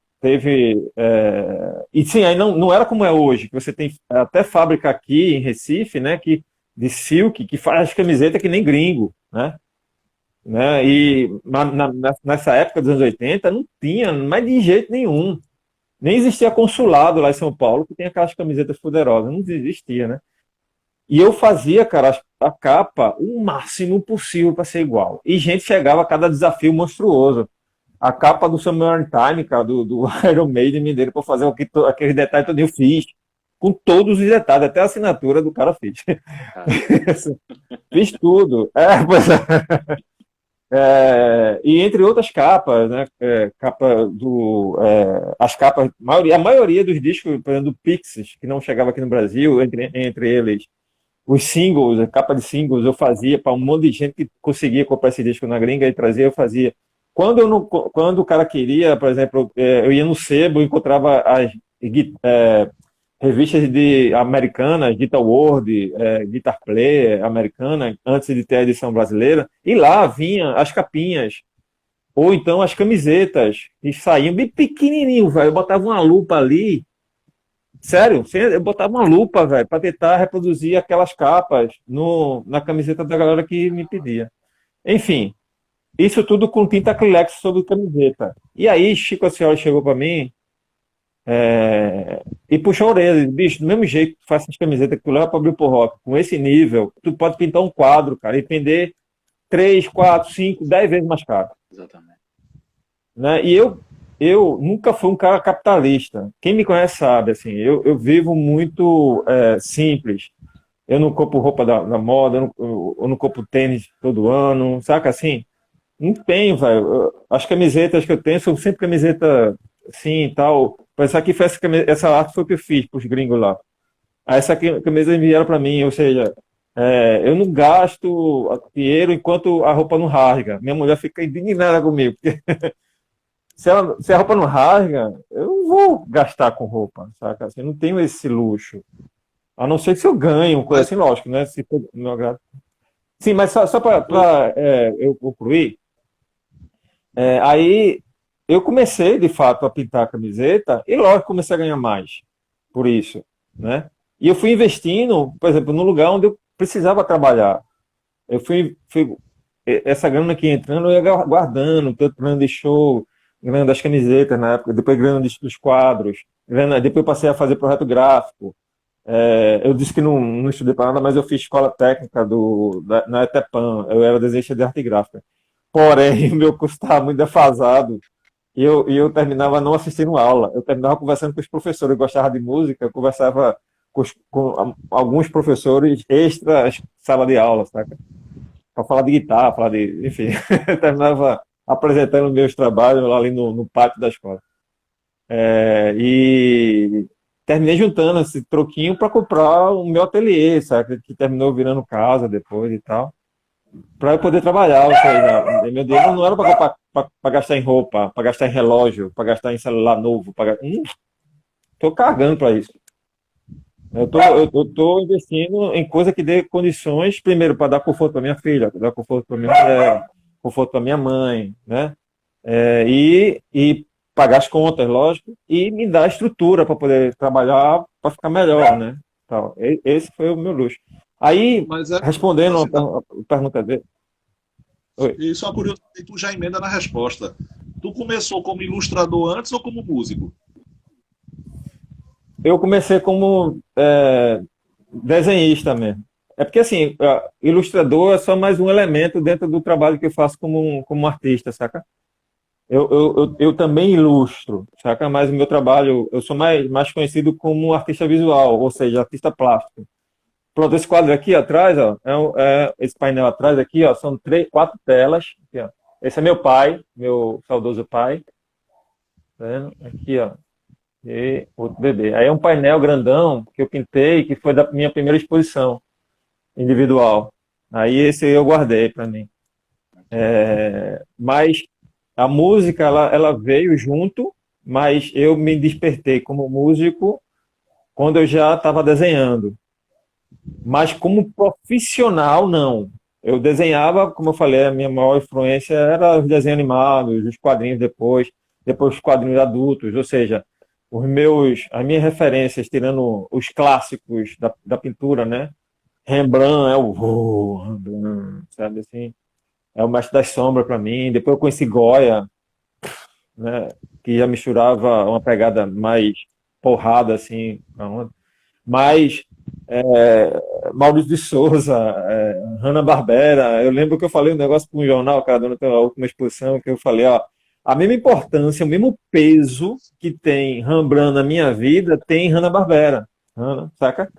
B: e sim, aí não era como é hoje, que você tem até fábrica aqui em Recife, né, de silk, que faz camiseta que nem gringo, né? E nessa época dos anos 80 não tinha, mas de jeito nenhum. Nem existia consulado lá em São Paulo, que tem aquelas camisetas poderosas, não existia, né? E eu fazia, cara, a capa o máximo possível para ser igual. E gente chegava a cada desafio monstruoso. A capa do Summer Time, cara, do Iron Maiden, me deram para fazer aqueles detalhes todo eu fiz. Com todos os detalhes, até a assinatura do cara fez. Fiz tudo. Pois é. E entre outras capas, né? As capas, a maioria dos discos, por exemplo, do Pixies, que não chegava aqui no Brasil, entre eles, os singles, a capa de singles, eu fazia para um monte de gente que conseguia comprar esse disco na gringa e trazia, eu fazia. Quando o cara queria, por exemplo, eu ia no sebo, encontrava as revistas americanas, Guitar World, Guitar Player americana, antes de ter a edição brasileira, e lá vinha as capinhas, ou então as camisetas, que saíam bem pequenininho, velho. Eu botava uma lupa ali, sério, eu botava uma lupa, velho, para tentar reproduzir aquelas capas na camiseta da galera que me pedia. Enfim, isso tudo com tinta acrílica sobre camiseta. E aí, Chico Accioli chegou para mim e puxou a orelha. Disse, bicho, do mesmo jeito que tu faz essas camisetas que tu leva para abrir pro rock, com esse nível, tu pode pintar um quadro, cara, e vender 3, 4, 5, 10 vezes mais caro.
C: Exatamente.
B: Né? E eu nunca fui um cara capitalista. Quem me conhece sabe, assim, eu vivo muito simples. Eu não compro roupa da moda, eu não compro tênis todo ano, saca assim? Não tenho, velho. As camisetas que eu tenho são sempre camiseta assim e tal. Essa aqui foi essa arte foi o que eu fiz pros gringos lá. Aí essa aqui, camisa enviaram para mim, ou seja, eu não gasto dinheiro enquanto a roupa não rasga. Minha mulher fica indignada comigo, porque se a roupa não rasga, eu não vou gastar com roupa, saca? Assim, eu não tenho esse luxo. A não ser que se eu ganho, coisa assim, lógico, né? Se for meu agrado. Sim, mas só para eu concluir, Aí eu comecei, de fato, a pintar a camiseta e logo comecei a ganhar mais por isso, né? E eu fui investindo, por exemplo, no lugar onde eu precisava trabalhar. Essa grana que ia entrando, eu ia guardando, tanto grana de show, grana das camisetas na época, depois grana dos quadros, grana, depois passei a fazer projeto gráfico. Eu disse que não estudei para nada, mas eu fiz escola técnica na ETEPAM, eu era desenhista de arte gráfica. Porém, o meu curso estava muito defasado e eu terminava não assistindo aula. Eu terminava conversando com os professores. Eu gostava de música, eu conversava com alguns professores extra sala de aula, saca? Para falar de guitarra, falar de. Enfim, eu terminava apresentando meus trabalhos lá ali no pátio da escola. E terminei juntando esse troquinho para comprar o meu ateliê, saca? Que terminou virando casa depois e tal para eu poder trabalhar. Ou seja, meu dinheiro não era para gastar em roupa, para gastar em relógio, para gastar em celular novo. Tô cagando para isso. Eu tô investindo em coisa que dê condições, primeiro, para dar conforto para minha filha, dar conforto para minha mulher, conforto para minha mãe, né? E pagar as contas, lógico, e me dar estrutura para poder trabalhar, para ficar melhor, né? Tal. Esse foi o meu luxo. Aí,
A: Mas é
B: respondendo
A: curiosidade.
B: a pergunta dele. Oi.
A: Isso é uma curiosidade, tu já emenda na resposta. Tu começou como ilustrador antes ou como músico?
B: Eu comecei como desenhista mesmo. É porque, assim, ilustrador é só mais um elemento dentro do trabalho que eu faço como artista, saca? Eu também ilustro, saca? Mas o meu trabalho, eu sou mais conhecido como artista visual, ou seja, artista plástico. Pronto, esse quadro aqui atrás, ó, esse painel atrás aqui, ó, são quatro telas. Aqui, ó. Esse é meu pai, meu saudoso pai. Tá vendo? Aqui, ó. E outro bebê. Aí é um painel grandão que eu pintei, que foi da minha primeira exposição individual. Aí esse eu guardei para mim. Mas a música, ela veio junto, mas eu me despertei como músico quando eu já estava desenhando. Mas como profissional, não. Eu desenhava, como eu falei, a minha maior influência era os desenhos animados, os quadrinhos depois os quadrinhos adultos, ou seja, as minhas referências, tirando os clássicos da pintura, né? Rembrandt é Rembrandt, sabe assim? É o mestre das sombras para mim. Depois eu conheci Goya, né? Que já misturava uma pegada mais porrada, assim, mas Maurício de Souza, Hanna-Barbera. Eu lembro que eu falei um negócio para um jornal, cara, durante a última exposição, que eu falei, ó, a mesma importância, o mesmo peso que tem Rembrandt na minha vida, tem Hanna-Barbera, saca?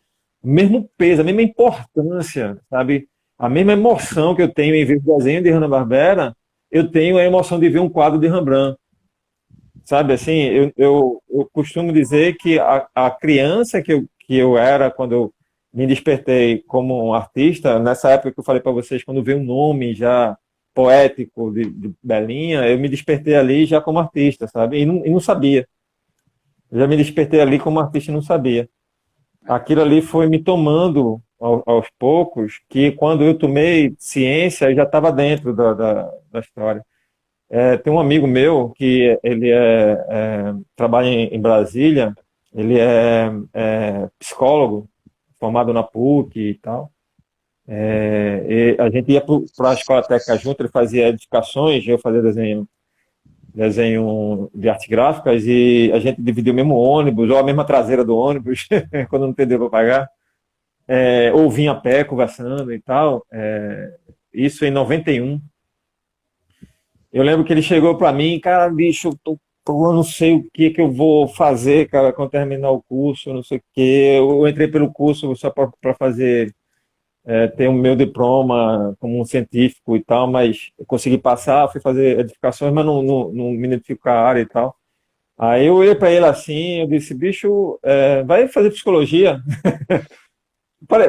B: O mesmo peso, a mesma importância, sabe? A mesma emoção que eu tenho em ver o desenho de Hanna-Barbera, eu tenho a emoção de ver um quadro de Rembrandt. Sabe, assim, eu costumo dizer que a criança que eu era quando eu me despertei como um artista, nessa época que eu falei para vocês, quando veio um nome já poético de Belinha, eu me despertei ali já como artista, sabe? E não sabia. Eu já me despertei ali como artista e não sabia. Aquilo ali foi me tomando aos poucos, que quando eu tomei ciência, eu já estava dentro da história. Tem um amigo meu que ele trabalha em Brasília, ele é psicólogo, formado na PUC e tal. E a gente ia para a escola técnica junto, ele fazia edificações, eu fazia desenho de artes gráficas e a gente dividia o mesmo ônibus, ou a mesma traseira do ônibus, quando não tem dinheiro para pagar, ou vinha a pé conversando e tal. Isso em 91. Eu lembro que ele chegou para mim, cara, bicho, eu não sei o que eu vou fazer, cara, quando terminar o curso, não sei o quê. Eu entrei pelo curso só para fazer, ter o meu diploma como um científico e tal, mas eu consegui passar, fui fazer edificações, mas não me identifico com a área e tal. Aí eu olhei para ele assim, eu disse, bicho, vai fazer psicologia?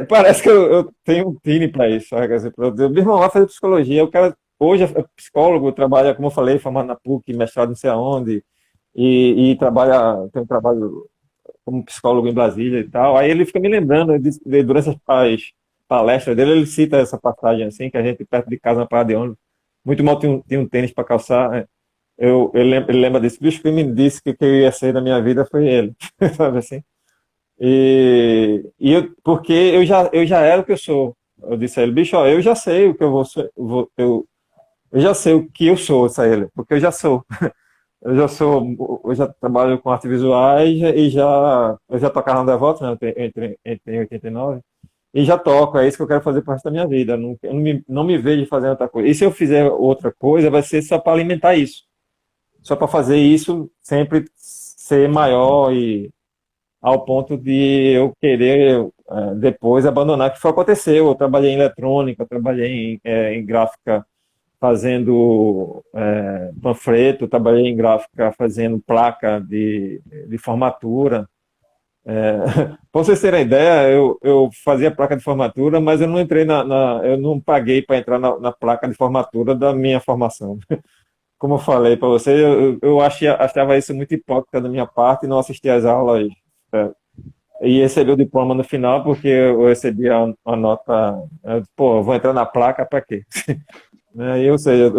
B: Parece que eu tenho um tine para isso, sabe? Assim, meu irmão, vai fazer psicologia. O cara hoje é psicólogo, trabalha, como eu falei, formado na PUC, mestrado não sei aonde, e tem um trabalho como psicólogo em Brasília e tal. Aí ele fica me lembrando, durante as palestras dele, ele cita essa passagem assim, que a gente perto de casa na parada de ônibus, muito mal tinha um tênis para calçar, né? ele lembra disso, bicho, que me disse que o que eu ia ser na minha vida foi ele, sabe assim? Porque eu já era o que eu sou. Eu disse a ele, bicho, ó, eu já sei o que eu vou ser, eu já sei o que eu sou, disse a ele, porque eu já sou. Eu já trabalho com artes visuais eu já tocava no Devoto, né, entre 89, e já toco, é isso que eu quero fazer pro resto da minha vida. Eu não me vejo fazendo outra coisa. E se eu fizer outra coisa, vai ser só para alimentar isso. Só para fazer isso sempre ser maior e ao ponto de eu querer depois abandonar, que foi o que aconteceu. Eu trabalhei em eletrônica, eu trabalhei em gráfica fazendo panfleto, eu trabalhei em gráfica fazendo placa de formatura. Para vocês terem ideia, eu fazia placa de formatura, mas eu não entrei eu não paguei para entrar na placa de formatura da minha formação. Como eu falei para você, eu achava isso muito hipócrita da minha parte e não assistia às aulas é, e recebi o diploma no final porque eu recebi a nota. Pô, eu vou entrar na placa para quê? Né? Ou seja,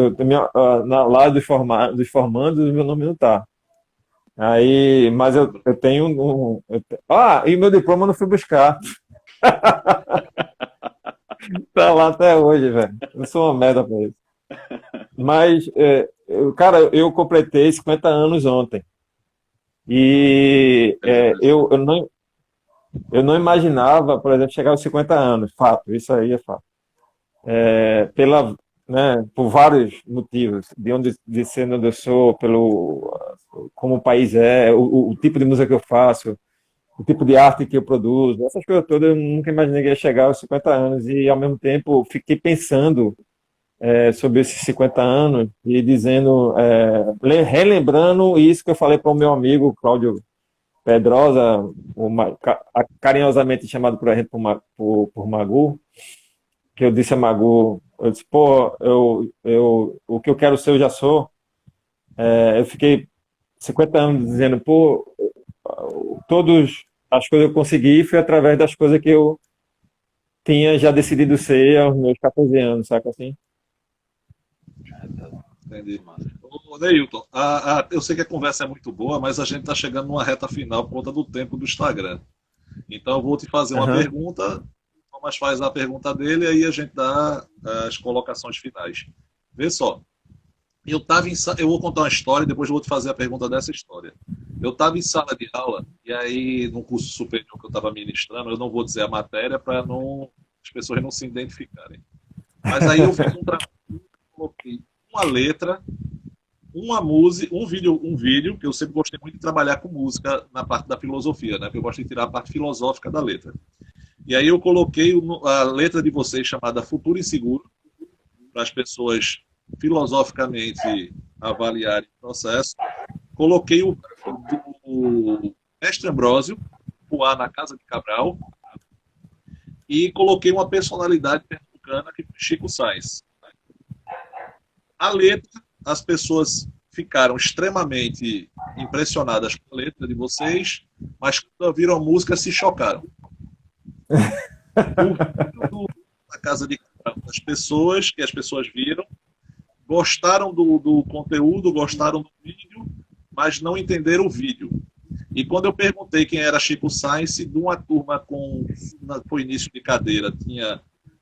B: lá dos formandos, o meu nome não está. Aí, mas eu tenho e meu diploma eu não fui buscar. Tá lá até hoje, velho. Eu sou uma merda pra isso. Mas, cara, eu completei 50 anos ontem. E eu não imaginava, por exemplo, chegar aos 50 anos. Fato, isso aí é fato. Por vários motivos, de ser onde eu sou, como o país é, o tipo de música que eu faço, o tipo de arte que eu produzo, essas coisas todas eu nunca imaginei que ia chegar aos 50 anos e ao mesmo tempo fiquei pensando sobre esses 50 anos e dizendo, relembrando isso que eu falei para o meu amigo Cláudio Pedrosa, carinhosamente chamado por a gente por Magu, que eu disse a Magu, eu disse, pô, o que eu quero ser eu já sou. Eu fiquei 50 anos dizendo, pô, todas as coisas que eu consegui foi através das coisas que eu tinha já decidido ser aos meus 14 anos, saca assim?
A: Entendi. Neilton, eu sei que a conversa é muito boa, mas a gente está chegando numa reta final por conta do tempo do Instagram. Então eu vou te fazer uma
B: Aham.
A: pergunta, o Thomas faz a pergunta dele e aí a gente dá as colocações finais. Vê só, eu vou contar uma história e depois eu vou te fazer a pergunta dessa história. Eu estava em sala de aula e aí no curso superior que eu estava ministrando, eu não vou dizer a matéria para não as pessoas não se identificarem. Mas aí eu fiz um trabalho, coloquei uma letra, uma música, um vídeo, que eu sempre gostei muito de trabalhar com música na parte da filosofia, né? Porque eu gosto de tirar a parte filosófica da letra. E aí eu coloquei a letra de vocês chamada Futuro Inseguro, para as pessoas filosoficamente avaliarem o processo. Coloquei do Mestre Ambrósio, Voar na Casa de Cabral, e coloquei uma personalidade pernambucana que foi Chico Sainz. A letra, as pessoas ficaram extremamente impressionadas com a letra de vocês, mas quando ouviram a música se chocaram. O vídeo da Casa de Cabral, que as pessoas viram, gostaram do conteúdo, gostaram do vídeo, mas não entenderam o vídeo. E quando eu perguntei quem era Chico Sainz, de uma turma foi início de cadeira, tinha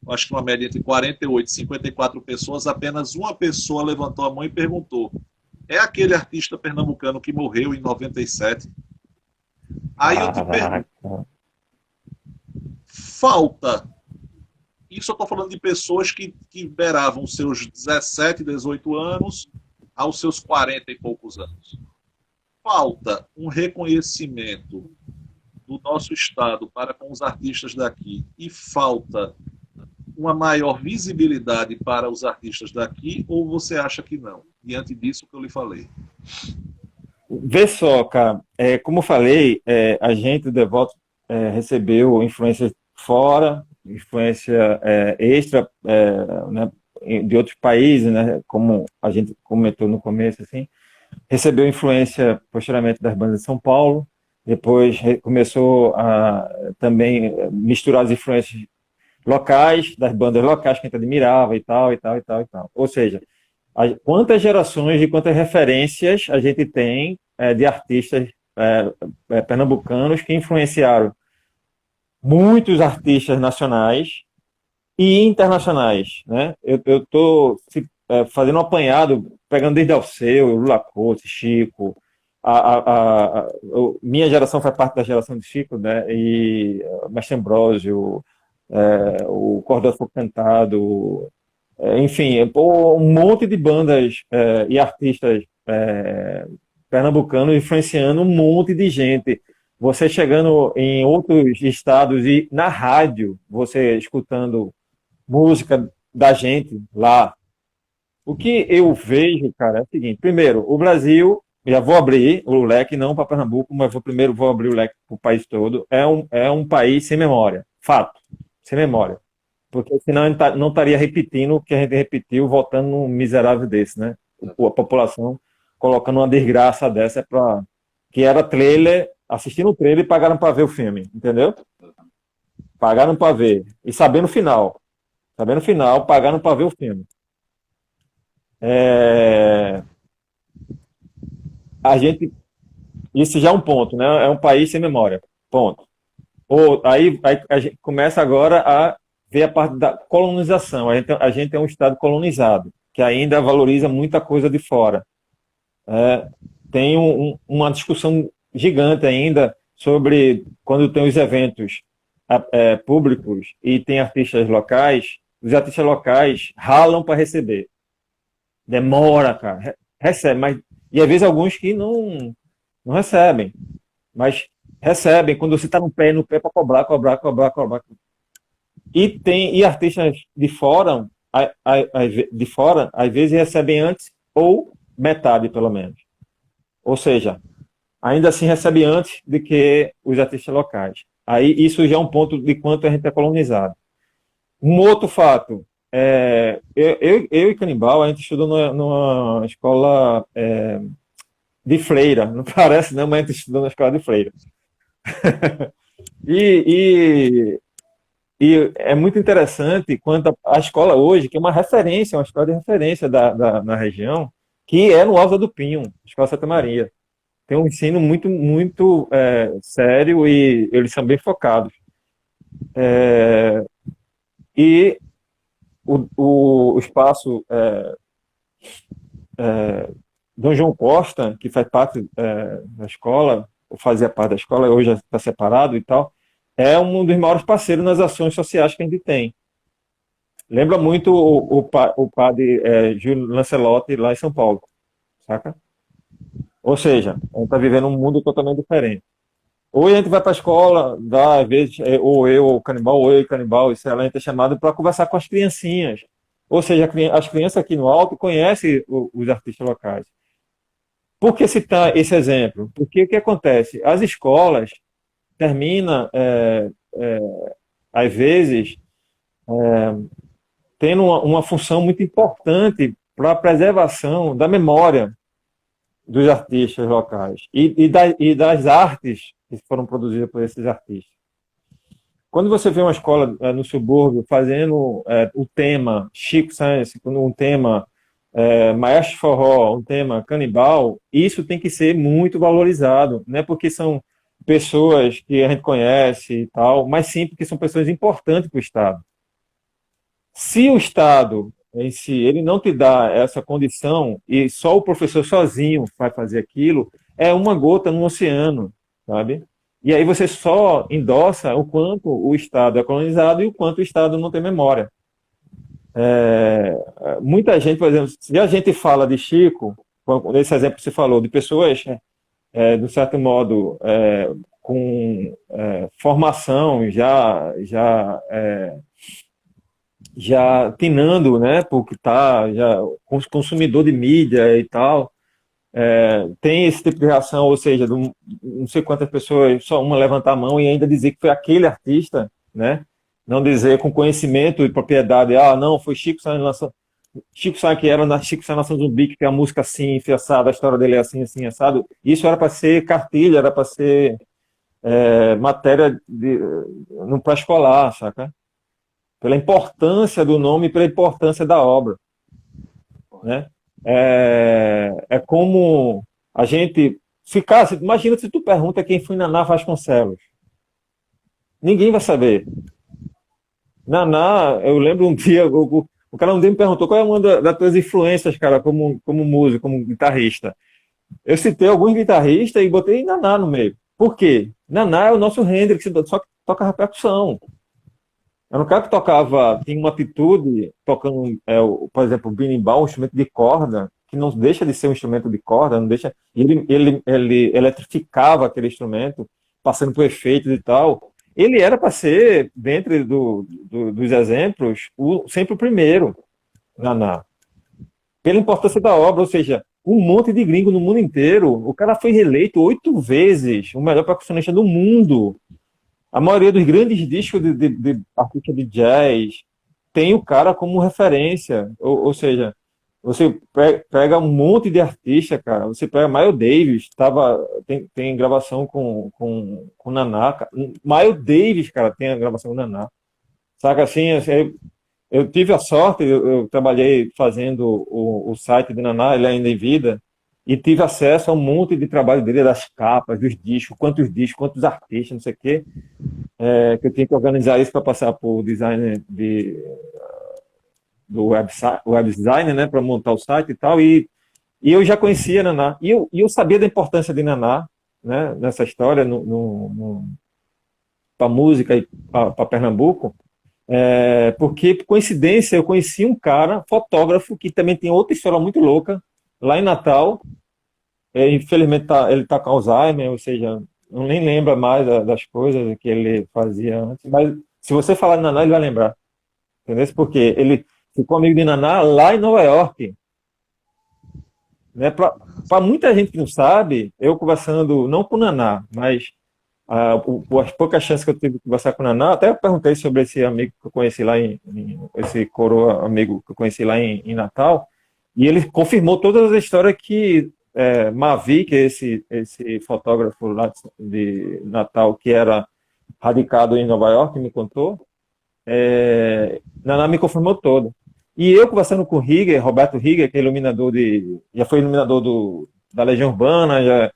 A: acho que uma média entre 48 e 54 pessoas, apenas uma pessoa levantou a mão e perguntou: é aquele artista pernambucano que morreu em 97? Aí eu te pergunto, falta. Isso eu estou falando de pessoas que beiravam seus 17, 18 anos aos seus 40 e poucos anos. Falta um reconhecimento do nosso Estado para com os artistas daqui e falta uma maior visibilidade para os artistas daqui, ou você acha que não? Diante disso que eu lhe falei.
B: Vê só, cara, como eu falei, a gente, do Devoto, recebeu influência fora, influência extra, né, de outros países, né, como a gente comentou no começo, assim, recebeu influência posteriormente das bandas de São Paulo, depois começou a também misturar as influências locais, das bandas locais que a gente admirava e tal, e tal, e tal, e tal. Ou seja, Quantas gerações e quantas referências a gente tem de artistas pernambucanos que influenciaram muitos artistas nacionais e internacionais, né? Eu estou fazendo um apanhado, pegando desde Alceu, Lula Cote, Chico, minha geração faz parte da geração de Chico, né? E Mestre Ambrósio, o Cordel Fogo Cantado, enfim, um monte de bandas e artistas pernambucanos influenciando um monte de gente. Você chegando em outros estados e na rádio, você escutando música da gente lá. O que eu vejo, cara, é o seguinte: primeiro, o Brasil, já vou abrir o leque, não para Pernambuco, mas primeiro vou abrir o leque para o país todo, é um país sem memória. Fato, sem memória. Porque senão a gente não estaria repetindo o que a gente repetiu, votando num miserável desse, né? A população colocando uma desgraça dessa que era trailer, assistindo o trailer e pagaram para ver o filme, entendeu? Pagaram para ver. E sabendo o final. Sabendo o final, pagaram para ver o filme. A gente, isso já é um ponto, né? É um país sem memória. Ponto. Aí a gente começa agora a ver a parte da colonização. A gente é um estado colonizado, que ainda valoriza muita coisa de fora. Tem uma discussão gigante ainda sobre quando tem os eventos públicos e tem artistas locais, os artistas locais ralam para receber. Demora, cara. Recebe, mas e às vezes alguns que não recebem, mas recebem quando você está no pé para cobrar. E artistas de fora, às vezes recebem antes ou metade, pelo menos. Ou seja, ainda assim recebe antes do que os artistas locais. Aí isso já é um ponto de quanto a gente é colonizado. Um outro fato, eu e Canibal, a gente estudou numa escola de freira, não parece não, mas a gente estudou na escola de freira. E é muito interessante quanto a escola hoje, que é uma referência, uma escola de referência na região, que é no Alto do Pinho, Escola Santa Maria. Tem um ensino muito, muito sério e eles são bem focados. E o espaço Dom João Costa, que faz parte da escola, ou fazia parte da escola, hoje já está separado e tal, é um dos maiores parceiros nas ações sociais que a gente tem. Lembra muito o padre Júlio Lancelotti lá em São Paulo, saca? Ou seja, a gente está vivendo um mundo totalmente diferente. Ou a gente vai para a escola, às vezes, ou eu, ou Canibal, ou eu e Canibal, isso a gente é chamado para conversar com as criancinhas. Ou seja, as crianças aqui no Alto conhecem os artistas locais. Por que citar esse exemplo? Porque o que acontece? As escolas terminam, às vezes, tendo uma função muito importante para a preservação da memória dos artistas locais e das artes que foram produzidas por esses artistas. Quando você vê uma escola no subúrbio fazendo o tema Chico Science, um tema Maestro Forró, um tema Canibal, isso tem que ser muito valorizado, não é porque são pessoas que a gente conhece e tal, mas sim porque são pessoas importantes para o Estado. Se o Estado em si, ele não te dá essa condição e só o professor sozinho vai fazer aquilo, é uma gota no oceano, sabe? E aí você só endossa o quanto o Estado é colonizado e o quanto o Estado não tem memória. Muita gente, por exemplo, se a gente fala de Chico, nesse exemplo que você falou, de pessoas, de certo modo, com formação já tinando, né, porque tá já consumidor de mídia e tal, tem esse tipo de reação, ou seja, não sei quantas pessoas, só uma levantar a mão e ainda dizer que foi aquele artista, né, não dizer com conhecimento e propriedade, não, foi Chico Sá que era na Chico Sá Nação Zumbi, que tem a música assim, assada, a história dele é assim, assim, assado. Isso era para ser cartilha, era para ser matéria no pré-escolar, saca? Pela importância do nome e pela importância da obra, né? É como a gente ficar. Imagina se tu pergunta quem foi Naná Vasconcelos. Ninguém vai saber. Naná, eu lembro um dia, o cara um dia me perguntou qual é uma das tuas influências, cara, como músico, como guitarrista. Eu citei alguns guitarristas e botei Naná no meio. Por quê? Naná é o nosso Hendrix, só que toca percussão. Era um cara que tocava, tinha uma atitude, tocando, por exemplo, o berimbau, um instrumento de corda, que não deixa de ser um instrumento de corda, não deixa. Ele eletrificava aquele instrumento, passando por efeitos e tal. Ele era para ser, dentro dos exemplos, sempre o primeiro, Naná. Pela importância da obra, ou seja, um monte de gringo no mundo inteiro. O cara foi reeleito 8 vezes o melhor percussionista do mundo. A maioria dos grandes discos de artista de jazz tem o cara como referência. Ou seja, você pega um monte de artista, cara. Você pega Miles Davis, tem gravação com Naná. Miles Davis, cara, tem a gravação com Naná. Saca assim, eu tive a sorte, eu trabalhei fazendo o site do Naná, ele ainda em vida, e tive acesso a um monte de trabalho dele, das capas, dos discos, quantos artistas, não sei o quê, que eu tinha que organizar isso para passar por designer do web designer, né, para montar o site e tal, e eu já conhecia Naná, e eu sabia da importância de Naná, né, nessa história, para música e para Pernambuco, porque, por coincidência, eu conheci um cara, fotógrafo, que também tem outra história muito louca, lá em Natal. Infelizmente, ele está com Alzheimer, ou seja, não nem lembra mais das coisas que ele fazia antes. Mas se você falar de Naná, ele vai lembrar. Entendeu? Porque ele ficou amigo de Naná lá em Nova York. Né? Para muita gente que não sabe, eu conversando, não com o Naná, mas as poucas chances que eu tive de conversar com o Naná, até eu perguntei sobre esse amigo que eu conheci lá esse coroa amigo que eu conheci lá em Natal, e ele confirmou todas as histórias que Mavi, que é esse fotógrafo lá de Natal, que era radicado em Nova York, me contou. Naná me confirmou todo. E eu conversando com o Rieger, Roberto Rieger, que é já foi iluminador da Legião Urbana,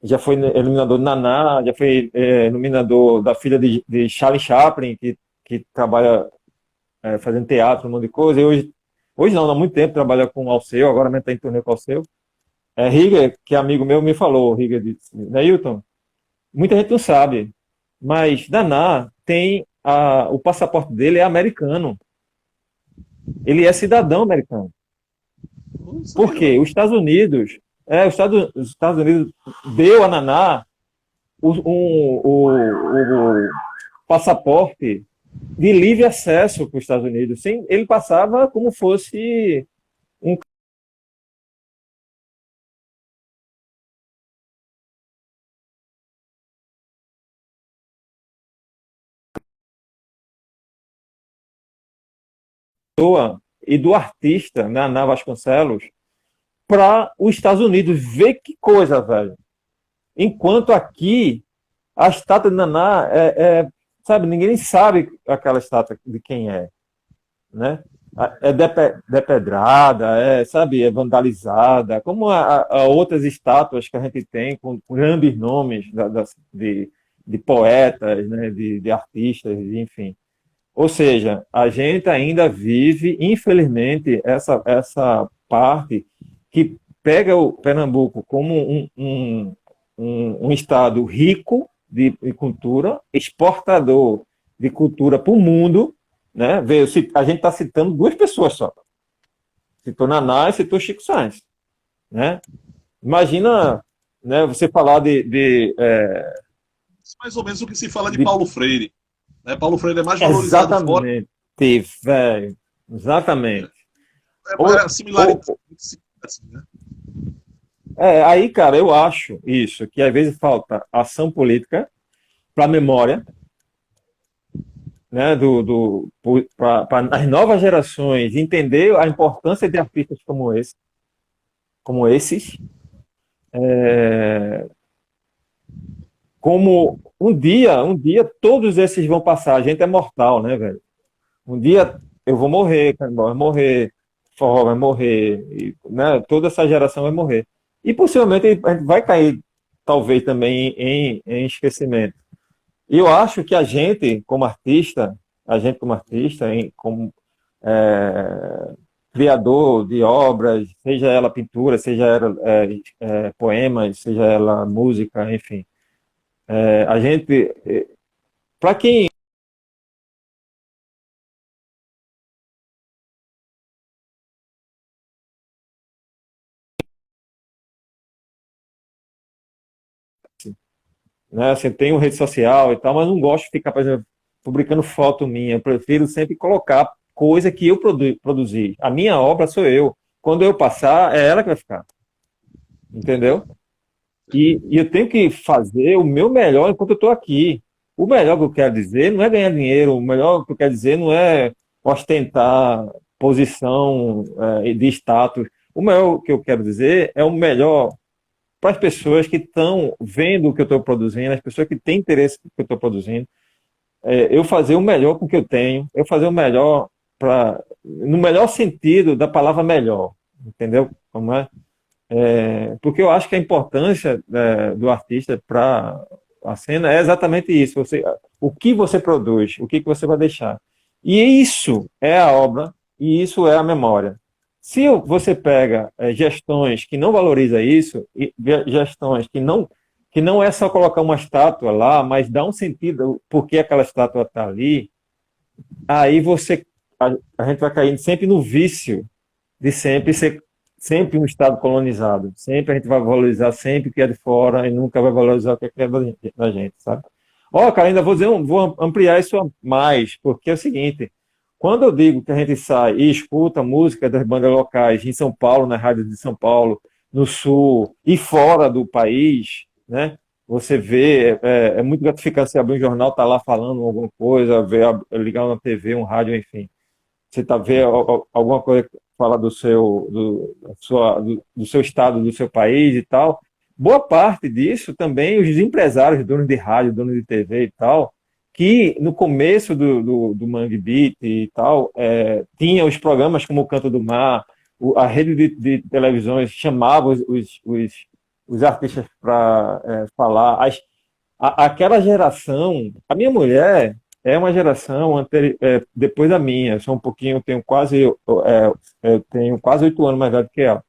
B: já foi iluminador de Naná, já foi iluminador da filha de Charlie Chaplin, que trabalha fazendo teatro, um monte de coisa. E hoje não, há muito tempo trabalha com o Alceu, agora mesmo está em turnê com o Alceu. Rieger, que é amigo meu, me falou, Rieger disse, Neilton, muita gente não sabe, mas Naná tem o passaporte dele é americano. Ele é cidadão americano. Por quê? Os Estados Unidos deu a Naná o passaporte de livre acesso para os Estados Unidos. Ele passava como fosse um e do artista Naná Vasconcelos para os Estados Unidos. Vê que coisa, velho. Enquanto aqui, a estátua de Naná sabe, ninguém sabe aquela estátua de quem é, né? Depedrada, sabe, é vandalizada, como a outras estátuas que a gente tem com grandes nomes de poetas, né, de artistas, enfim. Ou seja, a gente ainda vive, infelizmente, essa parte que pega o Pernambuco como um estado rico de cultura, exportador de cultura para o mundo, né? A gente está citando duas pessoas só. Citou Naná e citou Chico Sainz, né? Imagina, né, você falar
A: mais ou menos o que se fala de Paulo Freire. Né? Paulo Freire é mais valorizado fora.
B: Exatamente, velho. Exatamente.
A: Similar assim, né?
B: Aí, cara, eu acho isso, que às vezes falta ação política para a memória, né, para as novas gerações entender a importância de artistas como esses, como um dia todos esses vão passar. A gente é mortal, né, velho? Um dia eu vou morrer, cara, eu vou morrer. forró vai morrer, né? Toda essa geração vai morrer. E possivelmente a gente vai cair, talvez, também em esquecimento. E eu acho que a gente como artista, como criador de obras, seja ela pintura, seja ela poemas, seja ela música, enfim, a gente, para quem né? Assim, tenho rede social e tal, mas não gosto de ficar, por exemplo, publicando foto minha. Eu prefiro sempre colocar coisa que eu produzi. A minha obra sou eu. Quando eu passar, é ela que vai ficar. Entendeu? E eu tenho que fazer o meu melhor enquanto eu estou aqui. O melhor que eu quero dizer não é ganhar dinheiro, o melhor que eu quero dizer não é ostentar posição, de status. O melhor que eu quero dizer é o melhor para as pessoas que estão vendo o que eu estou produzindo, as pessoas que têm interesse no que eu estou produzindo, eu fazer o melhor com o que eu tenho, eu fazer o melhor no melhor sentido da palavra melhor, entendeu? Como é? Porque eu acho que a importância do artista para a cena é exatamente isso, o que você produz, o que você vai deixar. E isso é a obra e isso é a memória. Se você pega gestões que não valorizam isso, e gestões que não é só colocar uma estátua lá, mas dá um sentido por que aquela estátua está ali, aí a gente vai caindo sempre no vício de sempre ser sempre um Estado colonizado. Sempre a gente vai valorizar sempre o que é de fora e nunca vai valorizar o que é da gente, sabe? Ó, cara, ainda vou ampliar isso a mais, porque é o seguinte, quando eu digo que a gente sai e escuta música das bandas locais em São Paulo, nas rádios de São Paulo, no Sul e fora do país, né? Você vê, é muito gratificante você abrir um jornal, tá lá falando alguma coisa, ligar na TV, um rádio, enfim. Você está vendo alguma coisa que fala do seu estado, do seu país e tal. Boa parte disso também os empresários, donos de rádio, donos de TV e tal, que no começo do Mangue Beat e tal, tinha os programas como o Canto do Mar, a rede de televisões chamava os artistas para falar. Aquela geração, a minha mulher é uma geração depois da minha. Eu sou um pouquinho, eu tenho quase 8 anos mais velho que ela.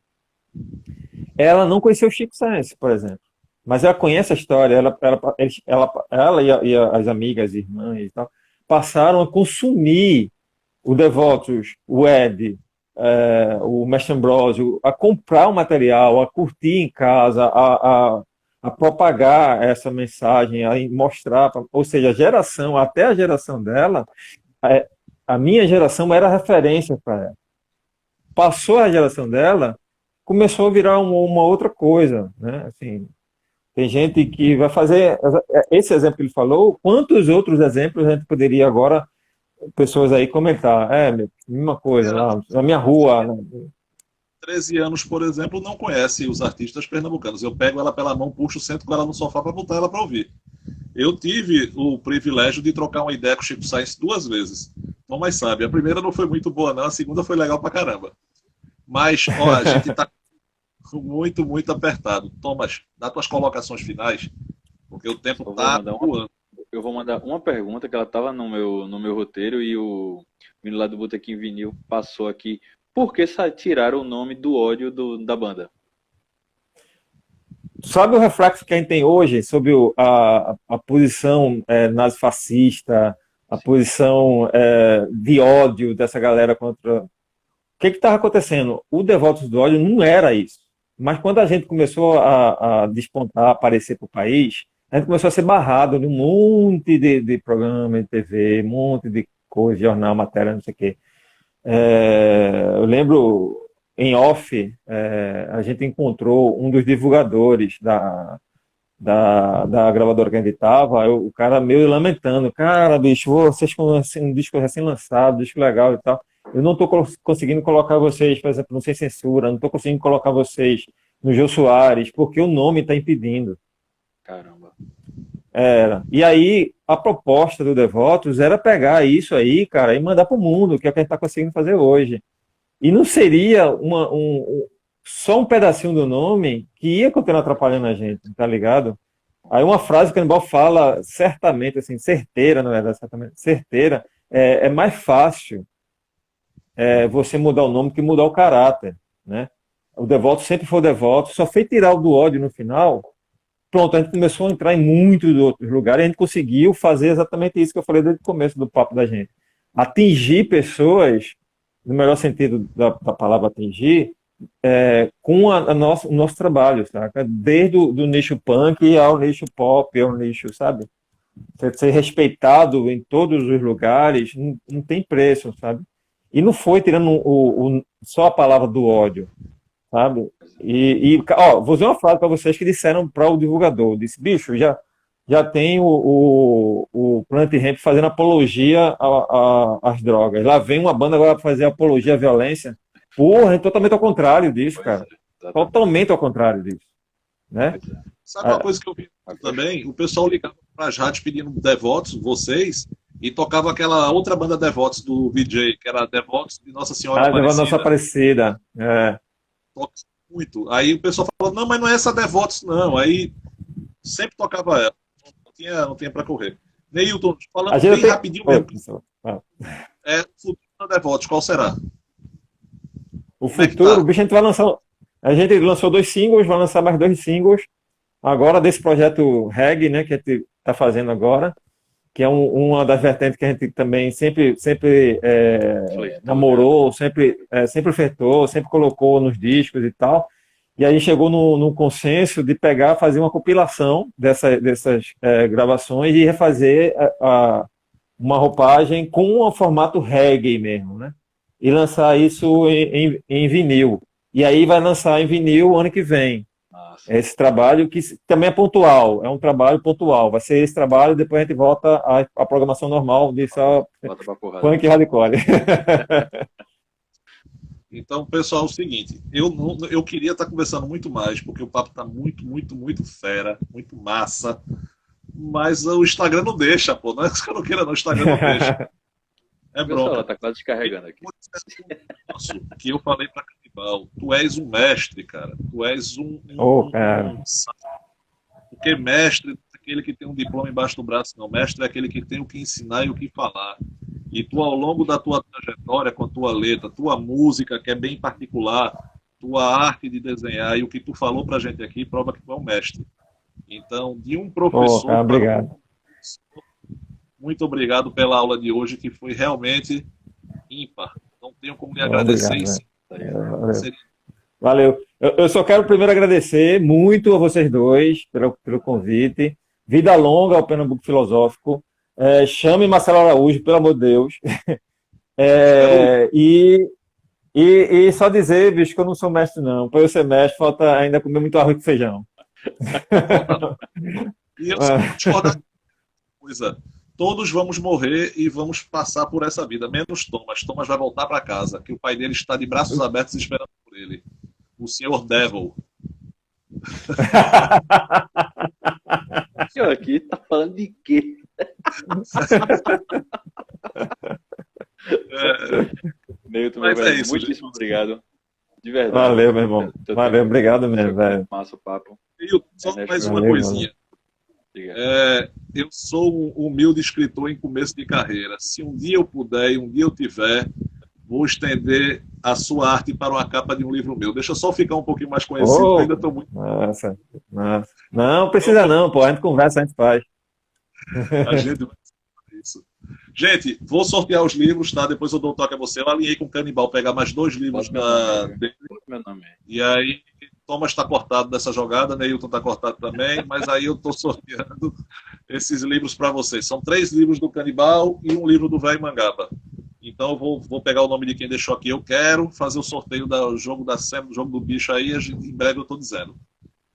B: Ela não conheceu o Chico Science, por exemplo, mas ela conhece a história. Ela e as amigas, irmãs e tal, passaram a consumir o Devotos, o Ed, o Mestre Ambrósio, a comprar o material, a curtir em casa, a propagar essa mensagem, a mostrar, ou seja, até a geração dela, a, a minha geração era referência para ela. Passou a geração dela, começou a virar uma outra coisa, né? Assim, tem gente que vai fazer esse exemplo que ele falou, quantos outros exemplos a gente poderia agora, pessoas aí comentar, mesma coisa, lá, na minha rua, né?
A: 13 anos, por exemplo, não conhece os artistas pernambucanos. Eu pego ela pela mão, puxo, sento com ela no sofá para botar ela para ouvir. Eu tive o privilégio de trocar uma ideia com o Chico Sainz 2 vezes. Mas sabe, a primeira não foi muito boa, não. A segunda foi legal pra caramba. Mas, ó, a gente tá muito, muito apertado. Thomas, dá tuas colocações finais, porque o tempo tá voando.
C: Eu vou mandar uma pergunta que ela estava no meu roteiro e o menino lá do Botequim Vinil passou aqui. Por que tiraram o nome do ódio da banda?
B: Sabe o reflexo que a gente tem hoje sobre a posição nazifascista, a posição de ódio dessa galera contra. O que estava acontecendo? O Devotos do Ódio não era isso. Mas quando a gente começou a despontar, a aparecer para o país, a gente começou a ser barrado num monte de programa de TV, um monte de coisa, jornal, matéria, não sei o quê. Eu lembro, em off, a gente encontrou um dos divulgadores da gravadora que a gente estava, o cara meio lamentando, cara, bicho, vocês com um disco recém-lançado, disco legal e tal, eu não estou conseguindo colocar vocês, por exemplo, no Sem Censura, não estou conseguindo colocar vocês no Jô Soares, porque o nome está impedindo.
C: Caramba.
B: E aí, a proposta do Devotos era pegar isso aí, cara, e mandar para o mundo, que é o que a gente está conseguindo fazer hoje. E não seria só um pedacinho do nome que ia continuar atrapalhando a gente, tá ligado? Aí uma frase que o Canibal fala certamente, assim, certeira, não é certamente, certeira, é mais fácil você mudar o nome que mudar o caráter, né? O devoto sempre foi devoto, só foi tirar o do ódio no final. Pronto, a gente começou a entrar em muitos outros lugares e a gente conseguiu fazer exatamente isso que eu falei desde o começo do papo da gente. Atingir pessoas, no melhor sentido da palavra atingir, com o nosso trabalho, saca? Desde do nicho punk ao nicho pop, ao nicho, sabe? Ser respeitado em todos os lugares, não tem preço, sabe? E não foi tirando só a palavra do ódio, sabe? Ó, vou dizer uma frase para vocês que disseram para o divulgador, disse, bicho, já tem o Planet Hemp fazendo apologia às drogas. Lá vem uma banda agora para fazer apologia à violência. Porra, é totalmente ao contrário disso, cara. Totalmente ao contrário disso, né?
A: Sabe uma coisa que eu vi também? O pessoal ligava para as rádios pedindo Devotos, vocês, e tocava aquela outra banda Devotos do VJ, que era Devotos de Nossa Senhora Aparecida.
B: Nossa Aparecida.
A: Toca muito. Aí o pessoal falou, não, mas não é essa Devotos, não. Aí sempre tocava ela. Não tinha para correr. Neilton, falando bem rapidinho mesmo. Futuro da Devotos, qual será?
B: O futuro, o bicho, a gente lançou 2 singles, vai lançar mais 2 singles agora desse projeto reggae, né, que a gente está fazendo agora, que é uma das vertentes que a gente também sempre namorou, sempre ofertou, sempre colocou nos discos e tal. E aí chegou no consenso de fazer uma compilação dessas gravações e refazer uma roupagem com o formato reggae mesmo, né? E lançar isso em vinil. E aí vai lançar em vinil ano que vem. Nossa. Esse trabalho que também é pontual, é um trabalho pontual. Vai ser esse trabalho, depois a gente volta à programação normal de só punk e hardcore.
A: Então, pessoal, é o seguinte, eu queria estar conversando muito mais, porque o papo está muito, muito, muito fera, muito massa, mas o Instagram não deixa, pô. Não é que eu não queira, não, o Instagram não deixa. É bronca.
C: Tá quase descarregando aqui.
A: Que eu falei para Canibal, tu és um mestre, cara. Tu és
B: cara.
A: Porque mestre é aquele que tem um diploma embaixo do braço, não. Mestre é aquele que tem o que ensinar e o que falar. E tu, ao longo da tua trajetória, com a tua letra, tua música, que é bem particular, tua arte de desenhar e o que tu falou pra gente aqui, prova que tu é um mestre. Então, de um professor...
B: cara, obrigado.
A: Muito obrigado pela aula de hoje, que foi realmente ímpar. Não tenho como lhe agradecer.
B: Obrigado, valeu. Eu só quero primeiro agradecer muito a vocês dois pelo convite. Vida longa ao Pernambuco Filosófico. Chame Marcelo Araújo, pelo amor de Deus. E só dizer, bicho, que eu não sou mestre, não. Para eu ser mestre, falta ainda comer muito arroz com feijão.
A: E eu só discordo de coisa. Todos vamos morrer e vamos passar por essa vida, menos Thomas. Thomas vai voltar para casa, que o pai dele está de braços abertos esperando por ele. O senhor Devil.
C: O aqui tá falando de quê? Neilton, meu velho, muitíssimo obrigado. De verdade.
B: Valeu, meu irmão. Valeu, obrigado mesmo, velho.
C: Massa o papo.
A: Neilton, só mais uma coisinha. Eu sou um humilde escritor em começo de carreira. Se um dia eu puder e um dia eu tiver, vou estender a sua arte para uma capa de um livro meu. Deixa eu só ficar um pouquinho mais conhecido, eu ainda estou muito...
B: Nossa. Não precisa não, pô. A gente conversa, a gente faz.
A: A gente vai fazer isso. Gente, vou sortear os livros, tá? Depois eu dou um toque a você. Eu alinhei com o Canibal pegar mais 2 livros dele.
C: Meu nome.
A: E aí, Thomas está cortado dessa jogada, Neilton está cortado também, mas aí eu estou sorteando esses livros para vocês. São 3 livros do Canibal e um livro do Velho Mangaba. Então eu vou pegar o nome de quem deixou aqui. Eu quero fazer o sorteio do jogo da SEM, do jogo do bicho aí, em breve eu estou dizendo.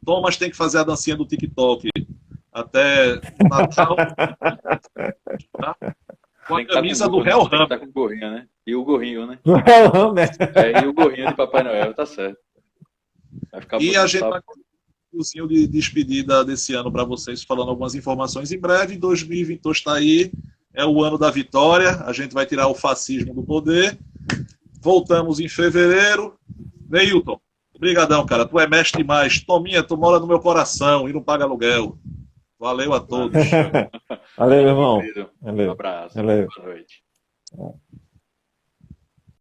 A: Thomas tem que fazer a dancinha do TikTok até Natal. Tá? Com a camisa do Hell Ram.
C: Tá com o gorrinho, né? E o gorrinho, né?
B: Hell Ram, né?
C: E o gorrinho de Papai Noel, tá certo. Vai ficar
A: e a gente vai com um de despedida desse ano para vocês, falando algumas informações em breve. 2022 está aí, é o ano da vitória. A gente vai tirar o fascismo do poder. voltamos em fevereiro. Neilton, obrigadão, cara. Tu é mestre demais. Tominha, tu mora no meu coração e não paga aluguel. Valeu a todos.
B: Valeu, meu irmão.
C: Querido. Um
B: Valeu.
C: abraço.
B: Valeu.
C: Boa noite.